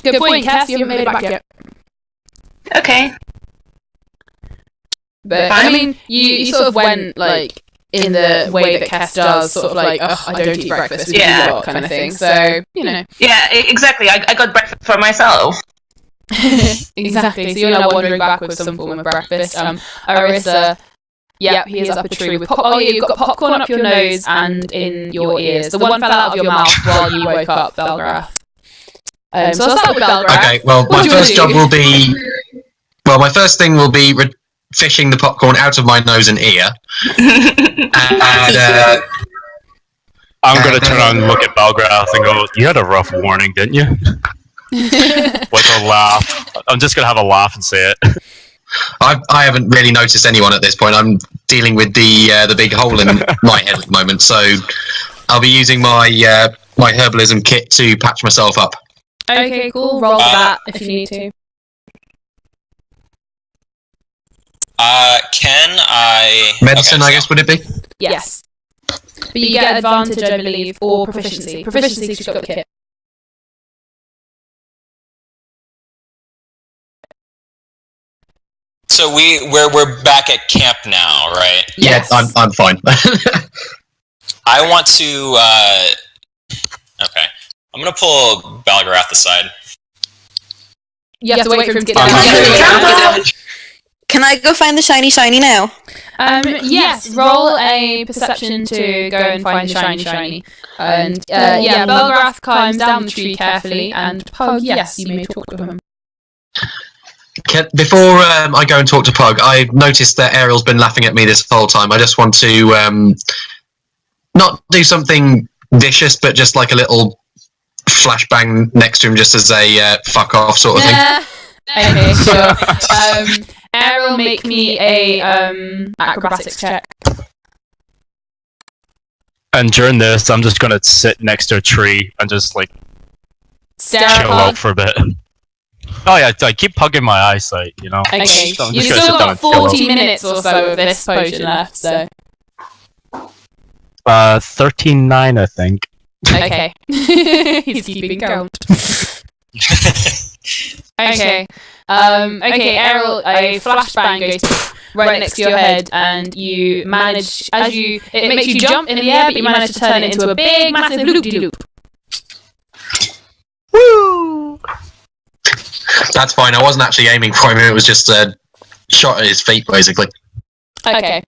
Speaker 1: Good point, Kess. You haven't made it back yet.
Speaker 4: Okay.
Speaker 1: But I mean, you sort of went like in the way that Kess does, sort of like, "Oh, I don't eat breakfast with you lot," kind of thing. So you know.
Speaker 4: Yeah, exactly. I got breakfast for myself.
Speaker 1: Exactly. So you're now wandering back with some form of breakfast. Arissa. Yep, he is up a tree with you've got popcorn up your nose and in your ears. The one fell out of your mouth while you woke up, Belgarath. So I'll start with Belgarath.
Speaker 5: Okay, well, my first thing will be fishing the popcorn out of my nose and ear.
Speaker 7: I'm going to turn around and look at Belgarath and go, "You had a rough warning, didn't you?" With a laugh. I'm just going to have a laugh and say it.
Speaker 5: I haven't really noticed anyone at this point. I'm dealing with the big hole in my head at the moment, so I'll be using my my herbalism kit to patch myself up.
Speaker 1: Okay, cool. Roll that if you need to.
Speaker 2: Can I...
Speaker 5: Medicine, I guess, would it be?
Speaker 1: Yes. But you get advantage, I believe, or proficiency. Proficiency because you've got the kit.
Speaker 2: So we're back at camp now, right?
Speaker 5: Yes. Yeah, I'm fine.
Speaker 2: I want to... Okay. I'm going to pull Belgarath aside.
Speaker 1: You have to wait for him to get down.
Speaker 8: Can I go find the shiny now?
Speaker 1: Yes, roll a perception to go and find the shiny. And Belgarath climbs down the tree carefully, and Pug, yes, you may talk to him.
Speaker 5: Before I go and talk to Pug, I've noticed that Airril's been laughing at me this whole time. I just want to not do something vicious, but just like a little flashbang next to him, just as a fuck off sort of thing.
Speaker 1: Okay, sure. Airril, make me a acrobatics check.
Speaker 7: And during this, I'm just gonna sit next to a tree and just like
Speaker 1: Stare
Speaker 7: chill out for a bit. Oh yeah, I keep pugging my eyesight, you know.
Speaker 1: Okay,
Speaker 7: So I'm
Speaker 1: you've
Speaker 7: just gonna
Speaker 1: still
Speaker 7: sit down
Speaker 1: got
Speaker 7: and chill out.
Speaker 1: 40 minutes or so of this potion left, so...
Speaker 7: 13.9, I think.
Speaker 1: Okay. He's keeping count. Okay. Okay, Airril, a flashbang goes right next to your head, and you manage, it makes you jump in the air, but you manage to turn it into a big, massive loop-de-loop.
Speaker 5: Woo! That's fine. I wasn't actually aiming for him. It was just a shot at his feet, basically.
Speaker 1: Okay.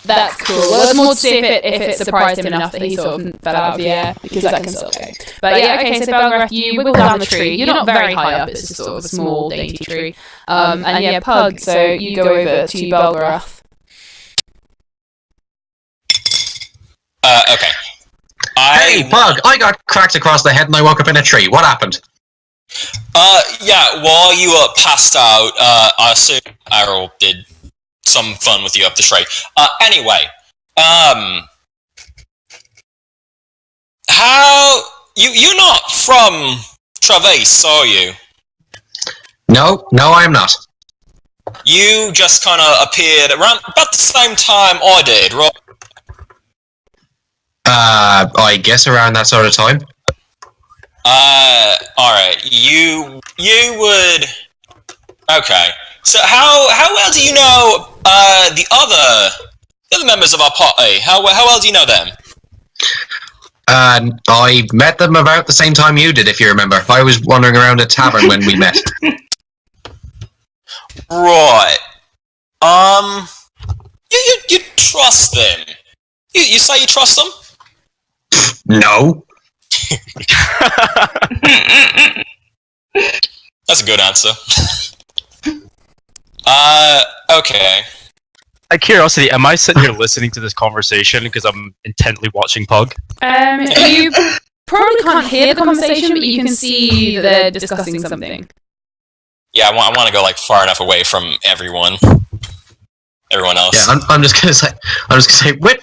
Speaker 1: That's cool. Well, it's more to see if it surprised him enough that he sort of fell out of the air, because that can still go. But yeah, okay, so Belgarath, you wiggle down the tree. You're not very high up, it's just sort of a small, dainty tree. And yeah, Pug, so you go over to Belgarath.
Speaker 2: Okay.
Speaker 5: Hey, Pug, I got cracked across the head and I woke up in a tree. What happened?
Speaker 2: Yeah, while you were passed out, I assume Airril did some fun with you up the tree. Anyway, how... You're not from Traverse, are you?
Speaker 5: No, I am not.
Speaker 2: You just kind of appeared around about the same time I did, right?
Speaker 5: I guess around that sort of time.
Speaker 2: Alright, you would... Okay, so how well do you know, the other members of our party? How well do you know them?
Speaker 5: I met them about the same time you did, if you remember. I was wandering around a tavern when we met.
Speaker 2: Right. You trust them? You say you trust them?
Speaker 5: No.
Speaker 2: That's a good answer. Okay.
Speaker 7: Out of curiosity, am I sitting here listening to this conversation because I'm intently watching Pug?
Speaker 1: You probably can't hear the conversation, but you can see that they're discussing something.
Speaker 2: Yeah, I want to go like far enough away from everyone else.
Speaker 5: Yeah, I'm just gonna say,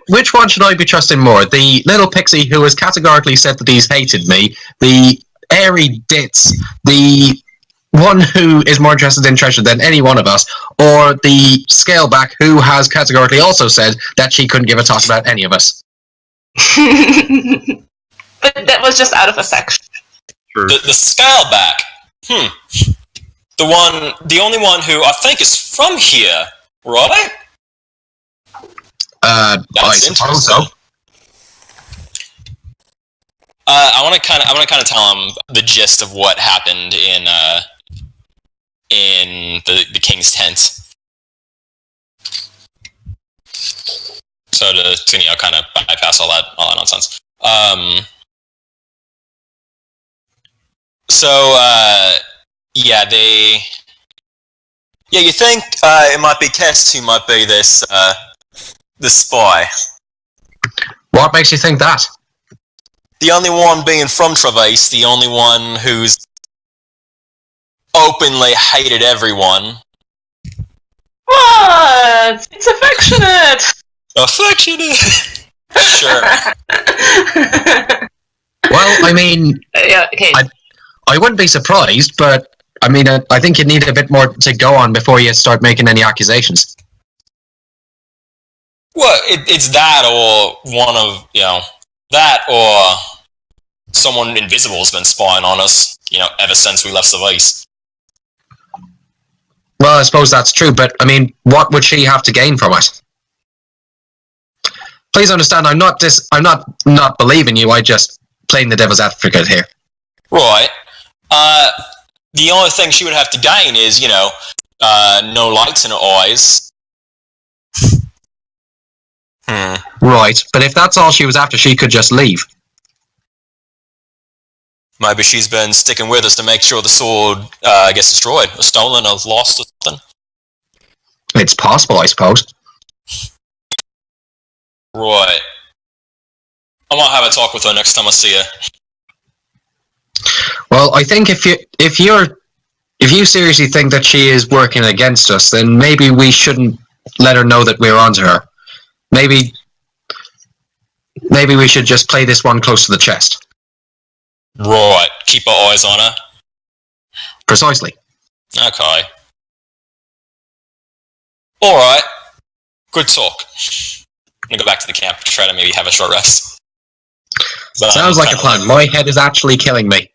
Speaker 5: which one should I be trusting more? The little pixie who has categorically said that he's hated me, the airy ditz, the one who is more interested in treasure than any one of us, or the scaleback who has categorically also said that she couldn't give a toss about any of us.
Speaker 4: But that was just out of affection.
Speaker 2: The scaleback. The only one who I think is from here, right?
Speaker 5: I suppose so.
Speaker 2: I want to kind of tell him the gist of what happened in the king's tent. So to you know, kind of bypass all that nonsense. Yeah, you think it might be Kest who might be this the spy.
Speaker 5: What makes you think that?
Speaker 2: The only one being from Traverse, the only one who's openly hated everyone.
Speaker 4: What? It's affectionate!
Speaker 2: Affectionate! Sure.
Speaker 5: Well, I mean,
Speaker 4: yeah, okay.
Speaker 5: I wouldn't be surprised, but I mean, I think you need a bit more to go on before you start making any accusations.
Speaker 2: Well, it's that or one of, you know, that or someone invisible has been spying on us, you know, ever since we left Traverse.
Speaker 5: Well, I suppose that's true, but I mean, what would she have to gain from it? Please understand, I'm not believing you. I just playing the devil's advocate here.
Speaker 2: Right. The only thing she would have to gain is, you know, no lights in her eyes.
Speaker 5: Right, but if that's all she was after, she could just leave.
Speaker 2: Maybe she's been sticking with us to make sure the sword gets destroyed, or stolen, or lost, or something.
Speaker 5: It's possible, I suppose.
Speaker 2: Right. I might have a talk with her next time I see her.
Speaker 5: Well, I think if you seriously think that she is working against us, then maybe we shouldn't let her know that we're onto her. Maybe we should just play this one close to the chest.
Speaker 2: Right. Keep our eyes on her.
Speaker 5: Precisely.
Speaker 2: Okay. Alright. Good talk. I'm gonna go back to the camp, try to maybe have a short rest. But
Speaker 5: sounds like a plan. My head is actually killing me.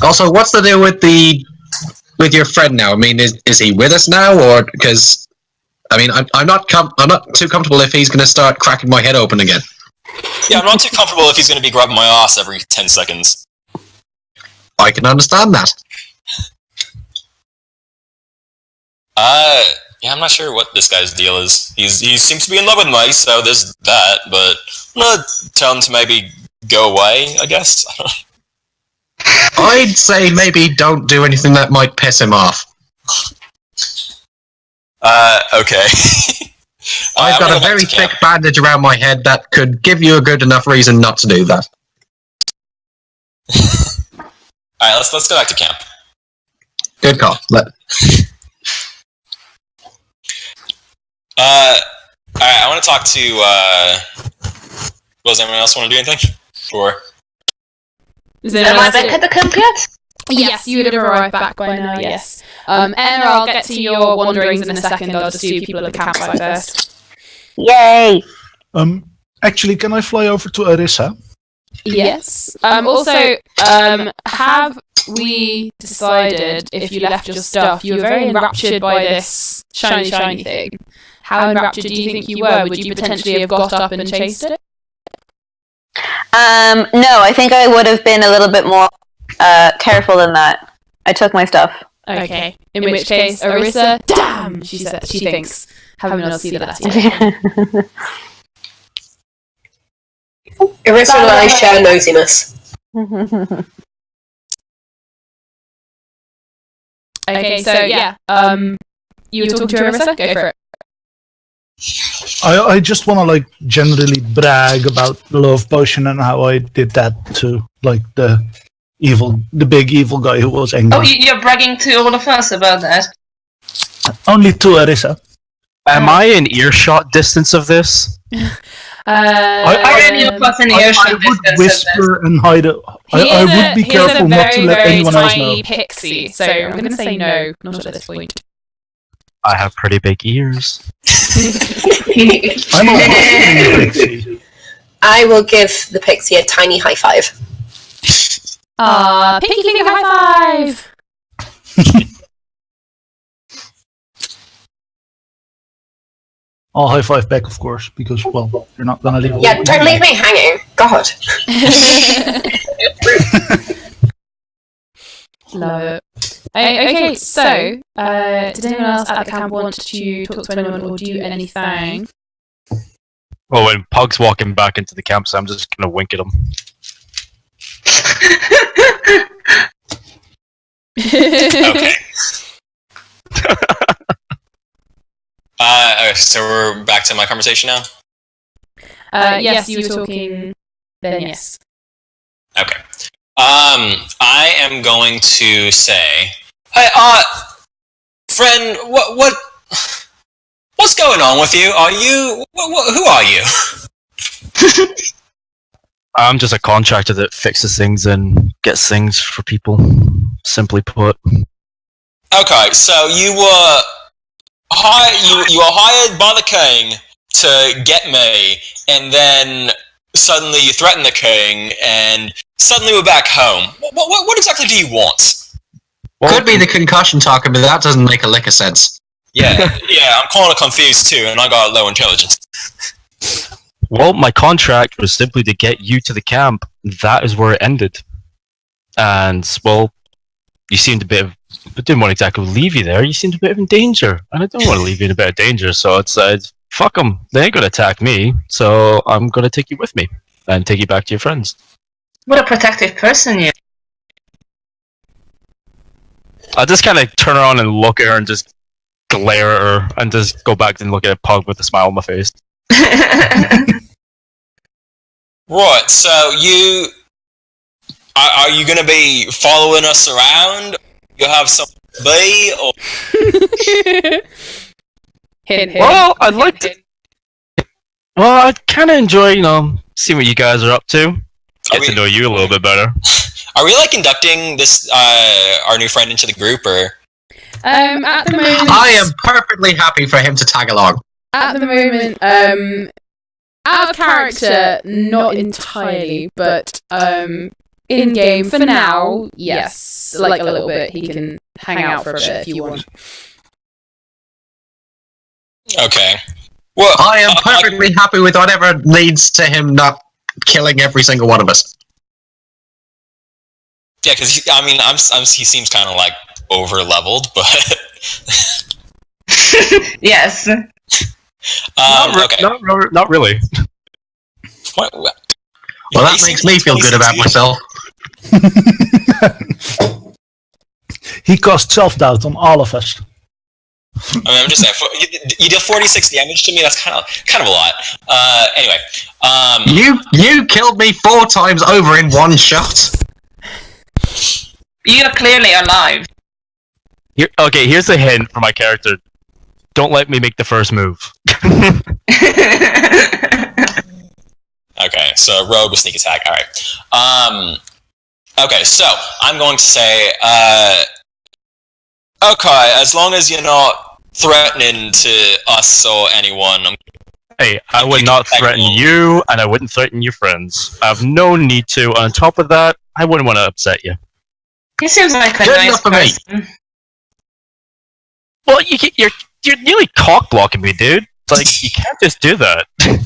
Speaker 5: Also, what's the deal with your friend now? I mean, is he with us now, or because I mean, I'm not too comfortable if he's going to start cracking my head open again.
Speaker 2: Yeah, I'm not too comfortable if he's going to be grabbing my ass every 10 seconds.
Speaker 5: I can understand that.
Speaker 2: Yeah, I'm not sure what this guy's deal is. He seems to be in love with me, so there's that, but I'm gonna tell him to maybe go away, I guess.
Speaker 5: I'd say maybe don't do anything that might piss him off.
Speaker 2: Okay.
Speaker 5: I've got a very thick bandage around my head that could give you a good enough reason not to do that.
Speaker 2: Alright, let's go back to camp.
Speaker 5: Good call.
Speaker 2: Alright, I want to talk to, does anyone else want to do anything? Or...
Speaker 4: Am I back at the camp yet?
Speaker 1: Yes, you would have arrived back by now, yes. Enna, I'll get to your wanderings in a second. I'll just do people at the campsite first.
Speaker 8: Yay!
Speaker 3: Actually, can I fly over to Arissa?
Speaker 1: Yes. Also, have we decided if you left your stuff, you were very enraptured by this shiny thing. How enraptured do you think you were? Would you potentially have got up and chased it?
Speaker 8: No, I think I would have been a little bit more careful than that. I took my stuff.
Speaker 1: Okay. In which case, Arissa, damn, she thinks, having not seen the last year.
Speaker 6: Arissa and I share nosiness.
Speaker 1: Okay, so yeah, you were talking to Arissa? Go for it.
Speaker 3: I just want to like generally brag about the love potion and how I did that to like the big evil guy who was angry.
Speaker 4: Oh, you're bragging to all of us about that?
Speaker 3: Only to Arissa.
Speaker 7: Am I in earshot distance of this?
Speaker 4: Are any of us in earshot
Speaker 3: I would
Speaker 4: distance
Speaker 3: whisper and hide it. I would be careful not to let anyone else know.
Speaker 1: Pixie, so I'm going to say no, not at this point.
Speaker 7: I have pretty big ears.
Speaker 3: I'm a pixie.
Speaker 6: I will give the pixie a tiny high five.
Speaker 1: Pinky finger high five!
Speaker 3: I'll high five back, of course, because, well, you're not gonna leave.
Speaker 6: Yeah, don't leave me hanging. God.
Speaker 1: Love it. Okay, so, did anyone else at the camp want to talk to anyone or do anything?
Speaker 7: Well, when Pug's walking back into the camp, so I'm just gonna wink at him.
Speaker 2: Okay. So we're back to my conversation now?
Speaker 1: Yes, you were talking, then yes.
Speaker 2: Okay. I am going to say, hey, friend, what's going on with you? Are you, who are you?
Speaker 7: I'm just a contractor that fixes things and gets things for people, simply put.
Speaker 2: Okay, so you were hired by the king to get me, and then suddenly you threatened the king, and suddenly we're back home. What exactly do you want?
Speaker 5: Could be the concussion talking, but that doesn't make a lick of sense.
Speaker 2: Yeah, I'm kind of confused too, and I got low intelligence.
Speaker 7: Well, my contract was simply to get you to the camp. That is where it ended. And, well, you seemed a bit of... I didn't want to exactly leave you there. You seemed a bit in danger. And I don't want to leave you in a bit of danger, so it's fuck them. They ain't going to attack me, so I'm going to take you with me and take you back to your friends.
Speaker 4: What a protective person you
Speaker 7: I just kind of turn around and look at her and just glare at her and just go back and look at a pug with a smile on my face.
Speaker 2: Right, so you... Are you going to be following us around? You have something to be, or...
Speaker 1: Hint.
Speaker 7: Well, I'd like to... Well, I kind of enjoy, seeing what you guys are up to. Get to know you a little bit better.
Speaker 2: Are we, inducting this, our new friend into the group, or...?
Speaker 1: At the moment...
Speaker 5: I am perfectly happy for him to tag along.
Speaker 1: At the moment, out of character, not entirely, but, in-game, for now, yes. Like, a little bit. He can hang out for a bit if you want.
Speaker 2: Okay. Well,
Speaker 5: I am perfectly happy with whatever leads to him not killing every single one of us.
Speaker 2: Yeah, because, he seems kind of, over-leveled, but...
Speaker 4: Yes.
Speaker 2: Okay.
Speaker 7: Not really.
Speaker 2: What?
Speaker 5: Well, that makes me feel good about myself.
Speaker 3: He caused self-doubt on all of us.
Speaker 2: I'm just saying, you deal 46 damage to me. That's kind of a lot. Anyway,
Speaker 5: You killed me 4 times over in one shot.
Speaker 4: You are clearly alive.
Speaker 7: Okay, here's a hint for my character. Don't let me make the first move.
Speaker 2: Okay, so Rogue with sneak attack. All right. Okay, so I'm going to say, okay, as long as you're not threatening to us or anyone.
Speaker 7: Hey, I would not threaten you, and I wouldn't threaten your friends. I have no need to. On top of that, I wouldn't want to upset you.
Speaker 4: He seems like a nice person.
Speaker 7: Well, you're nearly cock blocking me, dude. Like, you can't just do that.
Speaker 3: Yeah,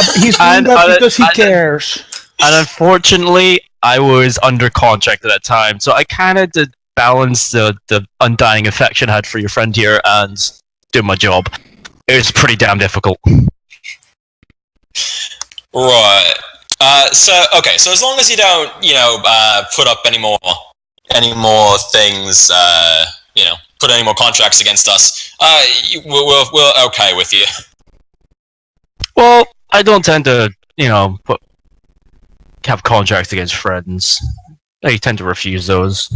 Speaker 3: but he's doing that because he cares.
Speaker 7: And unfortunately, I was under contract at that time, so I kind of did balance the undying affection I had for your friend here and do my job. It was pretty damn difficult.
Speaker 2: Right. So as long as you don't, put up any more things, put any more contracts against us, we're okay with you.
Speaker 7: Well, I don't tend to, have contracts against friends. I tend to refuse those.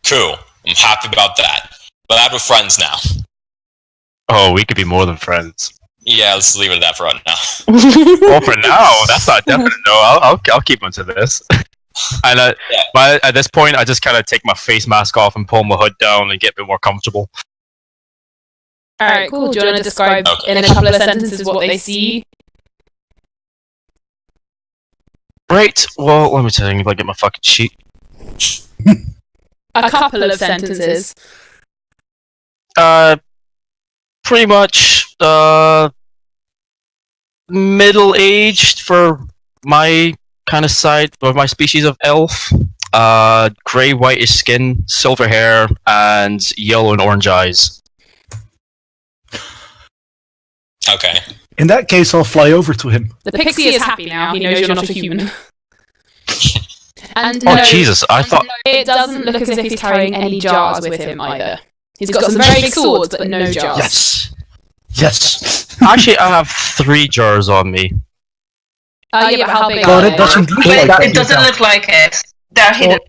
Speaker 2: Cool. I'm happy about that. But we're friends now.
Speaker 7: Oh, we could be more than friends.
Speaker 2: Yeah, let's leave it at that for right now.
Speaker 7: Well, for now, that's not definite. No, I'll keep on to this. And but at this point, I just kind of take my face mask off and pull my hood down and get a bit more comfortable.
Speaker 1: Alright, cool. Do you want to describe in a couple of sentences what they see?
Speaker 7: Right, well, let me tell you, if I get my fucking sheet.
Speaker 1: A couple of sentences.
Speaker 7: Pretty much, middle-aged for my kind of side, or my species of elf. Grey whitish skin, silver hair, and yellow and orange eyes.
Speaker 2: Okay.
Speaker 3: In that case, I'll fly over to him.
Speaker 1: The pixie is happy now. He knows you're not a human. And
Speaker 7: oh, Jesus, I thought...
Speaker 1: It doesn't look as if he's carrying any jars with him either. He's got some very big swords, but no jars.
Speaker 3: Yes!
Speaker 7: Actually, I have 3 jars on me.
Speaker 1: Yeah, but how big
Speaker 3: But
Speaker 1: are
Speaker 3: it
Speaker 1: they?
Speaker 3: doesn't look like that.
Speaker 4: It doesn't look like it. They're hidden.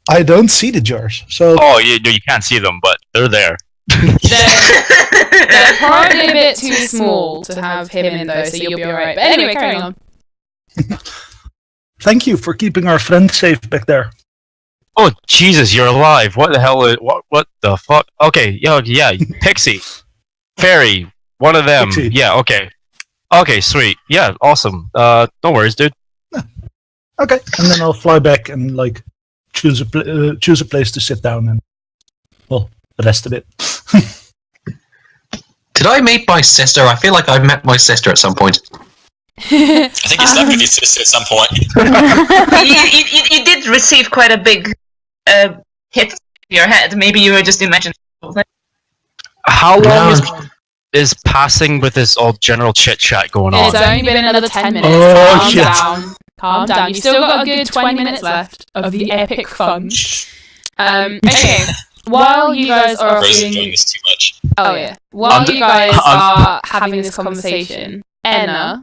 Speaker 3: I don't see the jars, so...
Speaker 7: Oh, you can't see them, but they're there.
Speaker 1: They're probably a bit too small to have him in though, so you'll be alright. But anyway, carrying on.
Speaker 3: Thank you for keeping our friend safe back there.
Speaker 7: Oh, Jesus, you're alive. What the hell is... What the fuck? Okay, yeah, Pixie. Fairy. One of them.
Speaker 3: Pixie.
Speaker 7: Yeah, okay. Okay, sweet. Yeah, awesome. No worries, dude.
Speaker 3: Okay, and then I'll fly back and, choose a place to sit down and, rest a bit.
Speaker 5: Did I meet my sister? I feel like I've met my sister at some point.
Speaker 2: I think you slept with your sister at some point.
Speaker 4: You did receive quite a big hit to your head. Maybe you were just imagining.
Speaker 7: How long is passing with this all general chit-chat going on?
Speaker 1: It's only been another 10 minutes.
Speaker 3: Oh,
Speaker 1: Calm down. Calm down. You've still got a good 20 minutes left of the epic fun. Okay. While you guys are
Speaker 2: Rose is
Speaker 1: doing...
Speaker 2: enjoying this too much.
Speaker 1: Oh yeah. While you guys are having this conversation, Enna,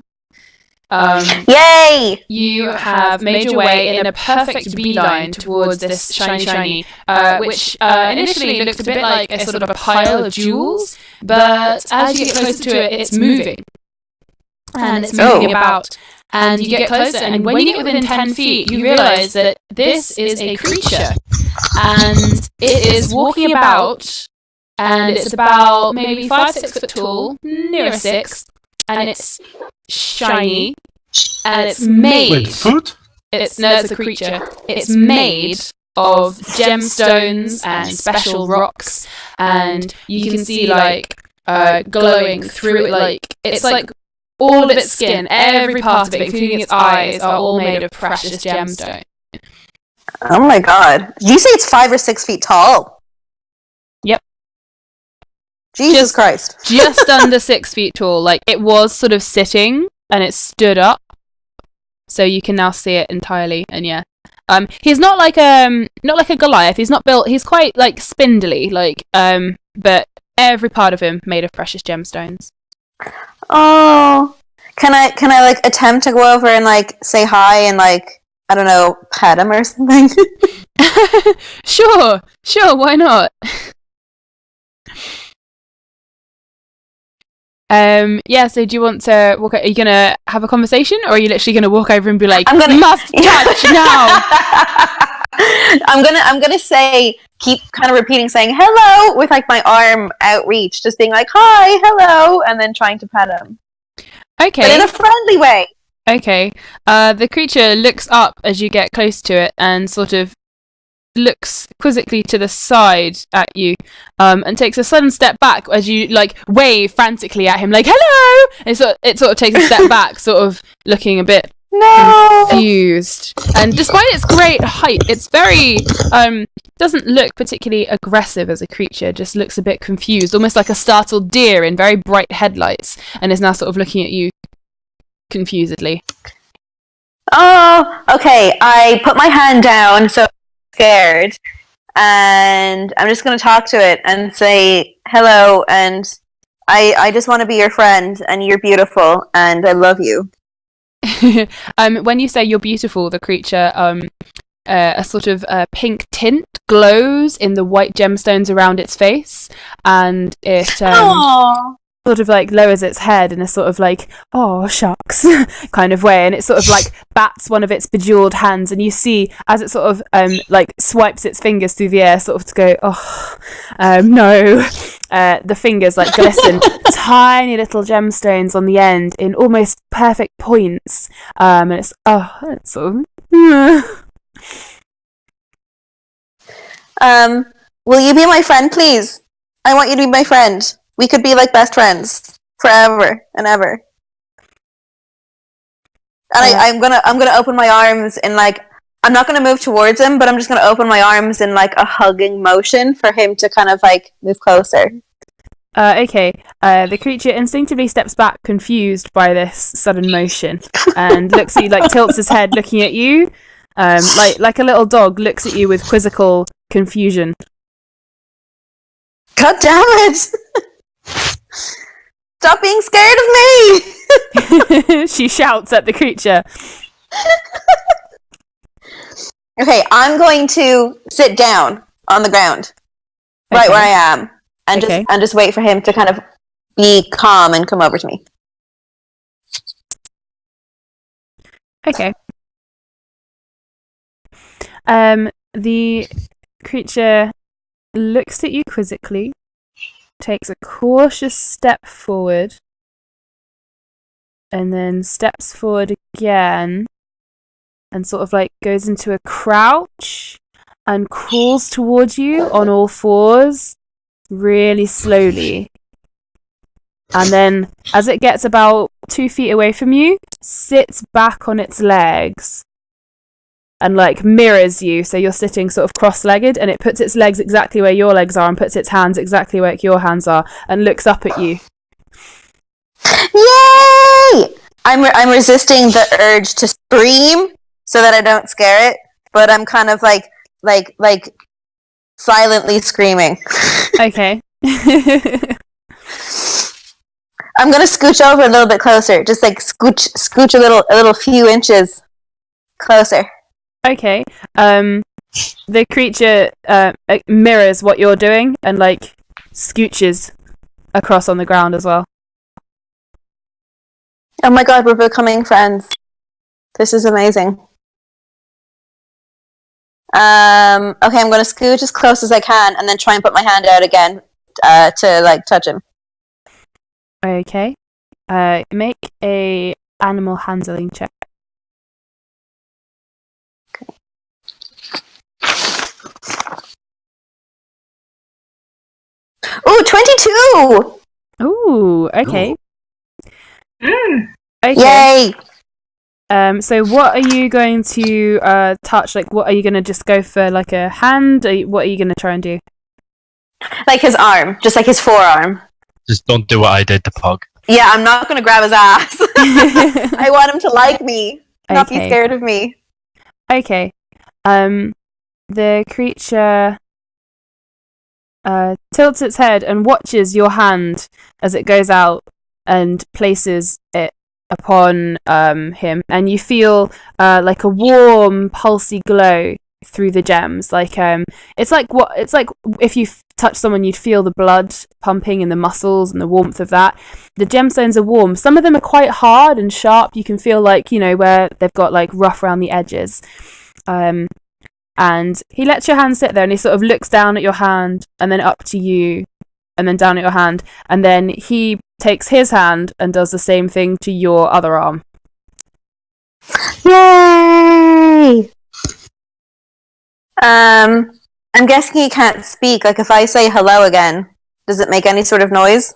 Speaker 8: Yay!
Speaker 1: you have made your way in a perfect beeline towards this shiny, which initially looked a bit like a sort of a pile of jewels, but as you get closer to it, it's moving. And it's moving about. And you get closer, and when you get within 10 feet, you realise that this is a creature. And it is walking about, and it's about maybe 5-6 foot tall, near 6, and it's shiny, and it's made...
Speaker 3: Wait, foot?
Speaker 1: It's a creature. It's made of gemstones and special rocks, and you can see, like, glowing through it, like, it's like all of its skin, every part of it, including its eyes, are all made of precious gemstone.
Speaker 8: Oh my god. Did you say it's 5 or 6 feet tall?
Speaker 1: Yep.
Speaker 8: Jesus Christ.
Speaker 1: Just under 6 feet tall. Like, it was sort of sitting, and it stood up. So you can now see it entirely, and yeah. He's not like a Goliath. He's not built, he's quite, like, spindly, like, but every part of him made of precious gemstones.
Speaker 8: Oh. Can I like attempt to go over and like say hi and like, I don't know, pet him or something?
Speaker 1: Sure, why not? Yeah, so do you want to walk? Are you gonna have a conversation, or are you literally gonna walk over and be like, must touch now?
Speaker 8: I'm gonna say, keep kind of repeating saying hello with like my arm outreach, just being like, hi, hello, and then trying to pet him.
Speaker 1: Okay.
Speaker 8: But in a friendly way.
Speaker 1: Okay. The creature looks up as you get close to it and sort of looks quizzically to the side at you, and takes a sudden step back as you like wave frantically at him, like hello. And it sort of takes a step back, sort of looking a bit confused. And despite its great height, it's very doesn't look particularly aggressive as a creature. Just looks a bit confused, almost like a startled deer in very bright headlights, and is now sort of looking at you confusedly.
Speaker 8: Oh, okay. I put my hand down, so I'm scared, and I'm just going to talk to it and say hello, and I just want to be your friend, and you're beautiful, and I love you.
Speaker 1: When you say you're beautiful, the creature, a sort of pink tint glows in the white gemstones around its face, and it sort of like lowers its head in a sort of like, oh shucks kind of way, and it sort of like bats one of its bejeweled hands, and you see as it sort of like swipes its fingers through the air, sort of to go, oh no, the fingers like glisten, tiny little gemstones on the end in almost perfect points, and it's sort of
Speaker 8: will you be my friend, please? I want you to be my friend. We could be like best friends forever and ever. And I'm gonna open my arms in like, I'm not gonna move towards him, but I'm just gonna open my arms in like a hugging motion for him to kind of like move closer.
Speaker 1: Okay. The creature instinctively steps back, confused by this sudden motion, and looks at you, like tilts his head, looking at you, like a little dog looks at you with quizzical confusion.
Speaker 8: God damn it! Stop being scared of me!
Speaker 1: She shouts at the creature.
Speaker 8: Okay, I'm going to sit down on the ground, right where I am, and just wait for him to kind of be calm and come over to me.
Speaker 1: Okay. The creature looks at you quizzically, takes a cautious step forward, and then steps forward again, and sort of like goes into a crouch and crawls towards you on all fours really slowly. And then as it gets about 2 feet away from you, sits back on its legs and like mirrors you, so you're sitting sort of cross-legged, and it puts its legs exactly where your legs are and puts its hands exactly where your hands are and looks up at you.
Speaker 8: Yay! I'm resisting the urge to scream so that I don't scare it, but I'm kind of like silently screaming.
Speaker 1: Okay.
Speaker 8: I'm gonna scooch over a little bit closer, just like scooch a little few inches closer.
Speaker 1: Okay. The creature mirrors what you're doing and like scooches across on the ground as well.
Speaker 8: Oh my god, we're becoming friends. This is amazing. Okay, I'm gonna scooch as close as I can and then try and put my hand out again to like touch him.
Speaker 1: Okay. Make a animal handling check.
Speaker 8: Ooh, 22!
Speaker 1: Ooh, okay.
Speaker 4: Mm.
Speaker 1: Okay.
Speaker 8: Yay!
Speaker 1: So what are you going to touch? Like, what are you going to just go for, like a hand? What are you going to try and do?
Speaker 8: Like his arm, just like his forearm.
Speaker 7: Just don't do what I did to Pug.
Speaker 8: Yeah, I'm not gonna grab his ass. I want him to like me, not be
Speaker 1: Okay.
Speaker 8: scared of me.
Speaker 1: Okay. The creature tilts its head and watches your hand as it goes out and places it upon him, and you feel like a warm, pulsy glow through the gems. Like it's like if you touch someone, you'd feel the blood pumping in the muscles and the warmth of that. The gemstones are warm. Some of them are quite hard and sharp. You can feel like, you know, where they've got like rough around the edges. And he lets your hand sit there and he sort of looks down at your hand and then up to you and then down at your hand, and then he takes his hand and does the same thing to your other arm.
Speaker 8: Yay! I'm guessing he can't speak. Like, if I say hello again, does it make any sort of noise?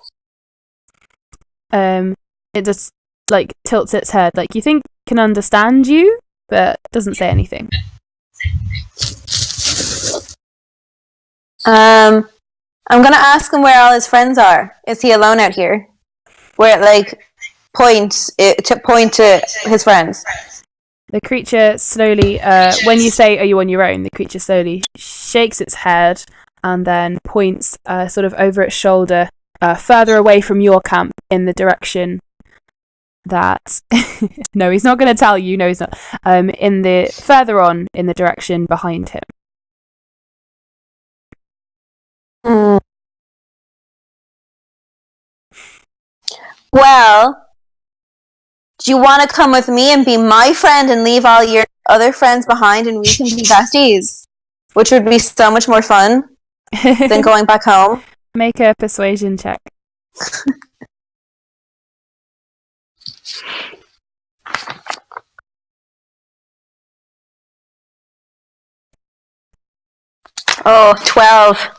Speaker 1: It just like tilts its head, like you think it can understand you, but doesn't say anything.
Speaker 8: I'm gonna ask him where all his friends are. Is he alone out here? Where it like point to his friends.
Speaker 1: The creature slowly, when you say, "Are you on your own?" the creature slowly shakes its head and then points sort of over its shoulder, further away from your camp in the direction that... No, he's not going to tell you. No, he's not. Further on in the direction behind him.
Speaker 8: Mm. Well, do you want to come with me and be my friend and leave all your other friends behind and we can be besties? Which would be so much more fun than going back home.
Speaker 1: Make a persuasion check.
Speaker 8: Oh, 12.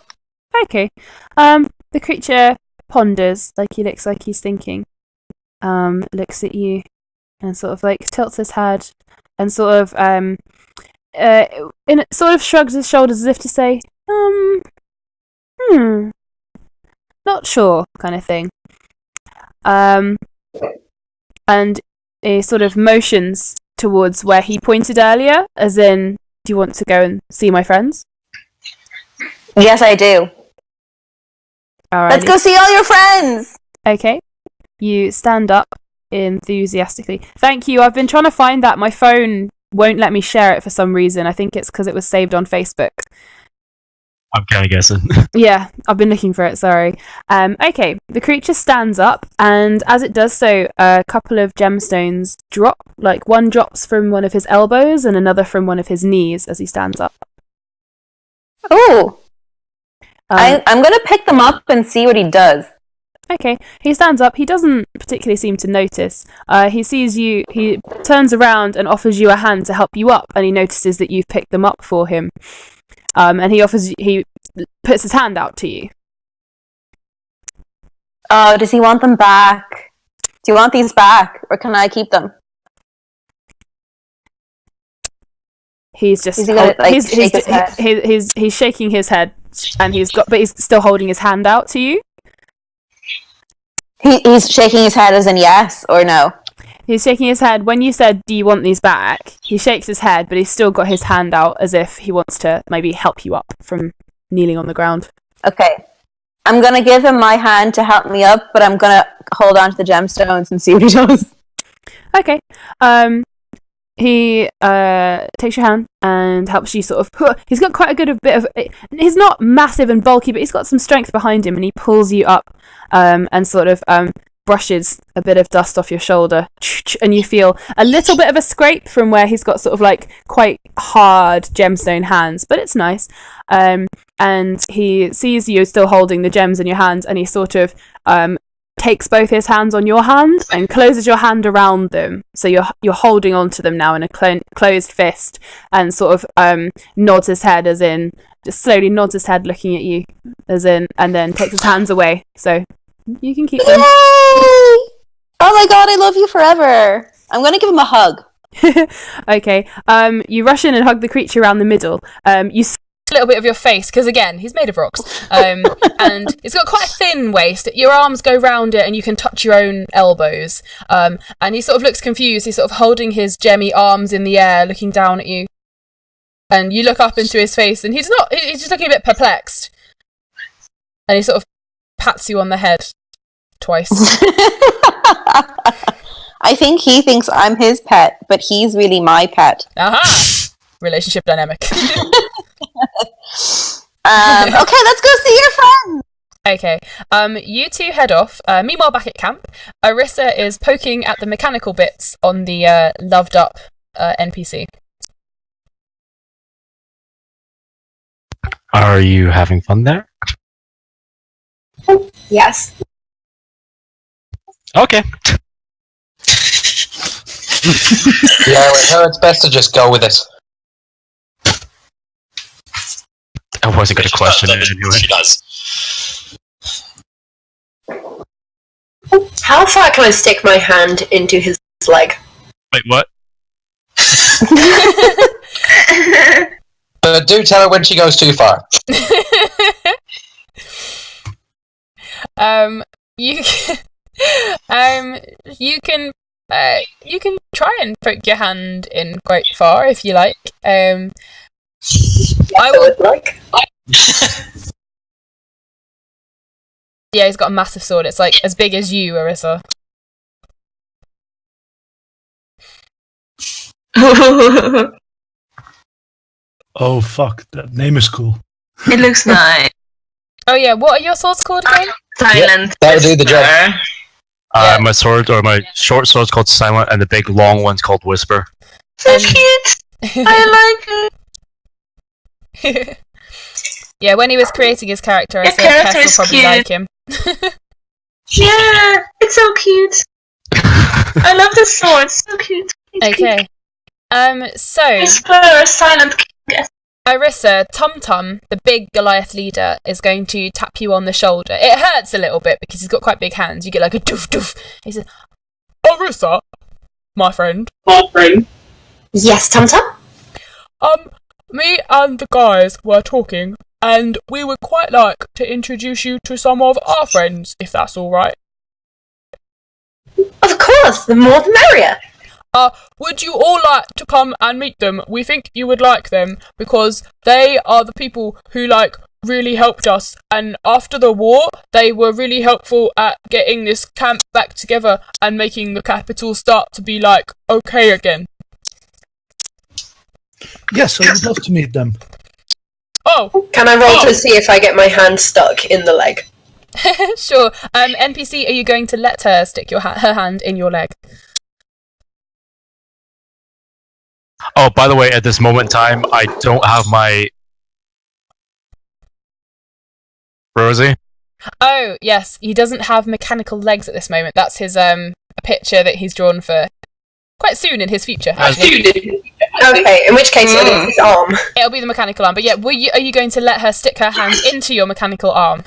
Speaker 1: Okay. The creature ponders, like he looks like he's thinking. Looks at you and sort of like tilts his head and sort of sort of shrugs his shoulders as if to say, not sure, kind of thing. And he sort of motions towards where he pointed earlier, as in, do you want to go and see my friends?
Speaker 8: Yes, I do.
Speaker 1: Alrighty.
Speaker 8: Let's go see all your friends!
Speaker 1: Okay. You stand up enthusiastically. Thank you. I've been trying to find that. My phone won't let me share it for some reason. I think it's because it was saved on Facebook.
Speaker 7: I'm kind of guessing.
Speaker 1: Yeah, I've been looking for it, sorry. Okay, the creature stands up, and as it does so, a couple of gemstones drop. Like, one drops from one of his elbows and another from one of his knees as he stands up.
Speaker 8: Oh! I'm going to pick them up and see what he does.
Speaker 1: Okay, he stands up. He doesn't particularly seem to notice. He sees you, he turns around and offers you a hand to help you up, and he notices that you've picked them up for him. And he puts his hand out to you.
Speaker 8: Oh, does he want them back? Do you want these back, or can I keep them?
Speaker 1: He's just he's shaking his head, and but he's still holding his hand out to you.
Speaker 8: He's shaking his head as in yes or no?
Speaker 1: He's shaking his head. When you said, do you want these back? He shakes his head, but he's still got his hand out as if he wants to maybe help you up from kneeling on the ground.
Speaker 8: Okay. I'm going to give him my hand to help me up, but I'm going to hold on to the gemstones and see what he does.
Speaker 1: Okay. He takes your hand and helps you sort of... He's got quite a good bit of... He's not massive and bulky, but he's got some strength behind him, and he pulls you up and sort of brushes a bit of dust off your shoulder, and you feel a little bit of a scrape from where he's got sort of like quite hard gemstone hands, but it's nice. And he sees you still holding the gems in your hands, and he sort of takes both his hands on your hand and closes your hand around them, so you're holding onto them now in a closed fist, and sort of nods his head, as in just slowly nods his head looking at you, as in, and then takes his hands away, so you can keep them.
Speaker 8: Yay! Oh my god, I love you forever. I'm gonna give him a hug.
Speaker 1: Okay, you rush in and hug the creature around the middle. You a little bit of your face, because again, he's made of rocks, and it's got quite a thin waist. Your arms go round it and you can touch your own elbows, and he sort of looks confused. He's sort of holding his gemmy arms in the air, looking down at you, and you look up into his face, and he's just looking a bit perplexed, and he sort of pats you on the head twice.
Speaker 8: I think he thinks I'm his pet, but he's really my pet.
Speaker 1: Aha! Relationship dynamic.
Speaker 8: Okay, let's go see your friends.
Speaker 1: Okay, you two head off. Meanwhile, back at camp, Arissa is poking at the mechanical bits on the loved up NPC.
Speaker 7: Are you having fun there?
Speaker 6: Yes.
Speaker 7: Okay.
Speaker 5: Yeah, with her, it's best to just go with it.
Speaker 7: I wasn't going to question it anyway.
Speaker 2: She does.
Speaker 6: How far can I stick my hand into his leg?
Speaker 7: Wait, what?
Speaker 5: But do tell her when she goes too far.
Speaker 1: You can try and poke your hand in quite far if you like. I would like. Yeah, he's got a massive sword. It's like as big as you, Arissa.
Speaker 3: Oh fuck, that name is cool.
Speaker 4: It looks nice.
Speaker 1: Oh yeah, what are your swords called again?
Speaker 4: Silent.
Speaker 5: That would do the job.
Speaker 1: Yeah.
Speaker 7: My sword, or my short sword's called Silent, and the big long one's called Whisper.
Speaker 4: So cute. I like it.
Speaker 1: Yeah, when he was creating his character, I
Speaker 4: Your
Speaker 1: said
Speaker 4: character
Speaker 1: Tess
Speaker 4: is
Speaker 1: will probably
Speaker 4: cute.
Speaker 1: like him.
Speaker 4: Yeah, it's so cute. I love the sword. It's so cute. It's
Speaker 1: Okay. So
Speaker 4: Whisper, Silent King.
Speaker 1: Arissa, Tum, the big Goliath leader, is going to tap you on the shoulder. It hurts a little bit because he's got quite big hands. You get like a doof doof. He says, Arissa, my friend.
Speaker 6: Yes, Tum.
Speaker 1: Me and the guys were talking, and we would quite like to introduce you to some of our friends, if that's all right.
Speaker 6: Of course, the more the merrier.
Speaker 1: Would you all like to come and meet them? We think you would like them because they are the people who really helped us, and after the war they were really helpful at getting this camp back together and making the capital start to be okay again.
Speaker 3: Yes, I would love to meet them.
Speaker 1: Oh,
Speaker 6: Can I roll to see if I get my hand stuck in the leg?
Speaker 1: sure. NPC, are you going to let her stick her hand in your leg?
Speaker 7: Oh, by the way, at this moment in time, I don't have my... Rosie?
Speaker 1: Oh, yes, he doesn't have mechanical legs at this moment. That's his a picture that he's drawn for quite soon in his future. Actually.
Speaker 6: Okay, in which case it'll be his arm.
Speaker 1: It'll be the mechanical arm. But yeah, are you going to let her stick her hand into your mechanical arm?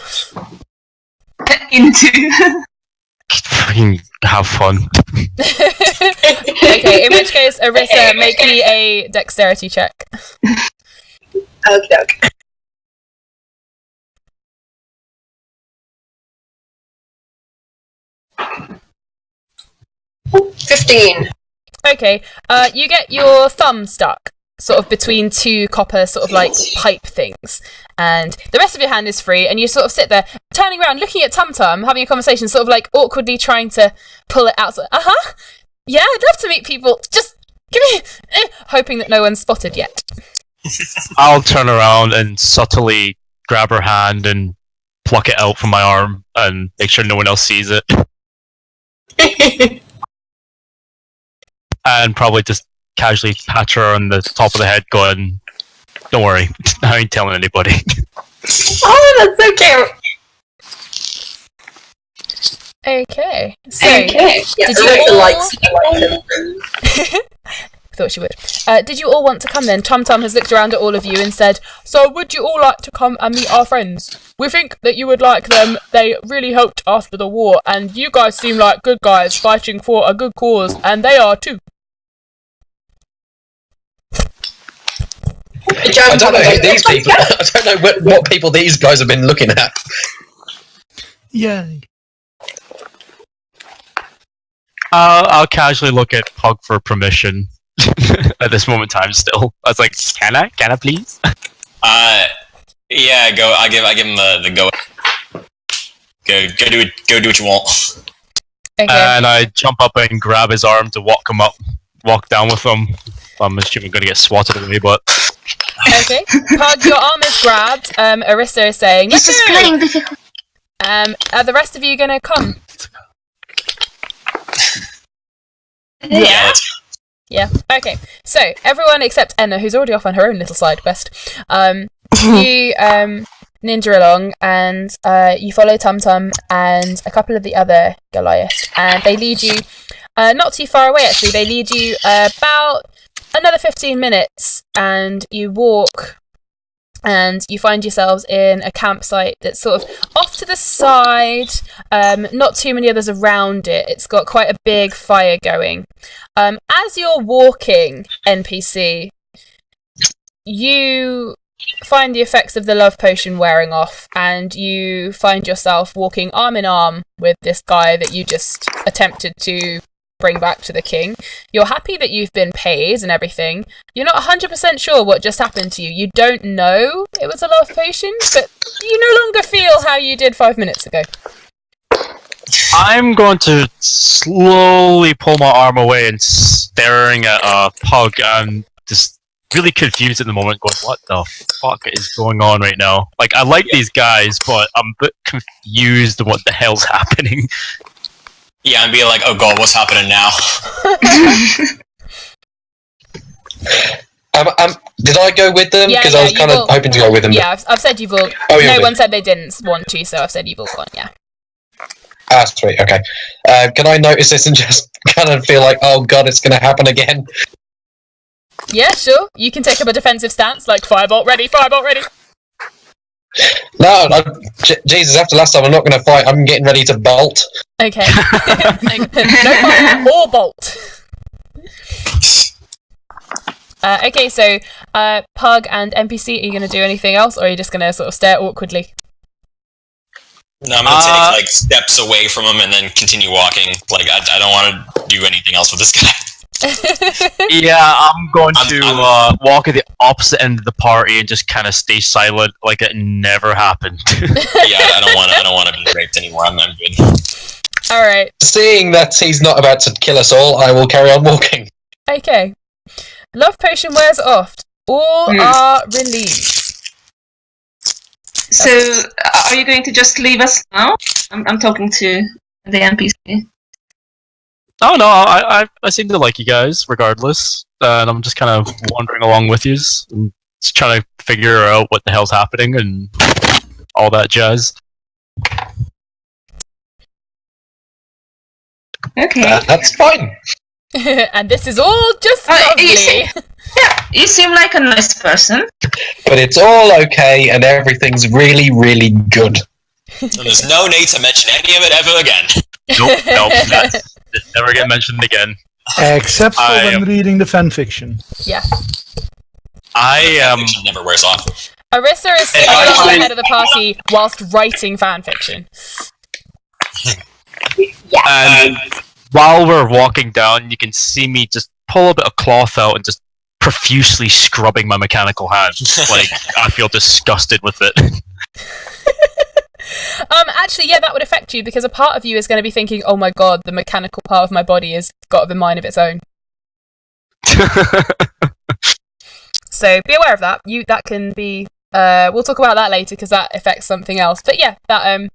Speaker 4: Into.
Speaker 7: Fucking have fun.
Speaker 1: Okay, in which case, Arissa, make me a dexterity check.
Speaker 6: Okay. 15.
Speaker 1: Okay, you get your thumb stuck. sort of between two copper sort of like pipe things, and the rest of your hand is free, and you sort of sit there turning around looking at Tum Tum, having a conversation, sort of like awkwardly trying to pull it out. Yeah, I'd love to meet people, just give me hoping that no one's spotted yet.
Speaker 7: I'll turn around and subtly grab her hand and pluck it out from my arm and make sure no one else sees it. And probably just casually pat her on the top of the head going, don't worry, I ain't telling anybody.
Speaker 6: Oh, that's so cute.
Speaker 1: Okay. So,
Speaker 6: Yeah,
Speaker 1: did you all... Thought she would. Did you all want to come then? Tum Tum has looked around at all of you and said, so would you all like to come and meet our friends? We think that you would like them. They really helped after the war, and you guys seem like good guys fighting for a good cause, and they are too.
Speaker 5: I don't know who these people. I don't know what people these guys have been looking at.
Speaker 3: Yay.
Speaker 7: I'll casually look at Pug for permission at this moment in time. Still, I was like, "Can I please?"
Speaker 2: Yeah, go. I give him the go. Go do what you want.
Speaker 1: Okay.
Speaker 7: And I jump up and grab his arm to walk down with him. I'm assuming I'm going to get swatted away, but...
Speaker 1: Okay. Pug, your arm is grabbed. Arissa is saying...
Speaker 4: This is playing difficult.
Speaker 1: Are the rest of you going to come?
Speaker 2: Yeah.
Speaker 1: Yeah. Okay. So, everyone except Enna, who's already off on her own little side quest, you ninja along, and you follow Tum Tum and a couple of the other Goliaths, and they lead you not too far away, actually. They lead you about another 15 minutes, and you walk, and you find yourselves in a campsite that's sort of off to the side, not too many others around it. It's got quite a big fire going. As you're walking, NPC, you find the effects of the love potion wearing off, and you find yourself walking arm in arm with this guy that you just attempted to bring back to the king. You're happy that you've been paid and everything. You're not 100% sure what just happened to you. You don't know it was a love potion, but you no longer feel how you did 5 minutes ago.
Speaker 7: I'm going to slowly pull my arm away and staring at Pug. I'm just really confused at the moment, going, what the fuck is going on right now? Like, I like these guys, but I'm a bit confused at what the hell's happening.
Speaker 2: Yeah, and be like, oh god, what's happening now?
Speaker 5: Did I go with them? Because I was kind of hoping to go with them.
Speaker 1: Yeah, I've said you've all... no one said they didn't want to, so I've said you've all gone, yeah.
Speaker 5: Ah, sweet, okay. Can I notice this and just kind of feel like, oh god, it's going to happen again?
Speaker 1: Yeah, sure. You can take up a defensive stance, like, firebolt ready, firebolt ready.
Speaker 5: No, Jesus, after last time I'm not going to fight, I'm getting ready to bolt.
Speaker 1: Okay. No bolt or bolt. Okay, so Pug and NPC, are you going to do anything else, or are you just going to sort of stare awkwardly?
Speaker 2: No, I'm going to take like steps away from him and then continue walking. Like, I don't want to do anything else with this guy.
Speaker 7: Yeah, I'm going to walk at the opposite end of the party and just kind of stay silent, like it never happened.
Speaker 2: Yeah, I don't want to be raped anymore. I'm good.
Speaker 1: All right.
Speaker 5: Seeing that he's not about to kill us all, I will carry on walking.
Speaker 1: Okay. Love potion wears off. All are relieved.
Speaker 4: So, are you going to just leave us now? I'm talking to the NPC.
Speaker 7: Oh no, I seem to like you guys, regardless. And I'm just kind of wandering along with you and just trying to figure out what the hell's happening and all that jazz.
Speaker 4: Okay.
Speaker 5: That's fine.
Speaker 1: And this is all just lovely.
Speaker 4: Yeah, you seem like a nice person.
Speaker 5: But it's all okay and everything's really, really good.
Speaker 2: And there's no need to mention any of it ever again.
Speaker 7: Nope, that's never get mentioned again.
Speaker 3: Except for when reading the fanfiction.
Speaker 1: Yeah.
Speaker 2: Fanfiction never wears off.
Speaker 1: Arissa is sitting on the head of the party whilst writing fanfiction.
Speaker 7: And while we're walking down, you can see me just pull a bit of cloth out and just profusely scrubbing my mechanical hand. Like, I feel disgusted with it.
Speaker 1: Actually, yeah, that would affect you because a part of you is going to be thinking, "Oh my god, the mechanical part of my body has got a mind of its own." So be aware of that. That can be. We'll talk about that later because that affects something else. But yeah, that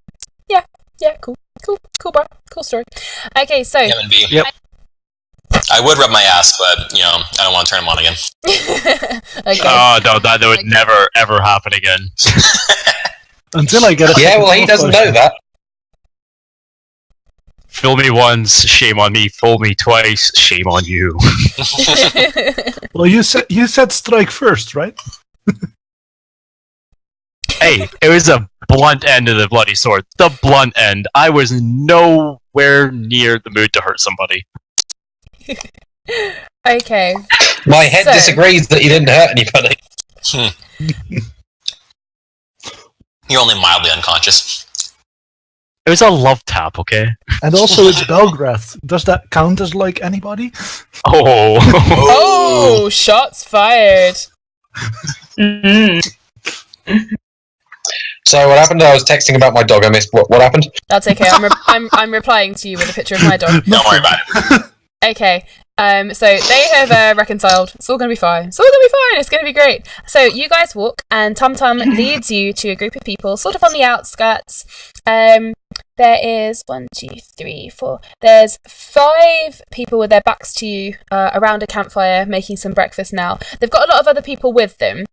Speaker 1: cool, bro, cool story. Okay, so
Speaker 2: Yep. I would rub my ass, but I don't want to turn him on again.
Speaker 1: Okay.
Speaker 7: Oh no, that would never ever happen again.
Speaker 3: Until I get a
Speaker 5: Yeah, well, he doesn't know that.
Speaker 7: Fool me once, shame on me. Fool me twice, shame on you.
Speaker 3: Well, you said strike first, right?
Speaker 7: Hey, it was a blunt end of the bloody sword. The blunt end. I was nowhere near the mood to hurt somebody.
Speaker 1: Okay.
Speaker 5: My head disagrees that he didn't hurt anybody.
Speaker 2: You're only mildly unconscious.
Speaker 7: It was a love tap, okay?
Speaker 3: And also, it's Belgarath. Does that count as like anybody?
Speaker 7: Oh.
Speaker 1: Oh, shots fired.
Speaker 5: So what happened? I was texting about my dog. I missed what happened.
Speaker 1: That's okay. I'm replying to you with a picture of my dog.
Speaker 2: Don't worry about it.
Speaker 1: Okay. So they have reconciled. It's all gonna be fine. It's gonna be great. So you guys walk, and Tum Tum leads you to a group of people, sort of on the outskirts. There is 1, 2, 3, 4. There's 5 people with their backs to you around a campfire making some breakfast now. They've got a lot of other people with them.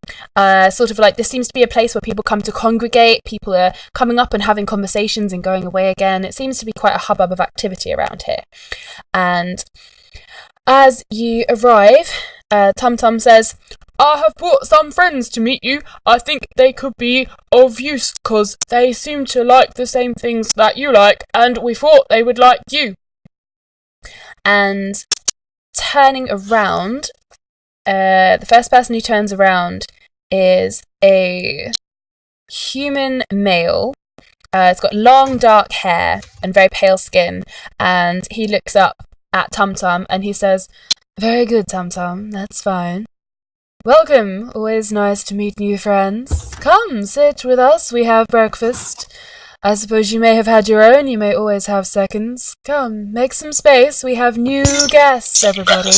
Speaker 1: Sort of like this seems to be a place where people come to congregate. People are coming up and having conversations and going away again. It seems to be quite a hubbub of activity around here. And as you arrive, Tum Tum says, "I have brought some friends to meet you. I think they could be of use, because they seem to like the same things that you like, and we thought they would like you." And turning around, the first person who turns around is a human male. It's got long dark hair and very pale skin, and he looks up at Tum Tum and he says, "Very good, Tum Tum, that's fine. Welcome, always nice to meet new friends. Come, sit with us, we have breakfast. I suppose you may have had your own, you may always have seconds. Come, make some space, we have new guests, everybody."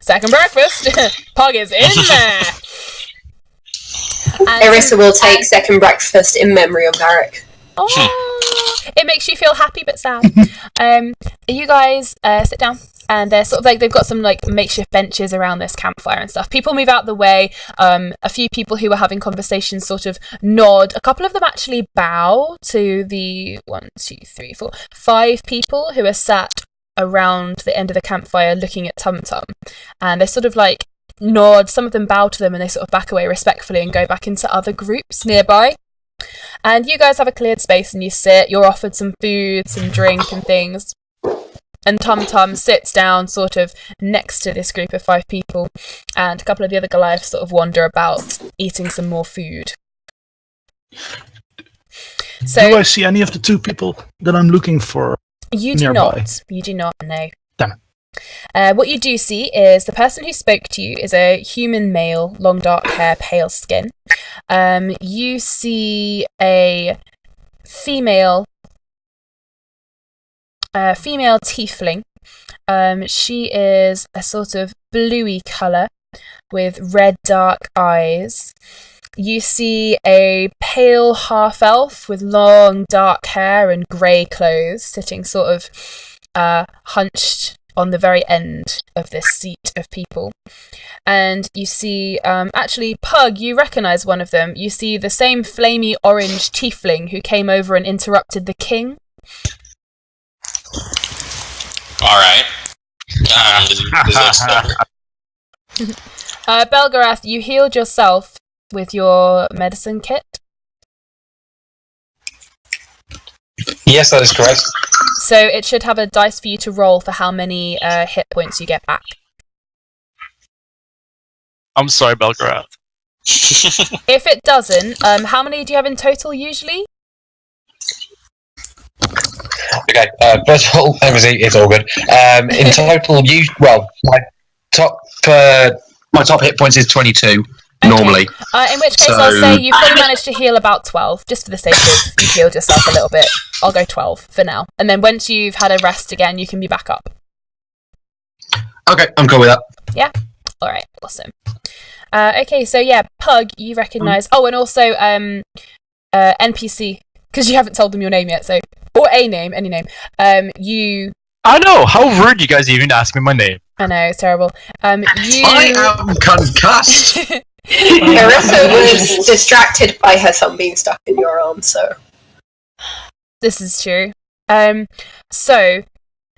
Speaker 1: Second breakfast. Pug is in there.
Speaker 6: Arissa will take second breakfast in memory of Varric.
Speaker 1: Oh, it makes you feel happy but sad. You guys sit down, and they're sort of like they've got some like makeshift benches around this campfire and stuff. People move out the way. A few people who are having conversations sort of nod. A couple of them actually bow to the 1, 2, 3, 4, 5 people who are sat around the end of the campfire looking at Tum Tum, and they sort of like nod. Some of them bow to them, and they sort of back away respectfully and go back into other groups nearby. And you guys have a cleared space and you sit. You're offered some food, some drink and things. And Tum Tum sits down sort of next to this group of 5 people, and a couple of the other Goliaths sort of wander about eating some more food. So,
Speaker 3: do I see any of the 2 people that I'm looking for
Speaker 1: you do
Speaker 3: nearby?
Speaker 1: not. You do not, no.
Speaker 3: Damn it.
Speaker 1: What you do see is the person who spoke to you is a human male, long dark hair, pale skin. You see a female tiefling. She is a sort of bluey colour with red dark eyes. You see a pale half-elf with long dark hair and grey clothes sitting sort of hunched on the very end of this seat of people. And you see, actually, Pug, you recognise one of them. You see the same flamey orange tiefling who came over and interrupted the king.
Speaker 2: Alright.
Speaker 1: Belgarath, you healed yourself with your medicine kit.
Speaker 5: Yes, that is correct.
Speaker 1: So it should have a dice for you to roll for how many hit points you get back.
Speaker 7: I'm sorry, Belgarath.
Speaker 1: If it doesn't, how many do you have in total usually?
Speaker 5: Okay, first of all, everything is all good. In total, my top My top hit points is 22 normally.
Speaker 1: In which case, I'll say you've probably managed to heal about 12, just for the sake of you've healed yourself a little bit. I'll go 12 for now. And then once you've had a rest again, you can be back up.
Speaker 5: Okay, I'm cool with that.
Speaker 1: Yeah? Alright, awesome. Okay, so yeah, Pug, you recognise... Oh, and also NPC, because you haven't told them your name yet, so... Or a name, any name. You...
Speaker 7: I know! How rude you guys even ask me my name.
Speaker 1: I know, it's terrible.
Speaker 5: I am concussed!
Speaker 6: Arissa was distracted by her thumb being stuck in your arm, so...
Speaker 1: This is true. So,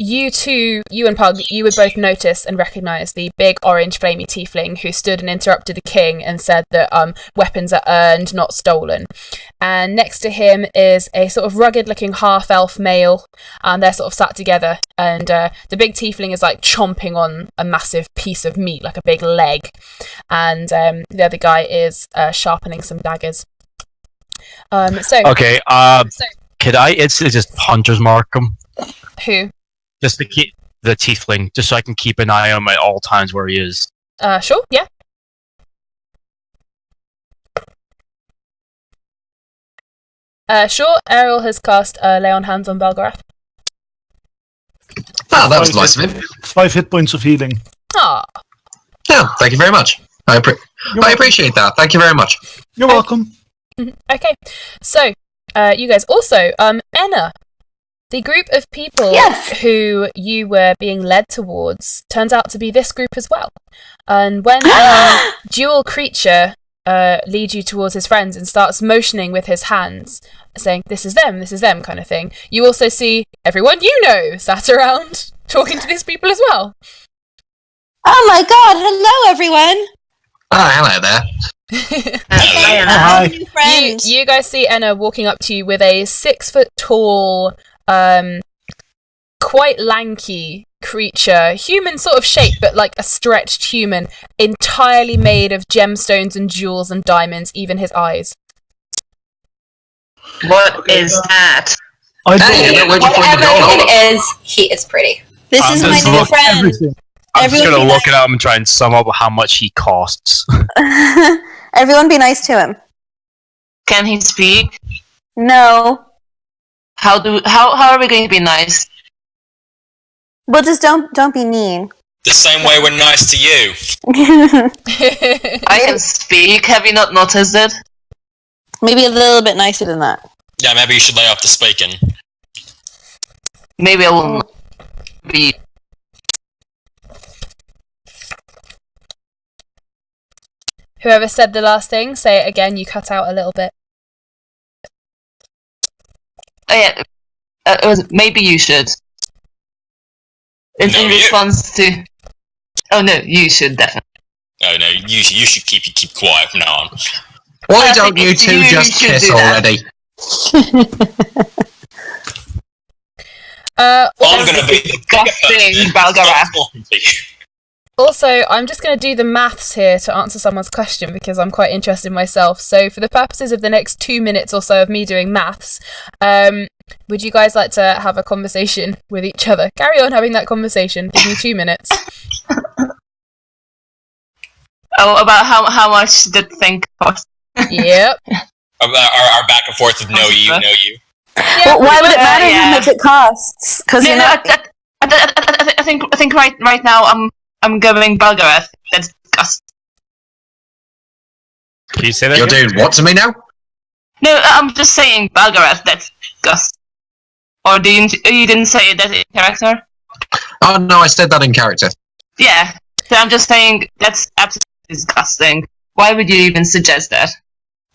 Speaker 1: you two, you and Pug, you would both notice and recognise the big orange flamey tiefling who stood and interrupted the king and said that weapons are earned, not stolen. And next to him is a sort of rugged-looking half-elf male, and they're sort of sat together. And the big tiefling is like chomping on a massive piece of meat, like a big leg. And the other guy is sharpening some daggers.
Speaker 7: Okay, could I instantly just Hunter's Mark him?
Speaker 1: Who?
Speaker 7: Just to keep the tiefling, just so I can keep an eye on him at all times where he is.
Speaker 1: Sure, yeah. Sure, Airril has cast Lay on Hands on Belgarath.
Speaker 5: Ah, that was nice of him.
Speaker 3: 5 hit points of healing.
Speaker 1: Ah.
Speaker 5: Yeah, thank you very much. I appreciate that. Thank you very much.
Speaker 3: You're welcome.
Speaker 1: Okay, so, you guys, also, Enna. The group of people who you were being led towards turns out to be this group as well. And when a dual creature leads you towards his friends and starts motioning with his hands, saying, this is them, kind of thing, you also see everyone you know sat around talking to these people as well.
Speaker 8: Oh my god, hello everyone!
Speaker 5: Ah, hello there.
Speaker 3: Hi.
Speaker 8: New friend.
Speaker 1: You guys see Enna walking up to you with a 6-foot-tall... quite lanky creature, human sort of shape, but like a stretched human, entirely made of gemstones and jewels and diamonds, even his eyes.
Speaker 4: What is that?
Speaker 6: Whatever it is, he is pretty.
Speaker 8: This is my new friend.
Speaker 3: Everything.
Speaker 7: I'm just gonna look at him and try and sum up how much he costs.
Speaker 8: Everyone be nice to him.
Speaker 4: Can he speak?
Speaker 8: No.
Speaker 4: How are we going to be nice?
Speaker 8: Well, just don't be mean.
Speaker 2: The same way we're nice to you.
Speaker 4: I can speak. Have you not noticed it?
Speaker 8: Maybe a little bit nicer than that.
Speaker 2: Yeah, maybe you should lay off the speaking.
Speaker 4: Maybe I will be.
Speaker 1: Whoever said the last thing, say it again. You cut out a little bit.
Speaker 4: Oh, yeah. Maybe you should. In response to. Oh no, you should definitely.
Speaker 2: Oh no, you should keep quiet from now on.
Speaker 5: Why don't you two just kiss already?
Speaker 2: I'm gonna be
Speaker 4: disgusting, Belgarath.
Speaker 1: Also, I'm just going to do the maths here to answer someone's question because I'm quite interested myself. So for the purposes of the next 2 minutes or so of me doing maths, would you guys like to have a conversation with each other? Carry on having that conversation. Give me 2 minutes.
Speaker 4: Oh, about how much the thing cost?
Speaker 1: Yep.
Speaker 2: Our back and forth of know you.
Speaker 1: Yeah,
Speaker 8: well, why would it matter how much it costs? Because
Speaker 4: I think right now I'm going Belgarath. That's disgusting.
Speaker 7: Can you say that?
Speaker 5: You're doing what to me now?
Speaker 4: No, I'm just saying Belgarath. That's disgusting. Or you didn't say that in character?
Speaker 5: Oh no, I said that in character.
Speaker 4: Yeah. So I'm just saying that's absolutely disgusting. Why would you even suggest that?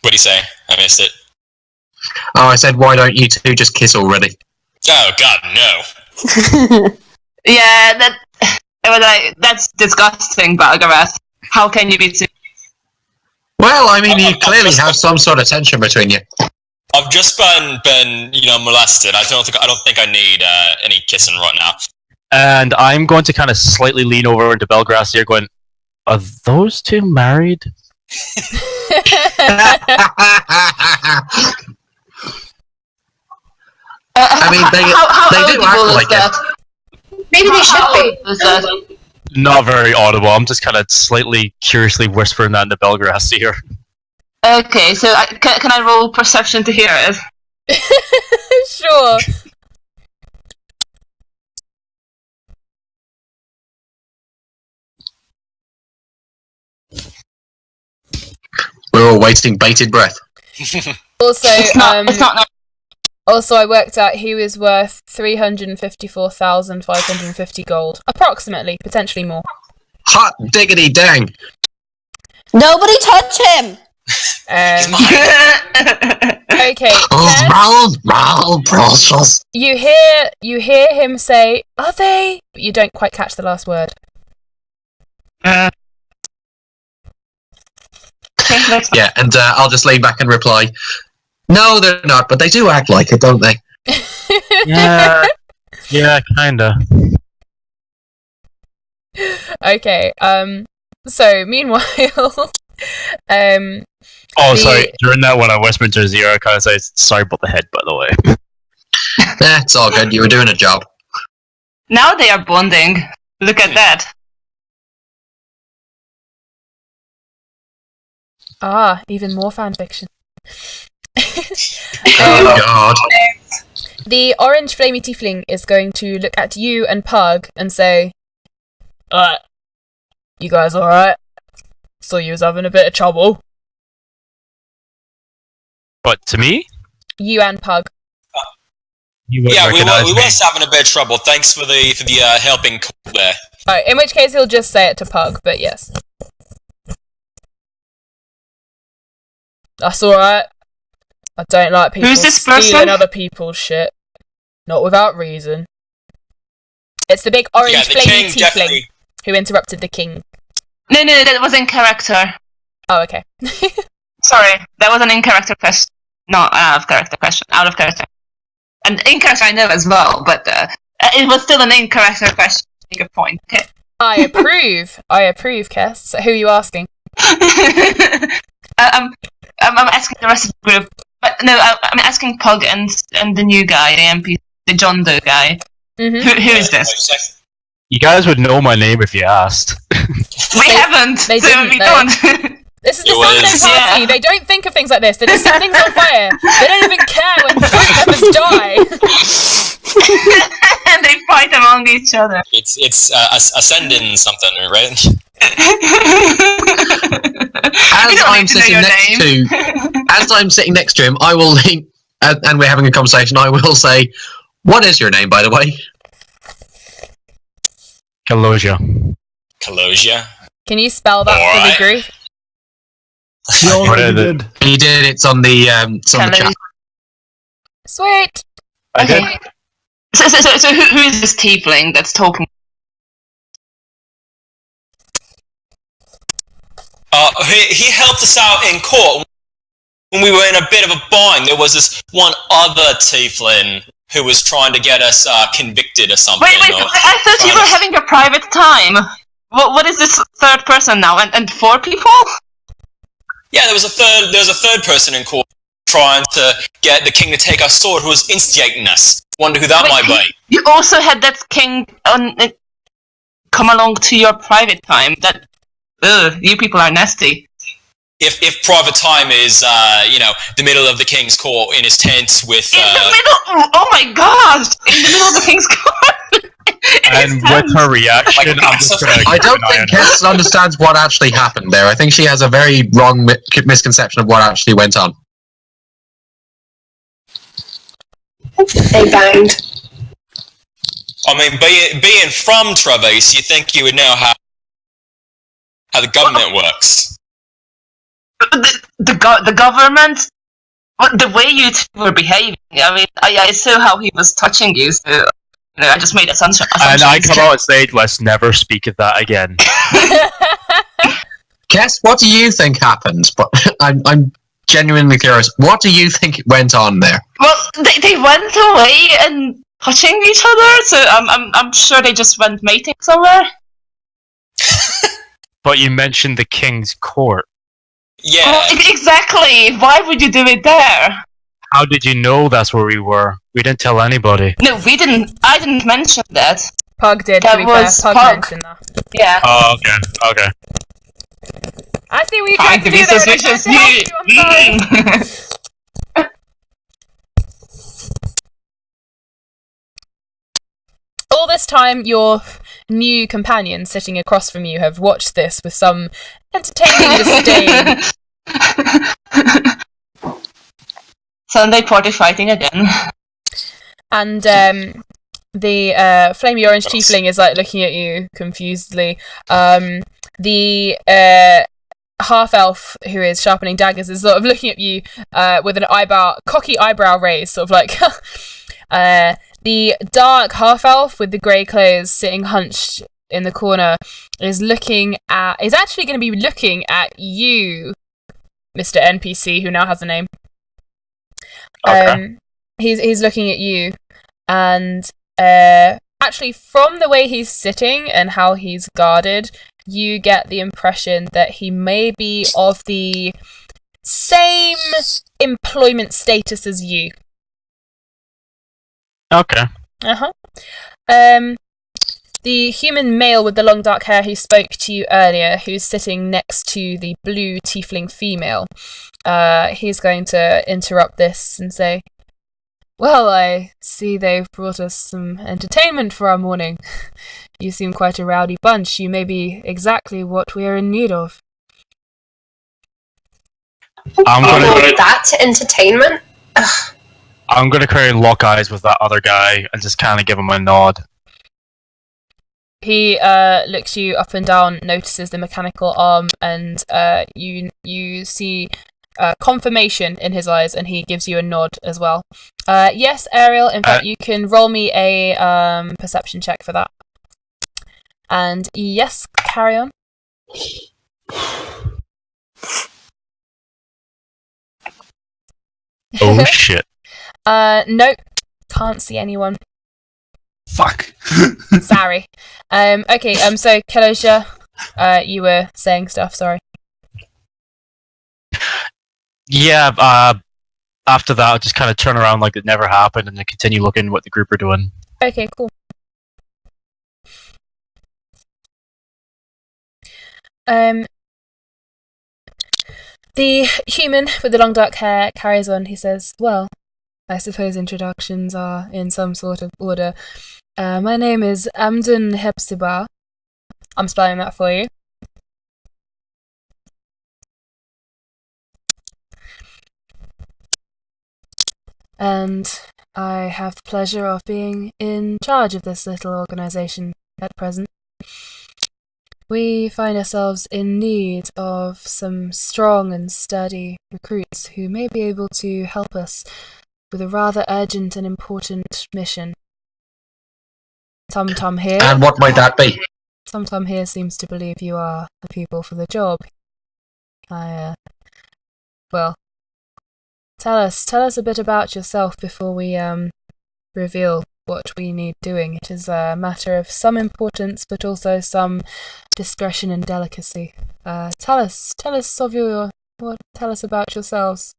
Speaker 2: What'd you say? I missed it.
Speaker 5: Oh, I said, why don't you two just kiss already?
Speaker 2: Oh God, no.
Speaker 4: Yeah, that's disgusting, Belgarath. How can you be too?
Speaker 5: Well, I mean, you clearly have some sort of tension between you.
Speaker 2: I've just been molested. I don't think I need any kissing right now.
Speaker 7: And I'm going to kind of slightly lean over into Belgarath's ear, going, "Are those two married?"
Speaker 5: I mean, they do act like
Speaker 4: that?
Speaker 5: it.
Speaker 6: Maybe they should be.
Speaker 7: not very audible. I'm just kind of slightly curiously whispering that into Belgarath's ear.
Speaker 4: Okay, so can I roll perception to hear it?
Speaker 1: Sure.
Speaker 5: We're all waiting bated breath.
Speaker 1: Also,
Speaker 4: It's not.
Speaker 1: also, I worked out he was worth 354,550 gold, approximately, potentially more.
Speaker 5: Hot diggity dang!
Speaker 8: Nobody touch him!
Speaker 1: Okay.
Speaker 5: Precious.
Speaker 1: You hear him say, "Are they?" But you don't quite catch the last word.
Speaker 5: Yeah, and I'll just lean back and reply, no, they're not, but they do act like it, don't they?
Speaker 7: Yeah, kinda.
Speaker 1: Okay. So meanwhile,
Speaker 7: Sorry. During that, when I whispered to his ear, I kind of say, "Sorry about the head, by the way."
Speaker 5: It's all good. You were doing a job.
Speaker 4: Now they are bonding. Look at that.
Speaker 1: Even more fanfiction.
Speaker 5: Oh God.
Speaker 1: The orange flamey tiefling is going to look at you and Pug and say, you guys alright? Saw you was having a bit of trouble.
Speaker 7: But to me?
Speaker 1: You and Pug.
Speaker 7: We
Speaker 2: was having a bit of trouble. Thanks for the helping call there.
Speaker 1: Alright, in which case he'll just say it to Pug, but yes. That's alright. I don't like people
Speaker 4: Who's this
Speaker 1: stealing
Speaker 4: person?
Speaker 1: other people's shit. Not without reason. It's the big orange flamey tiefling who interrupted the king.
Speaker 4: No, that was in character.
Speaker 1: Oh, okay.
Speaker 4: Sorry, that was an in character question. Not out of character question. Out of character. And in character I know as well, but it was still an in character question. Make a point, okay?
Speaker 1: I approve, Kess. So who are you asking?
Speaker 4: I'm asking the rest of the group. But no, I'm asking Pug and the new guy, the MP, the John Doe guy.
Speaker 1: Mm-hmm.
Speaker 4: Who is this?
Speaker 7: You guys would know my name if you asked.
Speaker 4: We haven't, so we don't.
Speaker 1: This is the Sunday party. Yeah. They don't think of things like this. They just set things on fire. They don't even care when group members die.
Speaker 4: And they fight among each other.
Speaker 2: It's ascending something, right?
Speaker 5: As I'm sitting next to him, I will lean, and we're having a conversation. I will say, "What is your name, by the way?"
Speaker 7: Kalosia.
Speaker 1: Can you spell that for the group?
Speaker 3: He already did.
Speaker 5: He did. It's on the chat.
Speaker 1: Sweet.
Speaker 4: Okay. So who is this tiefling that's talking?
Speaker 2: He helped us out in court when we were in a bit of a bind. There was this one other tiefling who was trying to get us convicted or something.
Speaker 4: Wait! I thought you were having a private time. What is this third person now? And 4 people?
Speaker 2: Yeah, there was a third person in court trying to get the king to take our sword, who was instigating us. Wonder who that might be.
Speaker 4: You also had that king come along to your private time. You people are nasty.
Speaker 2: If private time is, the middle of the king's court in his tent with...
Speaker 4: In the middle? Oh my god! In the middle of the king's court!
Speaker 7: And with her reaction, I'm just gonna...
Speaker 5: I don't think Kess understands what actually happened there. I think she has a very wrong misconception of what actually went on.
Speaker 6: They banged.
Speaker 2: I mean, being from Travis, you think you would know how the government works.
Speaker 4: The government? The way you two were behaving. I mean, I saw how he was touching you, so... I just made assumptions.
Speaker 7: And I come out and say, let's never speak of that again.
Speaker 5: Kess, what do you think happened? But I'm genuinely curious. What do you think went on there?
Speaker 4: Well, they went away and touching each other, so I'm sure they just went mating somewhere.
Speaker 7: But you mentioned the king's court.
Speaker 2: Yeah.
Speaker 4: Well, exactly. Why would you do it there?
Speaker 7: How did you know that's where we were? We didn't tell anybody.
Speaker 4: No, we didn't. I didn't mention that.
Speaker 1: Pug did,
Speaker 4: That
Speaker 1: to be fair.
Speaker 4: was
Speaker 1: Pug
Speaker 4: Pug.
Speaker 1: mentioned that.
Speaker 4: Yeah.
Speaker 7: Oh, okay.
Speaker 1: I see what you
Speaker 4: Trying
Speaker 1: tried
Speaker 4: to
Speaker 1: to
Speaker 4: be
Speaker 1: do there, and I tried
Speaker 4: suspicious.
Speaker 1: to help you, I'm sorry. All this time, your new companions sitting across from you have watched this with some entertaining disdain.
Speaker 4: Sunday party fighting again.
Speaker 1: And the flamey orange tiefling is like looking at you confusedly. The half elf who is sharpening daggers is sort of looking at you with an cocky eyebrow raised, sort of like. The dark half elf with the grey clothes sitting hunched in the corner is actually going to be looking at you, Mr. NPC, who now has a name.
Speaker 7: Okay.
Speaker 1: He's looking at you, and actually, from the way he's sitting and how he's guarded, you get the impression that he may be of the same employment status as you.
Speaker 7: Okay.
Speaker 1: Uh-huh. The human male with the long dark hair who spoke to you earlier, who's sitting next to the blue tiefling female, he's going to interrupt this and say, "Well, I see they've brought us some entertainment for our morning. You seem quite a rowdy bunch. You may be exactly what we are in need of."
Speaker 6: That entertainment?
Speaker 7: I'm gonna try and lock eyes with that other guy and just kind of give him a nod.
Speaker 1: He looks you up and down, notices the mechanical arm, and you see confirmation in his eyes, and he gives you a nod as well. Yes, Airril, in fact, you can roll me a perception check for that. And yes, carry on.
Speaker 7: Oh shit.
Speaker 1: Nope, can't see anyone.
Speaker 3: Fuck.
Speaker 1: Sorry. Okay, so Kalosha, you were saying stuff, sorry.
Speaker 7: Yeah, after that, I'll just kind of turn around like it never happened and then continue looking what the group are doing.
Speaker 1: Okay, cool. The human with the long dark hair carries on. He says, "Well, I suppose introductions are in some sort of order. My name is Amdun Hepzibah. I'm spelling that for you. And I have the pleasure of being in charge of this little organisation at present. We find ourselves in need of some strong and sturdy recruits who may be able to help us with a rather urgent and important mission. Tum here.
Speaker 5: And what might that be?
Speaker 1: Tum here seems to believe you are the people for the job. Well, tell us a bit about yourself before we reveal what we need doing. It is a matter of some importance, but also some discretion and delicacy. Tell us about yourselves.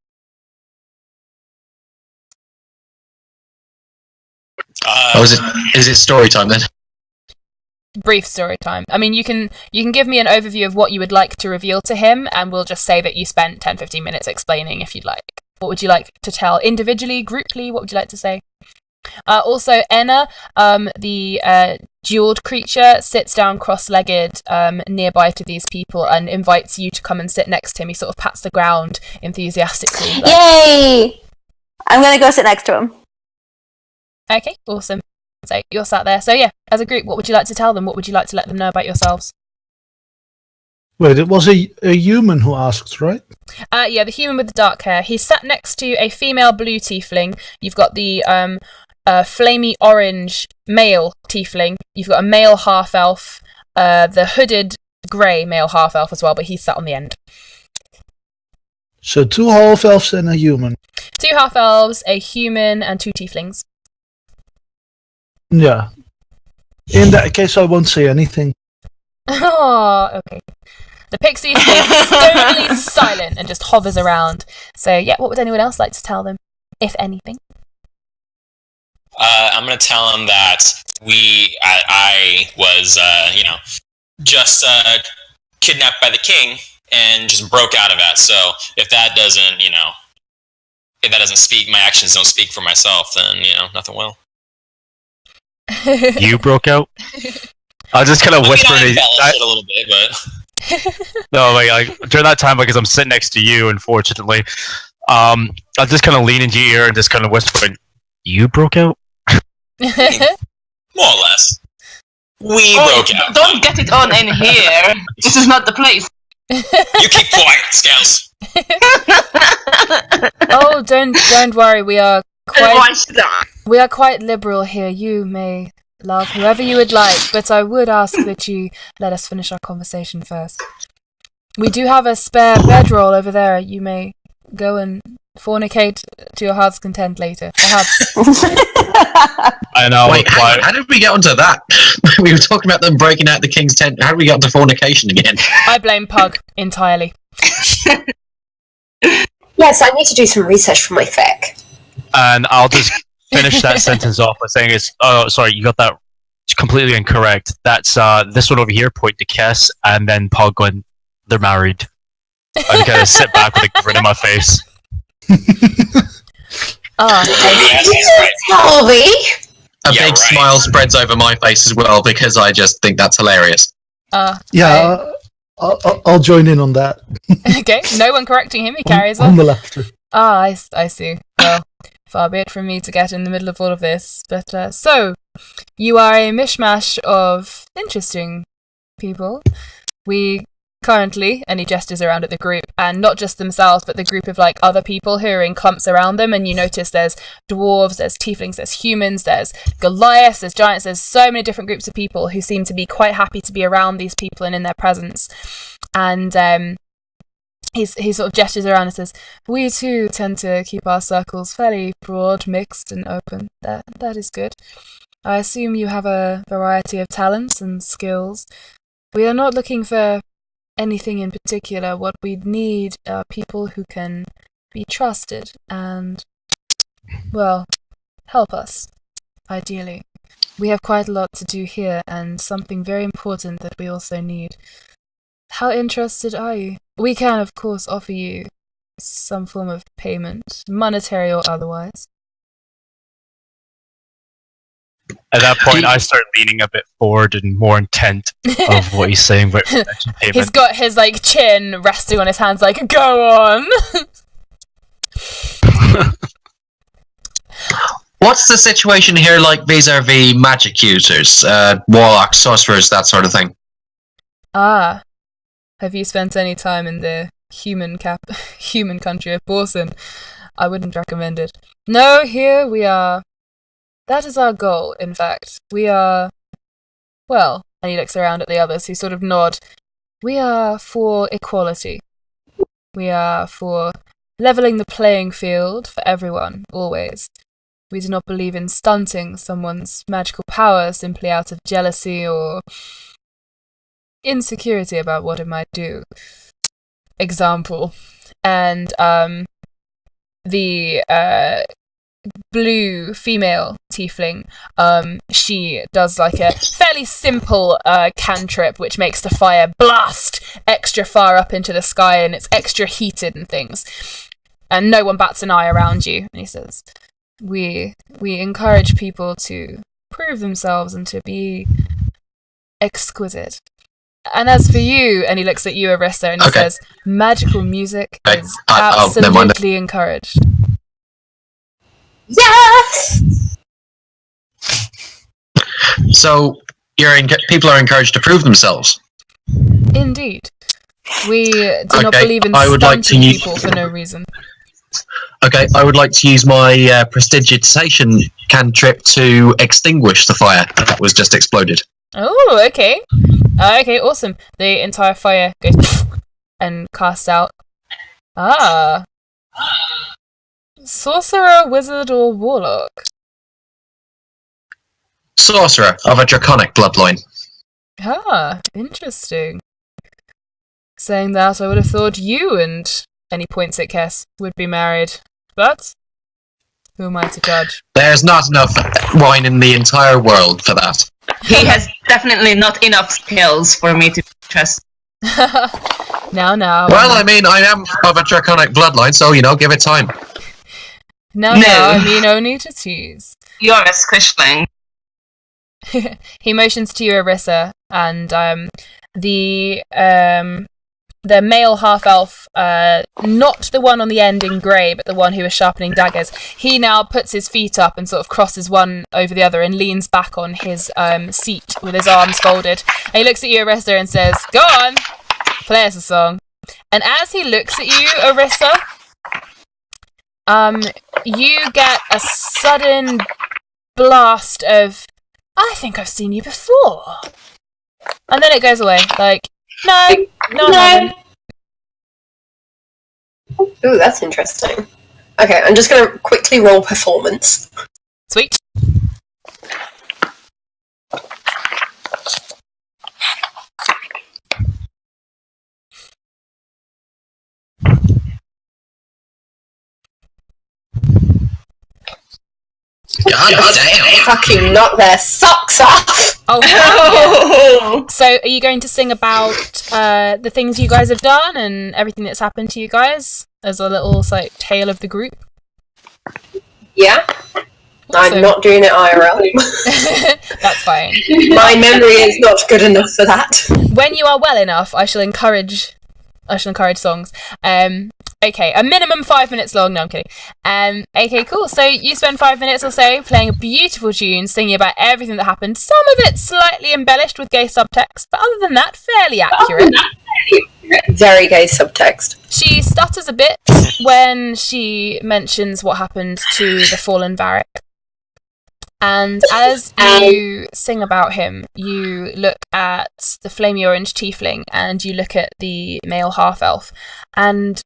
Speaker 5: Is it story time then?
Speaker 1: Brief story time. I mean, you can give me an overview of what you would like to reveal to him, and we'll just say that you spent 10-15 minutes explaining if you'd like. What would you like to tell individually, grouply? What would you like to say? Also, Enna, the jeweled creature, sits down cross-legged nearby to these people and invites you to come and sit next to him. He sort of pats the ground enthusiastically. Like,
Speaker 8: Yay! I'm gonna go sit next to him.
Speaker 1: Okay, awesome. So you're sat there. So yeah, as a group, what would you like to tell them? What would you like to let them know about yourselves?
Speaker 3: Wait, it was a human who asked, right?
Speaker 1: Yeah, the human with the dark hair. He's sat next to a female blue tiefling. You've got the flamey orange male tiefling. You've got a male half elf, the hooded grey male half elf as well, but he's sat on the end.
Speaker 3: So 2 half elves and a human.
Speaker 1: 2 half elves, a human, and 2 tieflings.
Speaker 3: Yeah. In that case, I won't say anything.
Speaker 1: Oh, okay. The pixie stays stonily silent and just hovers around. So yeah, what would anyone else like to tell them, if anything?
Speaker 2: I'm going to tell him that I was, just kidnapped by the king and just broke out of that. So if that doesn't, if that doesn't speak, my actions don't speak for myself, then, nothing will.
Speaker 7: You broke out? I just kind of whispered.
Speaker 2: I embellished it a little bit, but
Speaker 7: no, like during that time, because I'm sitting next to you, unfortunately, I just kind of lean into your ear and just kind of whispering, "You broke out."
Speaker 2: More or less. We broke out.
Speaker 4: Don't get it on in here. This is not the place.
Speaker 2: You keep quiet, Scales.
Speaker 1: Oh, don't worry. We are quite liberal here. You may love whoever you would like, but I would ask that you let us finish our conversation first. We do have a spare bedroll over there. You may go and fornicate to your heart's content later. Perhaps.
Speaker 5: I know. Wait, how did we get onto that? We were talking about them breaking out the king's tent. How did we get onto fornication again?
Speaker 1: I blame Pug entirely.
Speaker 6: Yes, I need to do some research for my fic.
Speaker 7: And I'll just finish that sentence off by saying sorry, you got that completely incorrect. That's this one over here, point to Kess, and then Pug going, they're married. I kind of sit back with a grin on my face.
Speaker 5: A big smile spreads over my face as well, because I just think that's hilarious.
Speaker 3: I'll join in on that.
Speaker 1: Okay, no one correcting him, he carries on.
Speaker 3: On the laughter.
Speaker 1: I see. Well, far be it from me to get in the middle of all of this. But, so, you are a mishmash of interesting people. We currently, and he gestures around at the group, and not just themselves, but the group of, other people who are in clumps around them, and you notice there's dwarves, there's tieflings, there's humans, there's Goliaths, there's giants, there's so many different groups of people who seem to be quite happy to be around these people and in their presence. And, he sort of gestures around and says, we too tend to keep our circles fairly broad, mixed, and open. That is good. I assume you have a variety of talents and skills. We are not looking for anything in particular. What we need are people who can be trusted and, well, help us, ideally. We have quite a lot to do here, and something very important that we also need. How interested are you? We can, of course, offer you some form of payment, monetary or otherwise.
Speaker 7: At that point, I start leaning a bit forward and more intent of what he's saying about payment.
Speaker 1: He's got his chin resting on his hands, go on.
Speaker 5: What's the situation here vis-a-vis magic users, warlocks, sorcerers, that sort of thing?
Speaker 1: Ah. Have you spent any time in the human country of Borson? I wouldn't recommend it. No, here we are. That is our goal, in fact. We are... Well, and he looks around at the others who sort of nod. We are for equality. We are for levelling the playing field for everyone, always. We do not believe in stunting someone's magical power simply out of jealousy or insecurity about what it might do. Example. And the blue female tiefling, she does a fairly simple cantrip which makes the fire blast extra far up into the sky, and it's extra heated and things. And no one bats an eye around you. And he says, we encourage people to prove themselves and to be exquisite. And as for you, and he looks at you, Arissa, and he says, magical music is absolutely encouraged.
Speaker 6: Yes!
Speaker 5: So, people are encouraged to prove themselves?
Speaker 1: Indeed. We do not believe in stunting people for no reason.
Speaker 5: Okay, I would like to use my prestidigitation cantrip to extinguish the fire that was just exploded.
Speaker 1: Oh, okay. Okay, awesome. The entire fire goes and casts out. Ah. Sorcerer, wizard, or warlock?
Speaker 5: Sorcerer of a draconic bloodline.
Speaker 1: Ah, interesting. Saying that, I would have thought you and he points at Kess would be married, but Who am I to judge?
Speaker 5: There's not enough wine in the entire world for that.
Speaker 4: He has definitely not enough skills for me to trust.
Speaker 1: No.
Speaker 5: Well, I mean, I am of a draconic bloodline, so, give it time.
Speaker 1: No, I mean only to tease.
Speaker 4: You're a squishling.
Speaker 1: He motions to you, Arissa, and the male half-elf, not the one on the end in grey, but the one who was sharpening daggers, he now puts his feet up and sort of crosses one over the other and leans back on his seat with his arms folded. And he looks at you, Arissa, and says, "Go on, play us a song." And as he looks at you, Arissa, you get a sudden blast of, "I think I've seen you before." And then it goes away, like, no.
Speaker 6: Ooh, that's interesting. Okay, I'm just gonna quickly roll performance.
Speaker 1: Sweet.
Speaker 5: God damn.
Speaker 6: Fucking knock their socks off!
Speaker 1: Oh, so are you going to sing about the things you guys have done and everything that's happened to you guys as a little tale of the group?
Speaker 6: Yeah. I'm not doing it IRL.
Speaker 1: That's fine.
Speaker 6: My memory is not good enough for that.
Speaker 1: When you are well enough, I shall encourage songs. Okay, a minimum 5 minutes long. No, I'm kidding. Okay, cool. So you spend 5 minutes or so playing a beautiful tune, singing about everything that happened. Some of it slightly embellished with gay subtext, but other than that, fairly accurate.
Speaker 6: Very gay subtext.
Speaker 1: She stutters a bit when she mentions what happened to the fallen Varric. And as you sing about him, you look at the flamey orange tiefling and you look at the male half-elf, and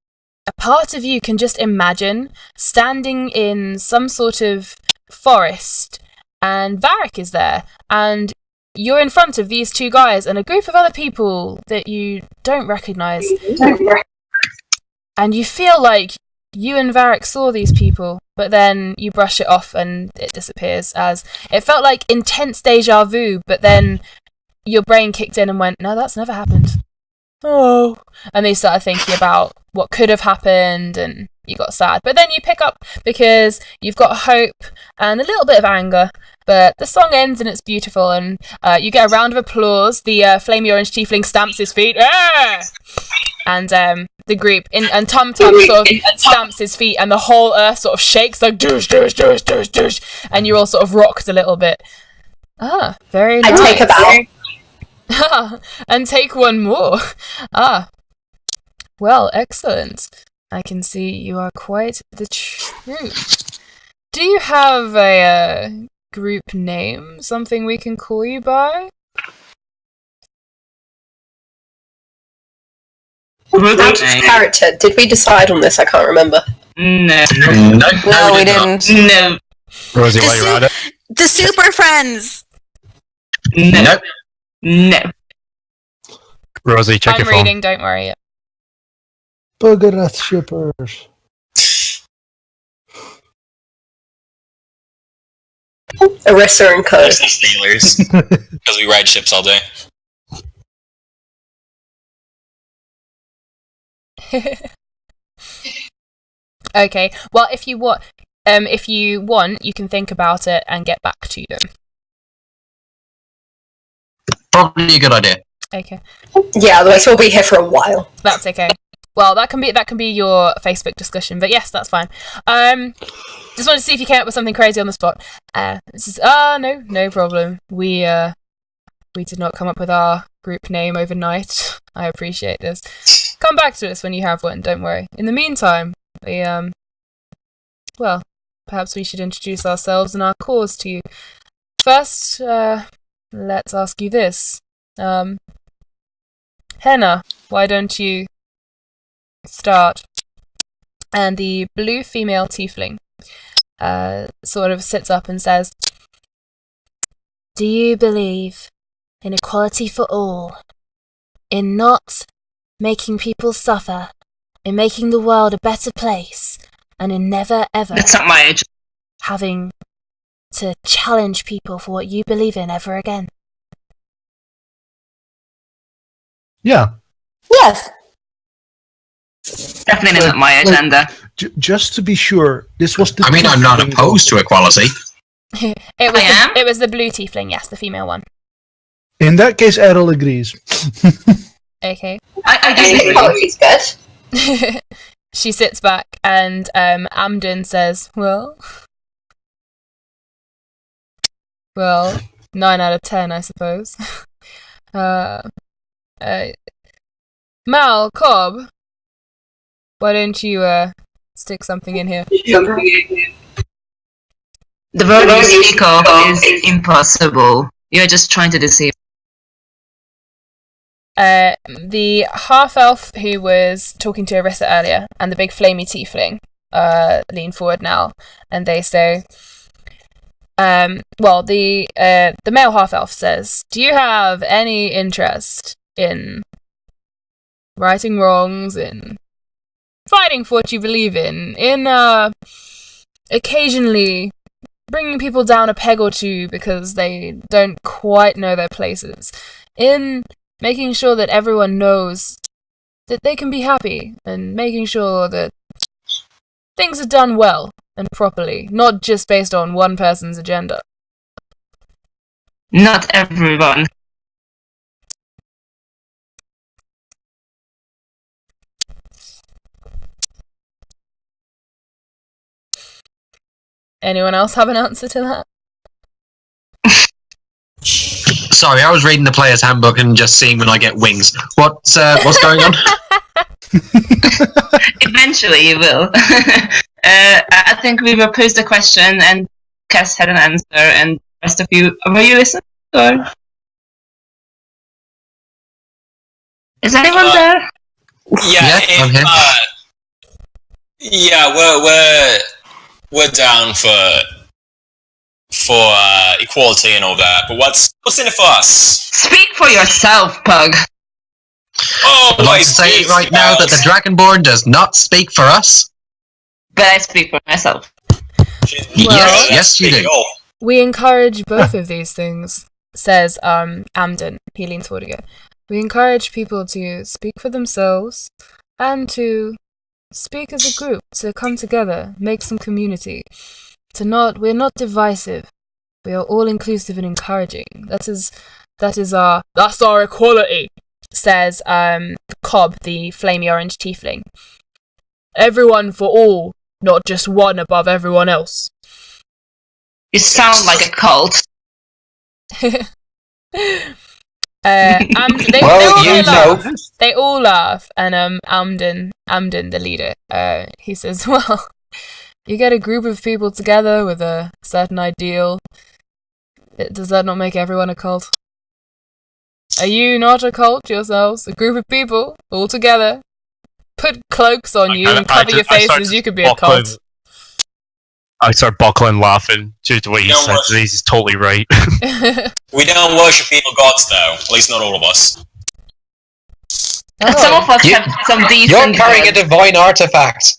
Speaker 1: a part of you can just imagine standing in some sort of forest and Varric is there and you're in front of these two guys and a group of other people that you don't recognise. And you feel like you and Varric saw these people, but then you brush it off and it disappears, as it felt like intense deja vu, but then your brain kicked in and went, no, that's never happened. Oh. And then you started thinking about what could have happened and you got sad. But then you pick up because you've got hope and a little bit of anger. But the song ends and it's beautiful, and you get a round of applause. The flamey orange tiefling stamps his feet. Ah! And the group and Tum Tum sort of stamps his feet, and the whole earth sort of shakes like douche, douche, douche, douche, douche, and you're all sort of rocked a little bit. Ah, very nice.
Speaker 6: I take a bow.
Speaker 1: And take one more. Well, excellent. I can see you are quite the troupe. Do you have a group name? Something we can call you by?
Speaker 6: Out of character. Did we decide on this? I can't remember.
Speaker 4: No,
Speaker 8: we didn't.
Speaker 4: No.
Speaker 7: Rosie, why you around it?
Speaker 8: The Super Friends.
Speaker 5: Nope.
Speaker 4: No.
Speaker 7: Rosie, check
Speaker 1: I'm
Speaker 7: your phone.
Speaker 1: reading, don't worry.
Speaker 3: Belgarath shippers.
Speaker 6: Arissa and Co.
Speaker 2: Mostly sailors, because we ride ships all day.
Speaker 1: Okay. Well, if you want, you can think about it and get back to them.
Speaker 5: Probably a good idea.
Speaker 1: Okay.
Speaker 6: Yeah, otherwise we'll be here for a while.
Speaker 1: That's okay. Well, that can be your Facebook discussion, but yes, that's fine. Just wanted to see if you came up with something crazy on the spot. No problem. We did not come up with our group name overnight. I appreciate this. Come back to us when you have one, don't worry. In the meantime, perhaps we should introduce ourselves and our cause to you. First, let's ask you this. Enna, why don't you start? And the blue female tiefling sort of sits up and says, do you believe in equality for all, in not making people suffer, in making the world a better place, and in never ever...
Speaker 4: That's not my age.
Speaker 10: having to challenge people for what you believe in ever again.
Speaker 3: Yeah.
Speaker 8: Yes.
Speaker 4: Definitely not my agenda.
Speaker 3: Just to be sure, this was the...
Speaker 5: I mean, I'm not opposed to equality.
Speaker 10: It was the blue tiefling, yes, the female one.
Speaker 3: In that case, Airril agrees.
Speaker 10: Okay.
Speaker 4: I
Speaker 6: think equality's good.
Speaker 1: She sits back and Amden says, well, 9 out of 10, I suppose. Mal, Cobb, why don't you stick something in here?
Speaker 4: The word you speak of is impossible. You're just trying to deceive.
Speaker 1: The half-elf who was talking to Arissa earlier and the big flamey tiefling lean forward now, and they say, the male half-elf says, do you have any interest in righting wrongs, in fighting for what you believe in occasionally bringing people down a peg or two because they don't quite know their places, in making sure that everyone knows that they can be happy, and making sure that things are done well and properly, not just based on one person's agenda?
Speaker 4: Not everyone.
Speaker 1: Anyone else have an answer to that?
Speaker 5: Sorry, I was reading the player's handbook and just seeing when I get wings. What's going on?
Speaker 4: Eventually you will. I think we were posed a question and Cass had an answer, and the rest of you, were you listening? Or... Is anyone there?
Speaker 2: Yeah,
Speaker 5: I'm here.
Speaker 2: Yeah, we're down for equality and all that, but what's in it for us?
Speaker 4: Speak for yourself, Pug.
Speaker 2: Oh,
Speaker 5: I'd like to say right now that the Dragonborn does not speak for us.
Speaker 4: But I speak for myself.
Speaker 5: Yes, you do.
Speaker 1: We encourage both of these things, says Amden. He leans forward again. We encourage people to speak for themselves and to speak as a group, to come together, make some community. We're not divisive. We are all inclusive and encouraging. That's our equality, says Cobb, the flamey orange tiefling. Everyone for all, not just one above everyone else.
Speaker 4: You sound like a cult.
Speaker 1: They all laugh, and Amden, the leader, he says, well, you get a group of people together with a certain ideal. Does that not make everyone a cult? Are you not a cult yourselves? A group of people all together, put cloaks on you and cover your faces, you could be a cult.
Speaker 7: I start buckling laughing due to what he said. He's totally right.
Speaker 2: We don't worship evil gods, though. At least not all of us.
Speaker 4: Oh. Some of us have some decent.
Speaker 5: You're carrying a divine artifact.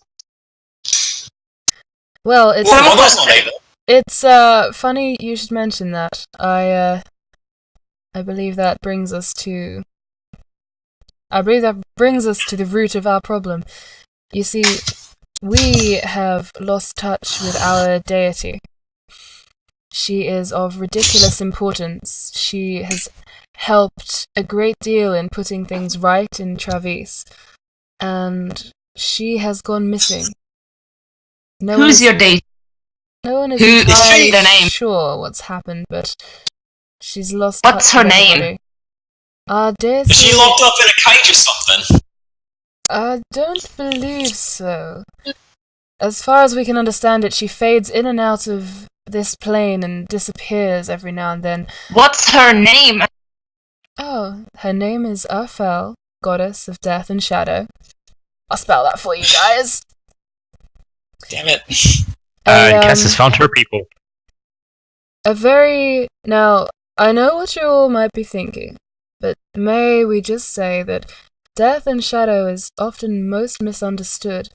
Speaker 1: Well, it's funny you should mention that. I believe that brings us to the root of our problem. You see, we have lost touch with our deity. She is of ridiculous importance. She has helped a great deal in putting things right in Travis, and she has gone missing.
Speaker 4: Who's your deity?
Speaker 1: No one is entirely sure what's happened, but she's lost touch.
Speaker 4: What's her name?
Speaker 1: Deity...
Speaker 2: Is she locked up in a cage or something?
Speaker 1: I don't believe so. As far as we can understand it, she fades in and out of this plane and disappears every now and then.
Speaker 4: What's her name?
Speaker 1: Oh, her name is Arfel, goddess of death and shadow. I'll spell that for you guys.
Speaker 2: Damn it.
Speaker 7: Cass has found her people.
Speaker 1: Now, I know what you all might be thinking, but may we just say that death and shadow is often most misunderstood.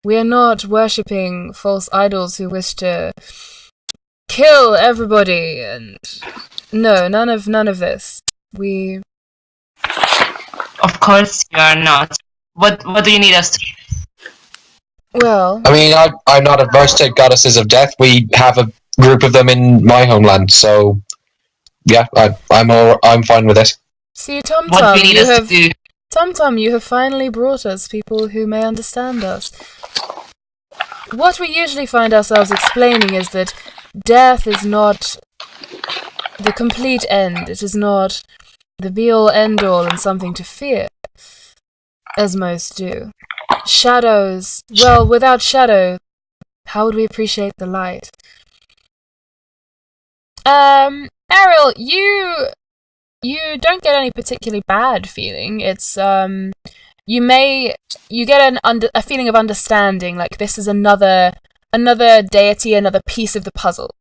Speaker 1: We are not worshipping false idols who wish to kill everybody, and no, none of this. We...
Speaker 4: Of course you are not. What do you need us to do?
Speaker 1: Well...
Speaker 5: I mean, I'm not averse to goddesses of death. We have a group of them in my homeland, so yeah, I'm fine with it.
Speaker 1: See, Tom,
Speaker 4: What do you need us to do?
Speaker 1: Tom, you have finally brought us people who may understand us. What we usually find ourselves explaining is that death is not the complete end. It is not the be-all, end-all and something to fear, as most do. Shadows, well, without shadow, how would we appreciate the light? Airril, you don't get any particularly bad feeling. It's you get a feeling of understanding, like this is another deity, another piece of the puzzle.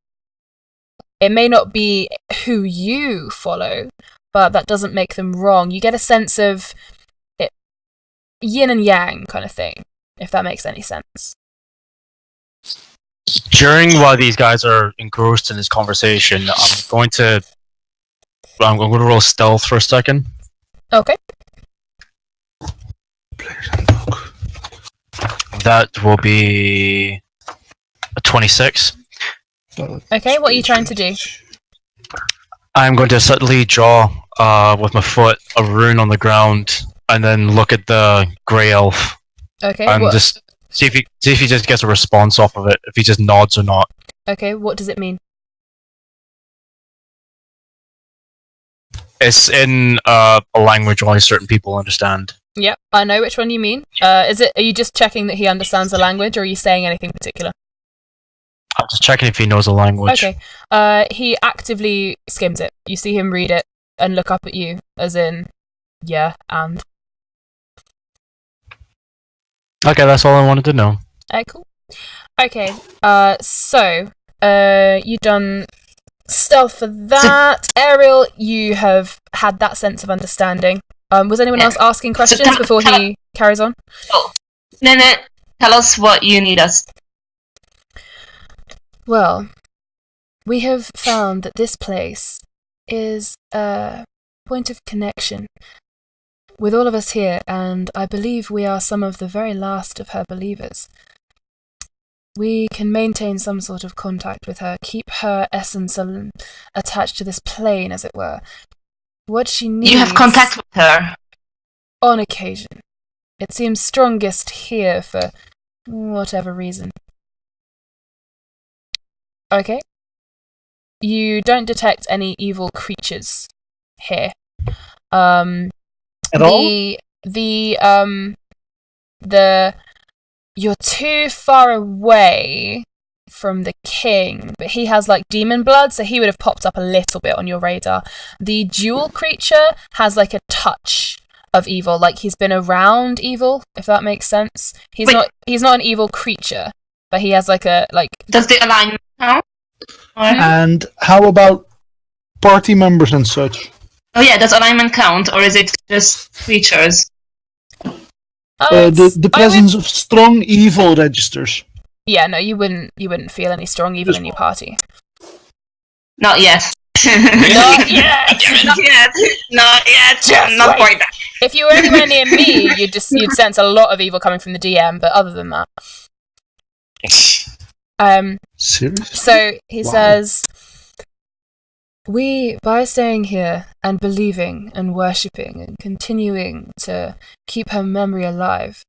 Speaker 1: It may not be who you follow, but that doesn't make them wrong. You get a sense of yin and yang kind of thing, if that makes any sense.
Speaker 7: While these guys are engrossed in this conversation, I'm going to roll stealth for a second.
Speaker 1: Okay.
Speaker 7: That will be a 26.
Speaker 1: Okay, what are you trying to do?
Speaker 7: I'm going to subtly draw with my foot a rune on the ground, and then look at the grey elf.
Speaker 1: Okay.
Speaker 7: And just see if he just gets a response off of it, if he just nods or not.
Speaker 1: Okay, what does it mean?
Speaker 7: It's in a language only certain people understand.
Speaker 1: Yep, I know which one you mean. Are you just checking that he understands the language, or are you saying anything particular?
Speaker 7: I'm just checking if he knows the language.
Speaker 1: Okay. He actively skims it. You see him read it and look up at you, as in, yeah, and...
Speaker 7: Okay, that's all I wanted to know.
Speaker 1: Cool. Okay, so, you done stealth for that. Airril, you have had that sense of understanding. Was anyone else asking questions before he carries on?
Speaker 4: Oh. No, tell us what you need us.
Speaker 1: Well, we have found that this place is a point of connection with all of us here, and I believe we are some of the very last of her believers. We can maintain some sort of contact with her, keep her essence attached to this plane, as it were. What she needs...
Speaker 4: You have contact with her?
Speaker 1: On occasion. It seems strongest here for whatever reason. Okay. You don't detect any evil creatures here.
Speaker 3: At all?
Speaker 1: You're too far away from the king, but he has like demon blood, so he would have popped up a little bit on your radar. The jewel creature has like a touch of evil, like he's been around evil, if that makes sense. He's not an evil creature, but he has like a
Speaker 4: Does the alignment count?
Speaker 3: And how about party members and such?
Speaker 4: Oh yeah, does alignment count, or is it just creatures?
Speaker 3: The presence of strong evil registers.
Speaker 1: Yeah, no, you wouldn't feel any strong evil in your party.
Speaker 4: Not yet.
Speaker 1: Not yet.
Speaker 4: Not yet.
Speaker 1: Just
Speaker 4: not
Speaker 1: wait.
Speaker 4: quite that.
Speaker 1: If you were anywhere near me, you'd sense a lot of evil coming from the DM. But other than that,
Speaker 3: Seriously?
Speaker 1: So he says, we, by staying here and believing and worshipping and continuing to keep her memory alive,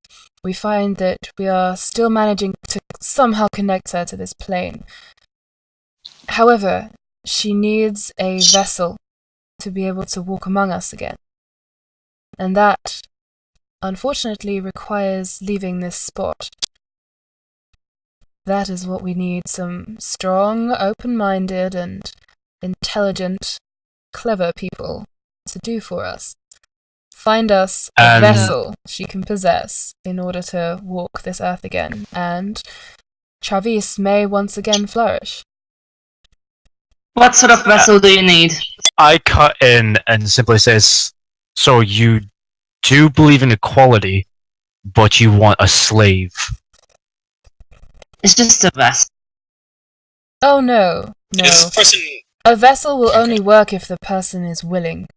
Speaker 1: we find that we are still managing to somehow connect her to this plane. However, she needs a vessel to be able to walk among us again. And that, unfortunately, requires leaving this spot. That is what we need, some strong, open-minded, and intelligent, clever people to do for us. Find us a vessel she can possess in order to walk this earth again, and Travis may once again flourish.
Speaker 4: What sort of vessel do you need?
Speaker 7: I cut in and simply says, so you do believe in equality, but you want a slave.
Speaker 4: It's just a vessel.
Speaker 10: Oh no.
Speaker 2: Is this person...
Speaker 10: A vessel will only work if the person is willing.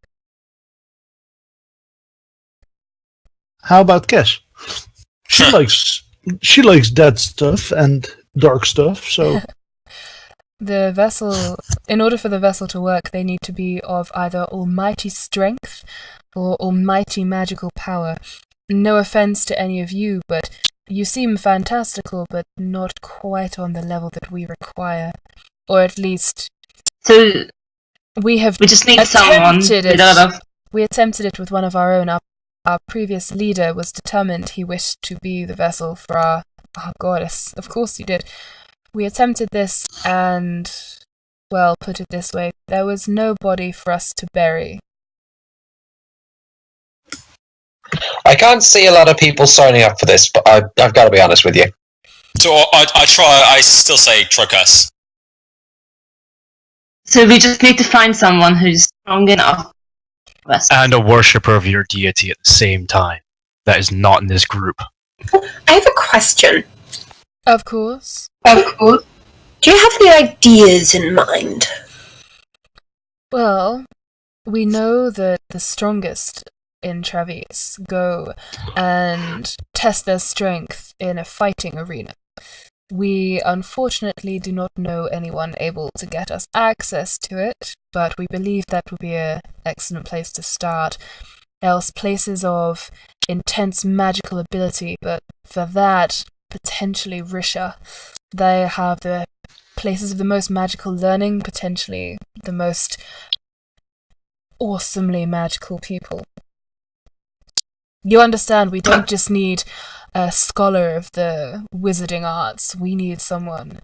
Speaker 3: How about Cash? She likes dead stuff and dark stuff, so...
Speaker 10: The vessel, in order for the vessel to work, they need to be of either almighty strength or almighty magical power. No offense to any of you, but you seem fantastical, but not quite on the level that we require. Or at least...
Speaker 4: So,
Speaker 10: we
Speaker 4: just need someone with a lot of...
Speaker 10: We attempted it with one of our own. Our previous leader was determined he wished to be the vessel for our goddess. Of course he did. We attempted this and, well, put it this way, there was no body for us to bury.
Speaker 5: I can't see a lot of people signing up for this, but I've got to be honest with you.
Speaker 2: So I still say Trokas.
Speaker 4: So we just need to find someone who's strong enough.
Speaker 7: And a worshipper of your deity at the same time. That is not in this group.
Speaker 6: I have a question.
Speaker 10: Of course.
Speaker 6: Do you have any ideas in mind?
Speaker 10: Well, we know that the strongest in Travis go and test their strength in a fighting arena. We unfortunately do not know anyone able to get us access to it, but we believe that would be an excellent place to start. Else places of intense magical ability, but for that, potentially Risha. They have the places of the most magical learning, potentially the most awesomely magical people. You understand, we don't just need a scholar of the wizarding arts, we need someone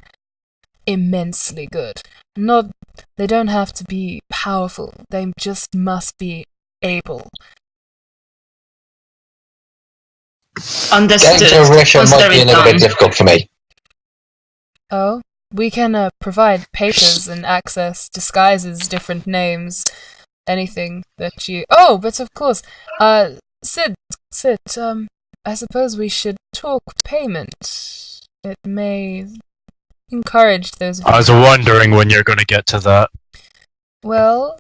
Speaker 10: immensely good. They don't have to be powerful, they just must be able.
Speaker 4: Understood.
Speaker 5: Getting to Risha might be a little bit difficult for me.
Speaker 10: Oh, we can provide papers and access, disguises, different names, anything that you... Oh, but of course, Sid, I suppose we should talk payment. It may encourage those...
Speaker 7: I was wondering when you're going to get to that.
Speaker 10: Well,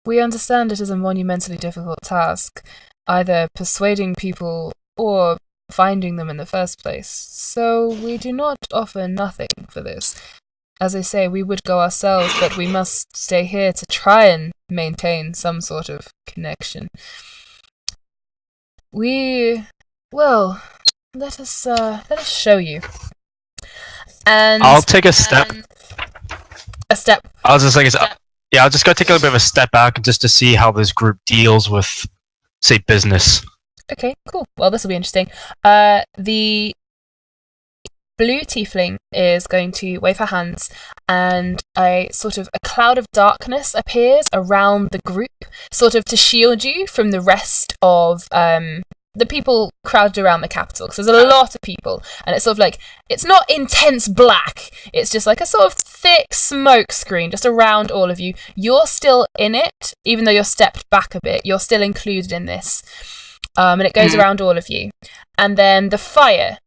Speaker 10: we understand it is a monumentally difficult task, either persuading people or finding them in the first place, so we do not offer nothing for this. As I say, we would go ourselves, but we must stay here to try and maintain some sort of connection. Well, let us show you. And
Speaker 7: I'll take a step.
Speaker 10: A step.
Speaker 7: I'll just I'll just go take a little bit of a step back just to see how this group deals with, say, business.
Speaker 10: Okay, cool. Well, this will be interesting. The blue tiefling is going to wave her hands, and a cloud of darkness appears around the group, sort of to shield you from the rest of the people crowded around the capital, because there's a lot of people, and it's sort of like, it's not intense black, it's just like a sort of thick smoke screen just around all of you. You're still in it, even though you're stepped back a bit, you're still included in this. And it goes around all of you. And then the fire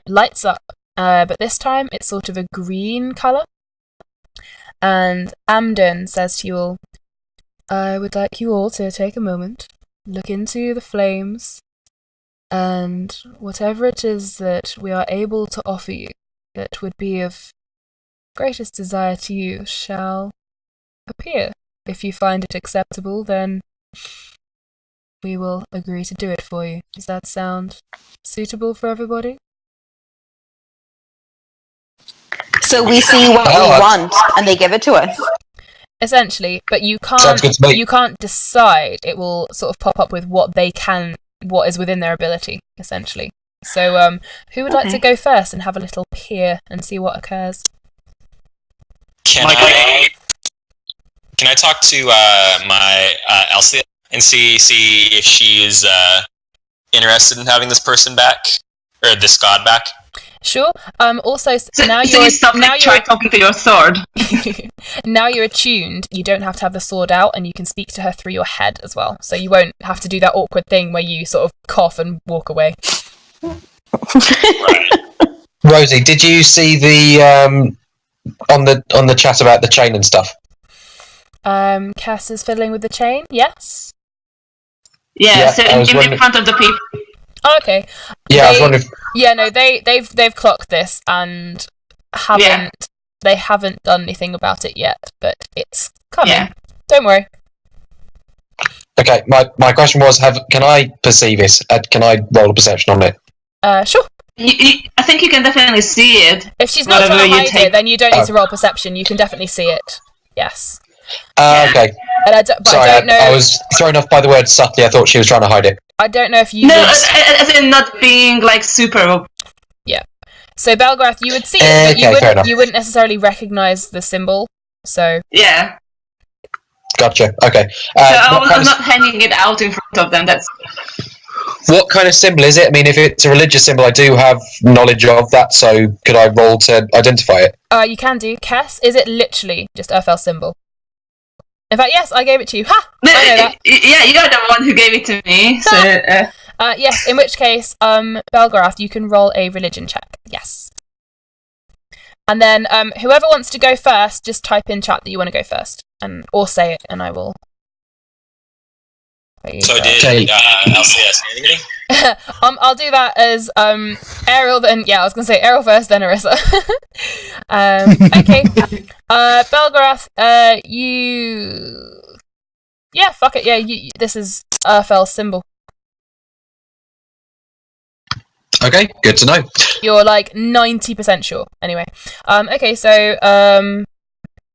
Speaker 10: lights up, but this time it's sort of a green colour. And Amden says to you all, I would like you all to take a moment, look into the flames, and whatever it is that we are able to offer you that would be of greatest desire to you shall appear. If you find it acceptable, then we will agree to do it for you. Does that sound suitable for everybody?
Speaker 8: So we see what we want, and they give it to us.
Speaker 10: Essentially, but you can't decide. It will sort of pop up with what is within their ability, essentially. So, who would like to go first and have a little peer and see what occurs?
Speaker 2: Can I talk to my Elsia and see if she is interested in having this person back, or this god back?
Speaker 10: Sure. Also, now
Speaker 4: try talking to your sword.
Speaker 10: Now you're attuned, you don't have to have the sword out, and you can speak to her through your head as well. So you won't have to do that awkward thing where you sort of cough and walk away.
Speaker 5: Rosie, did you see the on the chat about the chain and stuff?
Speaker 10: Cass is fiddling with the chain. Yes.
Speaker 4: Yeah, so in front of the people.
Speaker 10: Oh, okay.
Speaker 5: Yeah, I was wondering.
Speaker 10: Yeah, no, they've clocked this and they haven't done anything about it yet, but it's coming. Yeah. Don't worry.
Speaker 5: Okay, my question was, can I perceive it? Can I roll a perception on it?
Speaker 10: Sure.
Speaker 4: I think you can definitely see it.
Speaker 10: If she's not trying to hide it, then you don't need to roll perception. You can definitely see it. Yes.
Speaker 5: Okay.
Speaker 10: And I don't know.
Speaker 5: I was thrown off by the word subtly. I thought she was trying to hide it.
Speaker 10: I don't know if you.
Speaker 4: No, as in not being like super.
Speaker 10: Yeah. So Belgarath, you would see it, but you wouldn't necessarily recognise the symbol. So.
Speaker 4: Yeah.
Speaker 5: Gotcha. Okay.
Speaker 4: So I'm not hanging it out in front of them. That's.
Speaker 5: What kind of symbol is it? I mean, if it's a religious symbol, I do have knowledge of that. So could I roll to identify it?
Speaker 10: You can do. Cass, is it literally just Earthel symbol? In fact, yes, I gave it to you. Ha!
Speaker 4: No,
Speaker 10: I know that.
Speaker 4: Yeah, you're the one who gave it to me. So.
Speaker 10: Yes. In which case, Belgarath, you can roll a religion check. Yes. And then, whoever wants to go first, just type in chat that you want to go first, or say it, and I will.
Speaker 2: So did LCS anything?
Speaker 10: I'll do that as Airril. Then I was gonna say Airril first, then Arissa. Okay. Belgarath, you. Yeah, fuck it. Yeah, this is Earthel's symbol.
Speaker 5: Okay, good to know.
Speaker 10: You're like 90% sure. Anyway, okay, so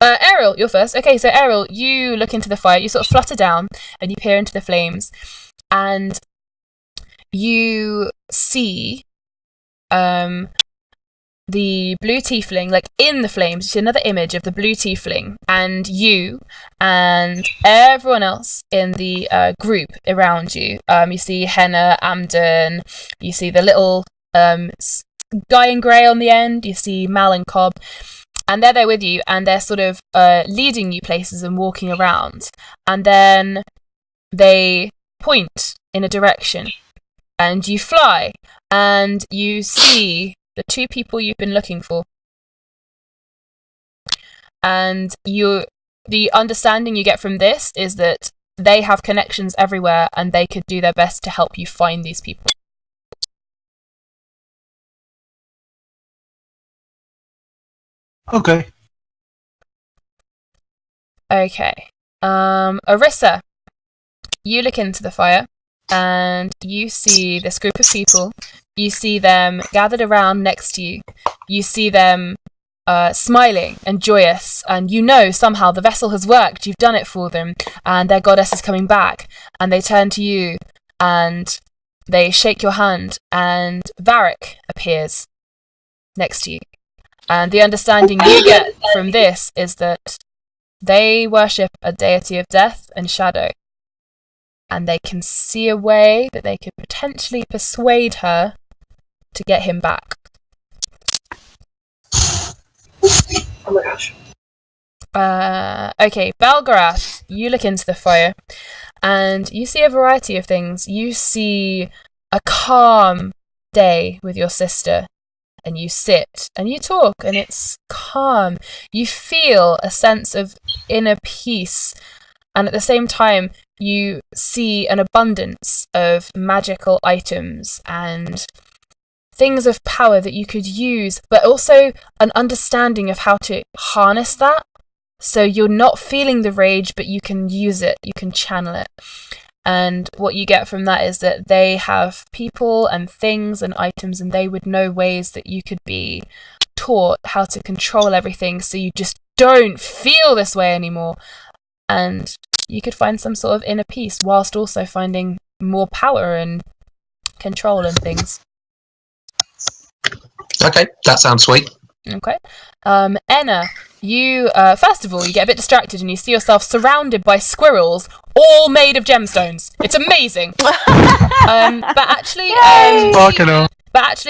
Speaker 10: Airril, you're first. Okay, so Airril, you look into the fire. You sort of flutter down and you peer into the flames, and you see the blue tiefling, like in the flames. You see another image of the blue tiefling, and you and everyone else in the group around you. You see Henna, Amden. You see the little guy in grey on the end. You see Mal and Cobb. And they're there with you, and they're sort of leading you places and walking around. And then they point in a direction, and you fly, and you see the two people you've been looking for. And the understanding you get from this is that they have connections everywhere, and they could do their best to help you find these people.
Speaker 3: Okay.
Speaker 10: Okay. Arissa, you look into the fire and you see this group of people. You see them gathered around next to you. You see them smiling and joyous, and you know somehow the vessel has worked. You've done it for them, and their goddess is coming back. And they turn to you and they shake your hand, and Varric appears next to you. And the understanding you get from this is that they worship a deity of death and shadow, and they can see a way that they could potentially persuade her to get him back.
Speaker 6: Oh my gosh.
Speaker 10: Okay, Belgarath, you look into the fire, and you see a variety of things. You see a calm day with your sister, and you sit and you talk, and it's calm. You feel a sense of inner peace, and at the same time you see an abundance of magical items and things of power that you could use, but also an understanding of how to harness that. So you're not feeling the rage, but you can use it, you can channel it. And what you get from that is that they have people and things and items, and they would know ways that you could be taught how to control everything, so you just don't feel this way anymore. And you could find some sort of inner peace whilst also finding more power and control and things.
Speaker 5: Okay, that sounds sweet.
Speaker 10: Okay. Enna, you, first of all, you get a bit distracted and you see yourself surrounded by squirrels, all made of gemstones. It's amazing. But actually,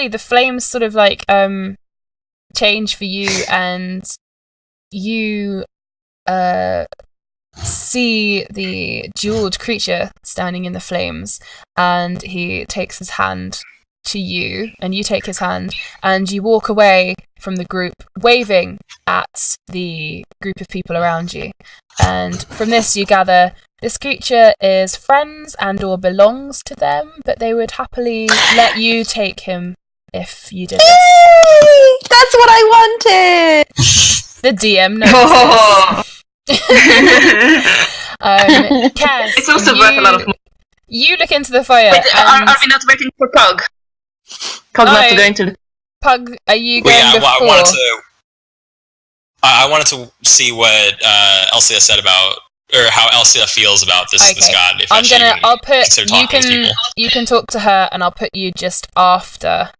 Speaker 10: the flames sort of like, change for you, and you, see the jeweled creature standing in the flames, and he takes his hand to you, and you take his hand, and you walk away from the group, waving at the group of people around you. And from this, you gather this creature is friends and or belongs to them, but they would happily let you take him if you did this.
Speaker 8: That's what I wanted!
Speaker 10: The DM knows Cass,
Speaker 4: it's also worth a lot of money.
Speaker 10: You look into the fire.
Speaker 4: Wait, are we not waiting for Pug? Pug not going to...
Speaker 10: Pug, are you going before?
Speaker 2: I wanted to see what Elsia said about, or how Elsia feels about this god. If
Speaker 10: you can talk to her, and I'll put you just after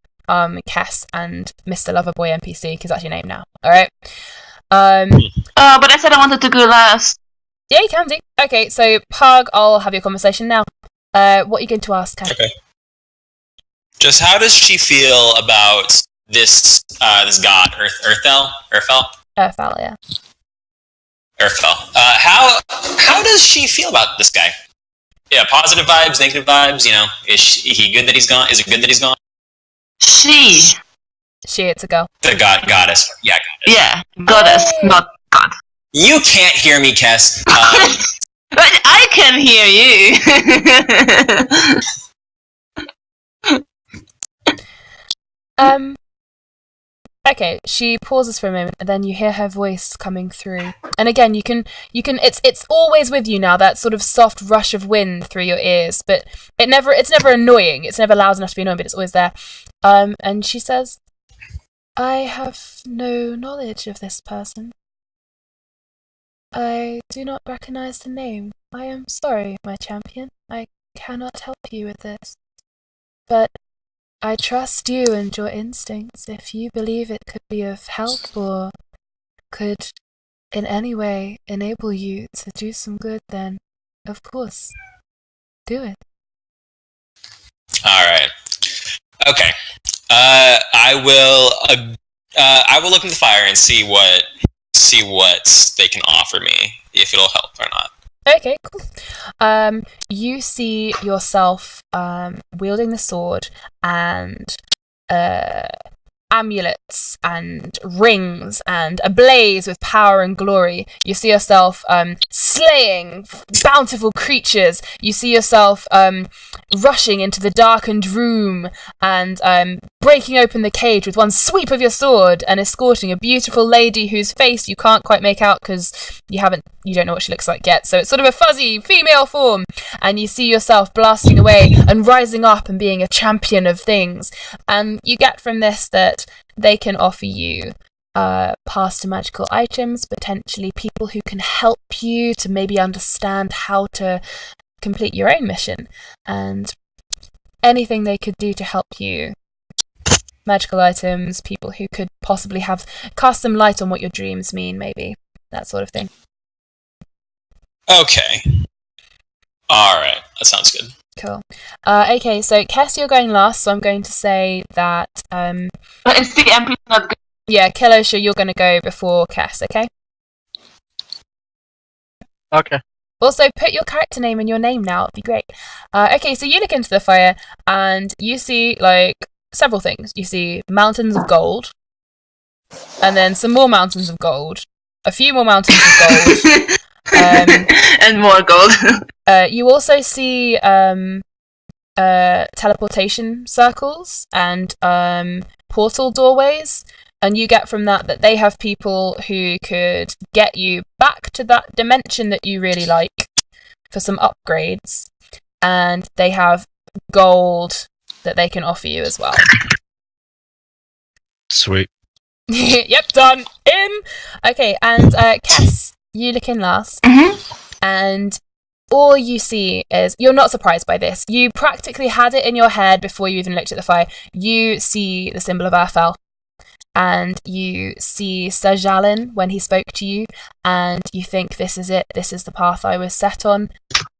Speaker 10: Cass and Mr. Loverboy NPC, because that's your name now. All right.
Speaker 4: But I said I wanted to go last.
Speaker 10: Yeah, you can do. Okay, so Pug, I'll have your conversation now. What are you going to ask her?
Speaker 2: Okay. Just how does she feel about this god, Earthel,
Speaker 10: yeah.
Speaker 2: Earthel. How does she feel about this guy? Yeah, positive vibes, negative vibes. You know, is he good that he's gone? Is it good that he's gone?
Speaker 4: She,
Speaker 10: it's a girl.
Speaker 2: The goddess. Yeah, goddess.
Speaker 4: Yeah, goddess, not god.
Speaker 2: You can't hear me, Kess.
Speaker 4: But I can hear
Speaker 10: you. Okay, she pauses for a moment, and then you hear her voice coming through. And again, you can. It's always with you now. That sort of soft rush of wind through your ears, but it's never annoying. It's never loud enough to be annoying, but it's always there. And she says, "I have no knowledge of this person. I do not recognize the name. I am sorry, my champion. I cannot help you with this. But I trust you and your instincts. If you believe it could be of help or could in any way enable you to do some good, then of course, do it."
Speaker 2: All right. Okay. I will look in the fire and see what they can offer me, if it'll help or not.
Speaker 10: Okay, cool. You see yourself wielding the sword and amulets and rings and ablaze with power and glory. You see yourself slaying bountiful creatures. You see yourself rushing into the darkened room and breaking open the cage with one sweep of your sword and escorting a beautiful lady whose face you can't quite make out because you don't know what she looks like yet. So it's sort of a fuzzy female form, and you see yourself blasting away and rising up and being a champion of things. And you get from this that they can offer you pass to magical items, potentially people who can help you to maybe understand how to complete your own mission, and anything they could do to help you. Magical items, people who could possibly cast some light on what your dreams mean, maybe. That sort of thing.
Speaker 2: Okay. Alright, that sounds good.
Speaker 10: Cool. Okay, so Kess, you're going last, so I'm going to say that...
Speaker 4: Is the MP not good?
Speaker 10: Yeah, Kilosha, you're going to go before Kess, okay?
Speaker 11: Okay.
Speaker 10: Also, put your character name in your name now, it'd be great. Okay, so you look into the fire, and you see, several things. You see mountains of gold, and then some more mountains of gold, a few more mountains of gold,
Speaker 4: and more gold.
Speaker 10: You also see teleportation circles and portal doorways, and you get from that they have people who could get you back to that dimension that you really like for some upgrades, and they have gold that they can offer you as well.
Speaker 7: Sweet.
Speaker 10: Yep, done. In. Okay, and Cass, you look in last, and all you see is, you're not surprised by this. You practically had it in your head before you even looked at the fire. You see the symbol of Arfel, and you see Sir Jalin when he spoke to you, and you think, this is it. This is the path I was set on.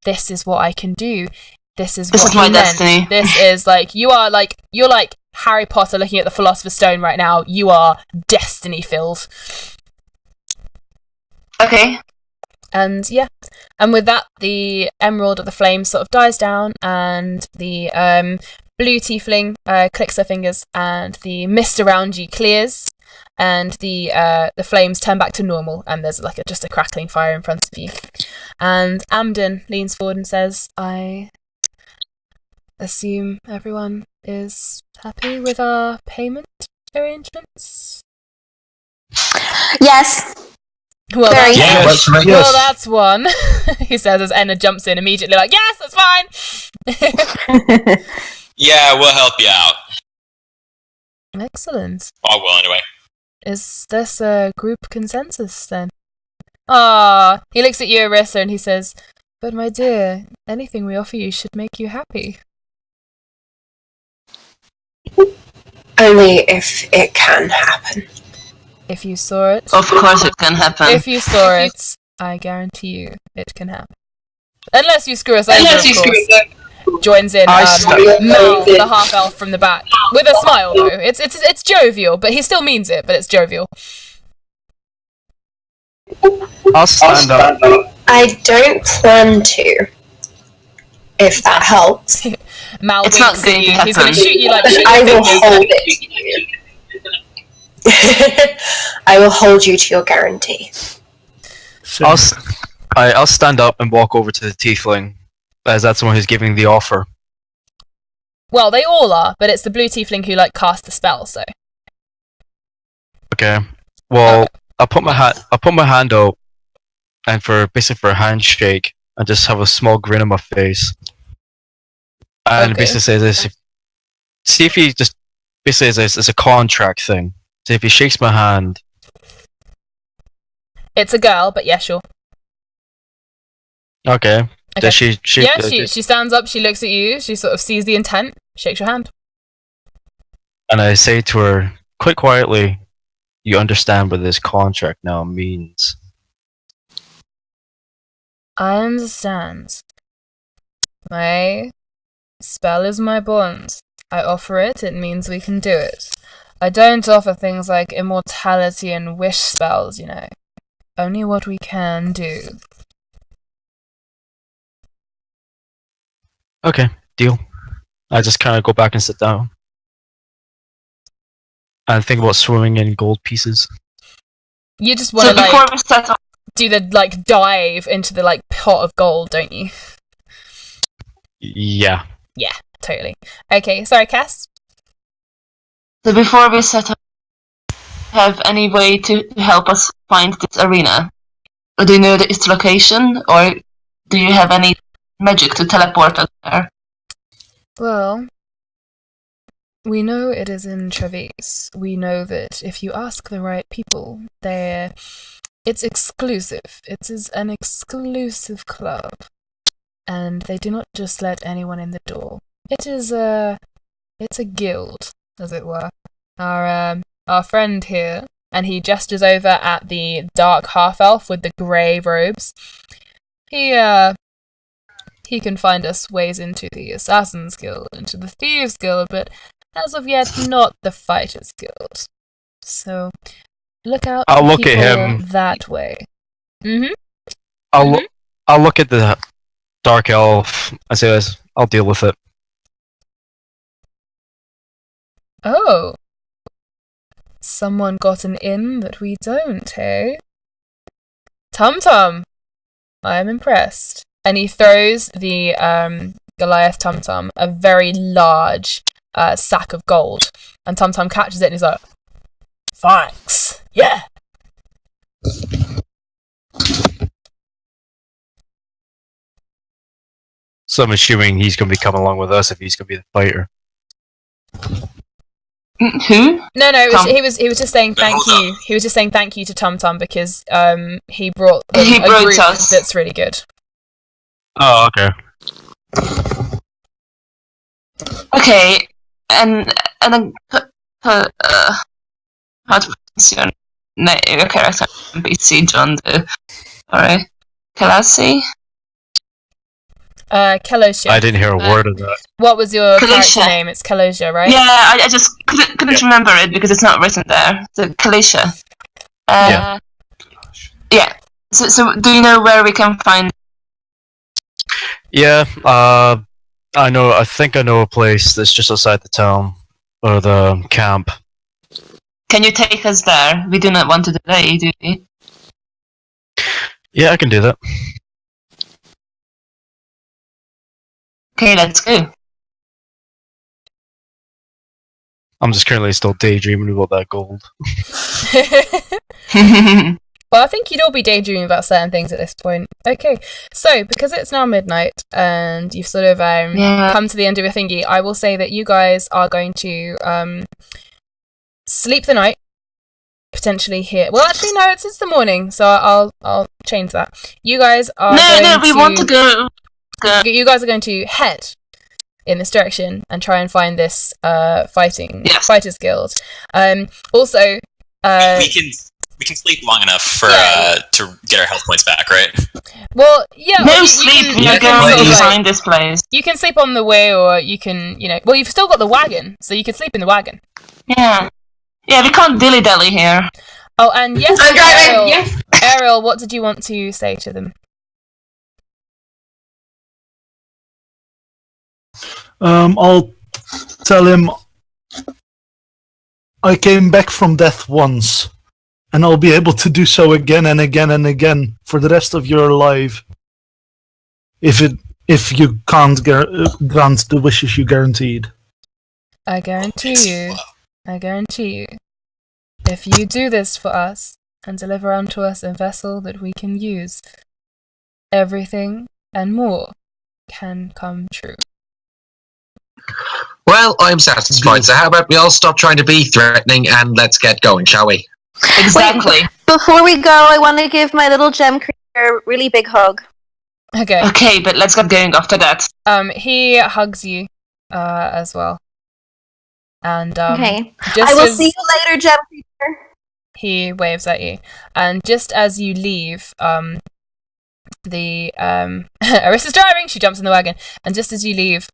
Speaker 10: This is what I can do. This is
Speaker 4: my destiny.
Speaker 10: This is you're like Harry Potter looking at the Philosopher's Stone right now. You are destiny filled.
Speaker 4: Okay.
Speaker 10: And yeah, and with that, the emerald of the flame sort of dies down, and the blue tiefling clicks her fingers, and the mist around you clears, and the flames turn back to normal, and there's like just a crackling fire in front of you. And Amden leans forward and says, "I assume everyone is happy with our payment arrangements?"
Speaker 8: Yes.
Speaker 10: Well,
Speaker 5: Yes.
Speaker 10: well, that's one. He says as Enna jumps in immediately, like, "Yes, that's fine."
Speaker 2: Yeah, we'll help you out.
Speaker 10: Excellent.
Speaker 2: I will anyway.
Speaker 10: Is this a group consensus then? Ah, he looks at you, Arissa, and he says, "But my dear, anything we offer you should make you happy."
Speaker 6: Only if it can happen.
Speaker 10: If you saw it,
Speaker 4: Of course it can happen.
Speaker 10: if you saw it, I guarantee you it can happen. Unless you screw us over, of course. Joins in Mal, the half elf from the back, with a smile though. It's jovial, but he still means it. But it's jovial.
Speaker 7: I'll stand up.
Speaker 6: I don't plan to. If that helps.
Speaker 10: Mal
Speaker 4: It's
Speaker 10: winks
Speaker 4: not going
Speaker 10: at
Speaker 4: to
Speaker 10: you. He's going to
Speaker 4: happen.
Speaker 10: shoot you like
Speaker 6: I will hold it. I will hold you to your guarantee.
Speaker 7: I'll stand up and walk over to the tiefling, as that's the one who's giving the offer.
Speaker 10: Well, they all are, but it's the blue tiefling who like cast the spell. So
Speaker 7: Okay. Well, I'll put my hand out, and for a handshake, and just have a small grin on my face, and basically say this: see if he just basically says it's a contract thing. So if he shakes my hand,
Speaker 10: it's a girl, but yeah, sure.
Speaker 7: okay.
Speaker 10: Okay.
Speaker 7: Does she?
Speaker 10: She stands up. She looks at you. She sort of sees the intent. Shakes your hand.
Speaker 7: And I say to her quite quietly, "You understand what this contract now means?"
Speaker 10: I understand. My spell is my bond. I offer it. It means we can do it. I don't offer things like immortality and wish spells, you know. Only what we can do.
Speaker 7: Okay, deal. I just kind of go back and sit down. And think about swimming in gold pieces.
Speaker 10: You just want to
Speaker 4: before we set up,
Speaker 10: do the like dive into the like pot of gold, don't you?
Speaker 7: Yeah.
Speaker 10: Yeah, totally. Okay, sorry, Cass.
Speaker 4: so before we set up, have any way to help us find this arena? Or do you know its location, or do you have any magic to teleport us there?
Speaker 10: Well, we know it is in Travis. We know that if you ask the right people, it's exclusive. It is an exclusive club. And they do not just let anyone in the door. It's a guild, as it were. Our friend here, and he gestures over at the dark half-elf with the grey robes. He can find us ways into the Assassin's Guild, into the Thieves Guild, but as of yet, not the Fighters Guild. So, look out
Speaker 7: I'll
Speaker 10: for
Speaker 7: look at
Speaker 10: people
Speaker 7: him.
Speaker 10: that way. Mm-hmm.
Speaker 7: I'll look at the dark elf and say this. I'll deal with it.
Speaker 10: Oh. Someone got an in that we don't, hey? Tum-Tum! I am impressed. And he throws the Goliath Tum-Tum a very large sack of gold. And Tum-Tum catches it and he's like, "Thanks. Yeah."
Speaker 7: So I'm assuming he's going to be coming along with us if he's going to be the fighter.
Speaker 4: Who?
Speaker 10: No, he was just saying thank you. He was just saying thank you to Tum-Tum because he brought a group
Speaker 4: us.
Speaker 10: that's really good.
Speaker 7: Oh, okay.
Speaker 4: Okay, and then how to pronounce your name? Your character NPC John Doe. Alright, Kelasi.
Speaker 10: Kalosia.
Speaker 7: I didn't hear a word of that.
Speaker 10: What was your
Speaker 4: Kalosia.
Speaker 10: character name? It's Kalosia, right?
Speaker 4: Yeah, I just couldn't remember it because it's not written there. So Kalisha.
Speaker 7: Yeah.
Speaker 4: Yeah. So do you know where we can find?
Speaker 7: Yeah, I think I know a place that's just outside the town, or the camp.
Speaker 4: Can you take us there? We do not want to delay, do we?
Speaker 7: Yeah, I can do that.
Speaker 4: Okay, let's go.
Speaker 7: I'm just currently still daydreaming about that gold.
Speaker 10: Well, I think you'd all be daydreaming about certain things at this point. Okay, so because it's now midnight and you've sort of come to the end of your thingy, I will say that you guys are going to sleep the night, potentially here. Well, actually, no, it's the morning, so I'll change that. You guys are
Speaker 4: we want to go.
Speaker 10: You guys are going to head in this direction and try and find this fighters guild. Also,
Speaker 2: we can sleep long enough for to get our health points back, right?
Speaker 10: Well, yeah.
Speaker 4: No sleep. You're going to find this place.
Speaker 10: You can sleep on the way, or you can, well, you've still got the wagon, so you can sleep in the wagon.
Speaker 4: Yeah, we can't dilly dally here.
Speaker 10: Oh, and yes,
Speaker 6: I'm driving. Yes.
Speaker 10: Airril, what did you want to say to them?
Speaker 3: I'll tell him I came back from death once, and I'll be able to do so again and again and again for the rest of your life. If you can't grant the wishes you guaranteed.
Speaker 10: I guarantee you, if you do this for us and deliver unto us a vessel that we can use, everything and more can come true.
Speaker 5: Well, I'm satisfied. So how about we all stop trying to be threatening and let's get going, shall we?
Speaker 4: Exactly.
Speaker 8: Wait, before we go, I want to give my little gem creature a really big hug.
Speaker 10: Okay,
Speaker 4: but let's get going after that.
Speaker 10: He hugs you as well. And
Speaker 8: okay. I will see you later, gem creature.
Speaker 10: He waves at you. And just as you leave, Arissa's driving, she jumps in the wagon. And just as you leave,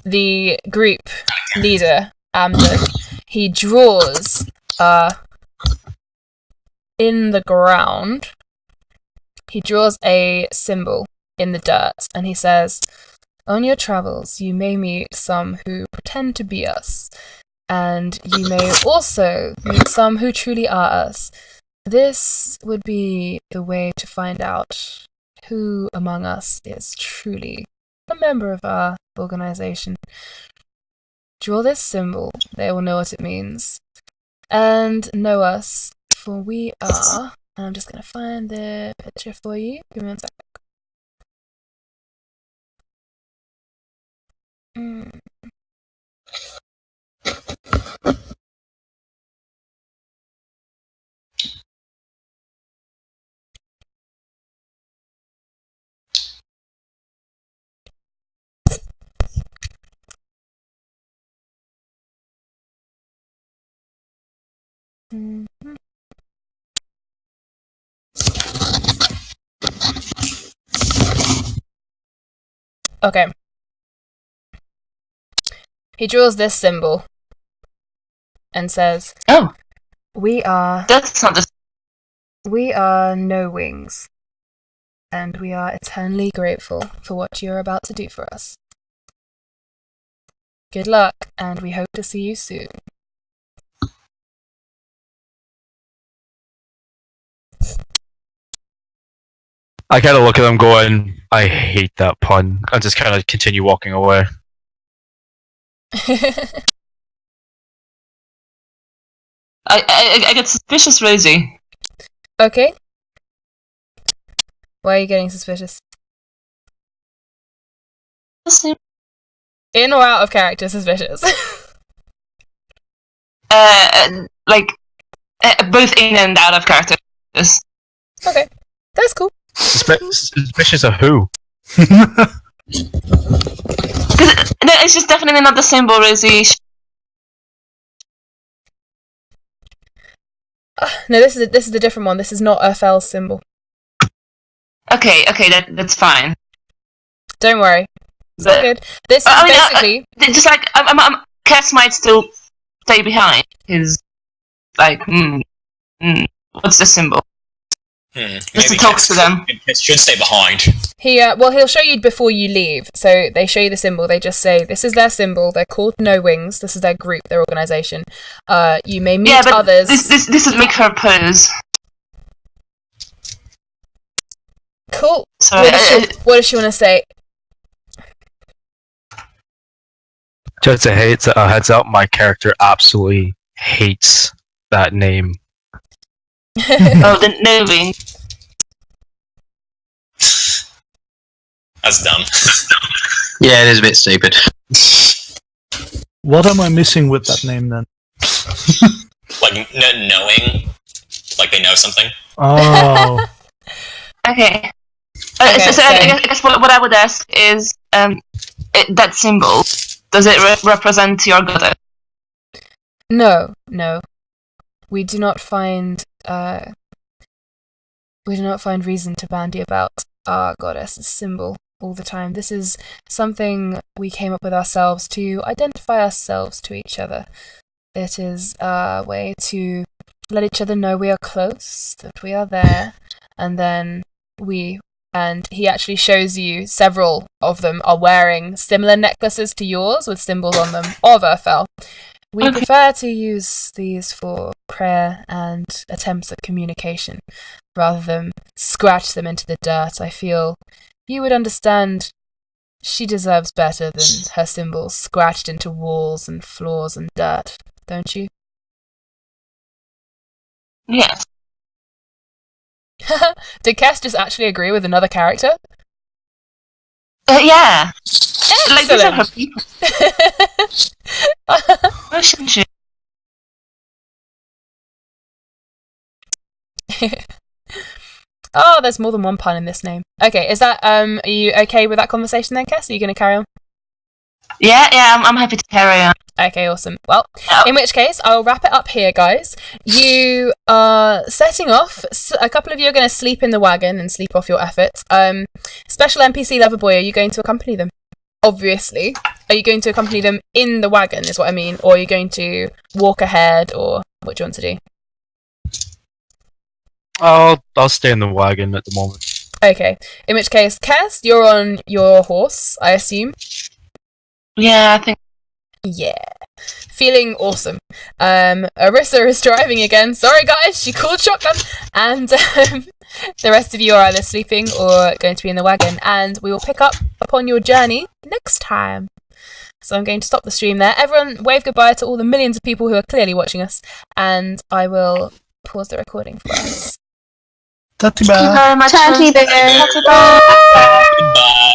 Speaker 10: the group leader, Amden, he draws in the ground, he draws a symbol in the dirt, and he says, "On your travels, you may meet some who pretend to be us, and you may also meet some who truly are us. This would be the way to find out who among us is truly a member of our organization. Draw this symbol, they will know what it means, and know us, for we are..." And I'm just going to find the picture for you. Give me 1 sec. Okay. He draws this symbol and says,
Speaker 4: "Oh,
Speaker 10: we are No Wings, and we are eternally grateful for what you're about to do for us. Good luck, and we hope to see you soon."
Speaker 7: I kind of look at them going, I hate that pun, and just kind of continue walking away.
Speaker 4: I get suspicious, Rosie.
Speaker 10: Okay. Why are you getting suspicious? In or out of character suspicious?
Speaker 4: Both in and out of character.
Speaker 10: Okay, that's cool.
Speaker 7: Suspicious of who?
Speaker 4: No, it's just definitely not the symbol, Rosie.
Speaker 10: No, this is a different one. This is not a fell symbol.
Speaker 4: Okay, that's fine.
Speaker 10: Don't worry, it's all good. This is basically
Speaker 4: just like Cass might still stay behind. Is like, what's the symbol? Just to talk to them.
Speaker 2: It should stay behind.
Speaker 10: He'll show you before you leave. So they show you the symbol. They just say, this is their symbol. They're called No Wings. This is their group, their organisation. You may meet others.
Speaker 4: This would make her pose.
Speaker 10: Cool.
Speaker 4: Sorry,
Speaker 10: what does she want to say?
Speaker 7: Just a heads up, my character absolutely hates that name.
Speaker 4: Oh, the No Wing.
Speaker 2: That's dumb.
Speaker 5: Yeah, it is a bit stupid.
Speaker 3: What am I missing with that name then?
Speaker 2: Like knowing, like they know something.
Speaker 3: Oh.
Speaker 4: Okay. So I guess what I would ask is, that symbol, does it represent your goddess?
Speaker 10: No. We do not find reason to bandy about our goddess's symbol all the time. This is something we came up with ourselves to identify ourselves to each other. It is a way to let each other know we are close, that we are there, and then he actually shows you several of them are wearing similar necklaces to yours with symbols on them of Earthfell. We prefer to use these for prayer and attempts at communication rather than scratch them into the dirt. I feel you would understand she deserves better than her symbols scratched into walls and floors and dirt, don't you?
Speaker 4: Yes.
Speaker 10: Did Cass just actually agree with another character?
Speaker 4: Yeah.
Speaker 10: Excellent.
Speaker 4: Like, these are her people. Why shouldn't she?
Speaker 10: Oh, there's more than one pun in this name. Okay, is that are you okay with that conversation then, Cass? Are you going to carry on?
Speaker 4: Yeah, I'm happy to carry on.
Speaker 10: Okay, awesome. Well, in which case, I'll wrap it up here, guys. You are setting off. A couple of you are going to sleep in the wagon and sleep off your efforts. Special NPC Loverboy, are you going to accompany them? Obviously. Are you going to accompany them in the wagon, is what I mean? Or are you going to walk ahead, or what do you want to do?
Speaker 7: I'll stay in the wagon at the moment.
Speaker 10: Okay. In which case, Cass, you're on your horse, I assume?
Speaker 4: Yeah, I think.
Speaker 10: Yeah. Feeling awesome. Arissa is driving again. Sorry, guys, she called shotgun. And the rest of you are either sleeping or going to be in the wagon. And we will pick up upon your journey next time. So I'm going to stop the stream there. Everyone, wave goodbye to all the millions of people who are clearly watching us. And I will pause the recording for us.
Speaker 3: Tatty
Speaker 4: Thank you very much.
Speaker 8: Tatty bear.
Speaker 4: Tatty bear.
Speaker 2: Goodbye.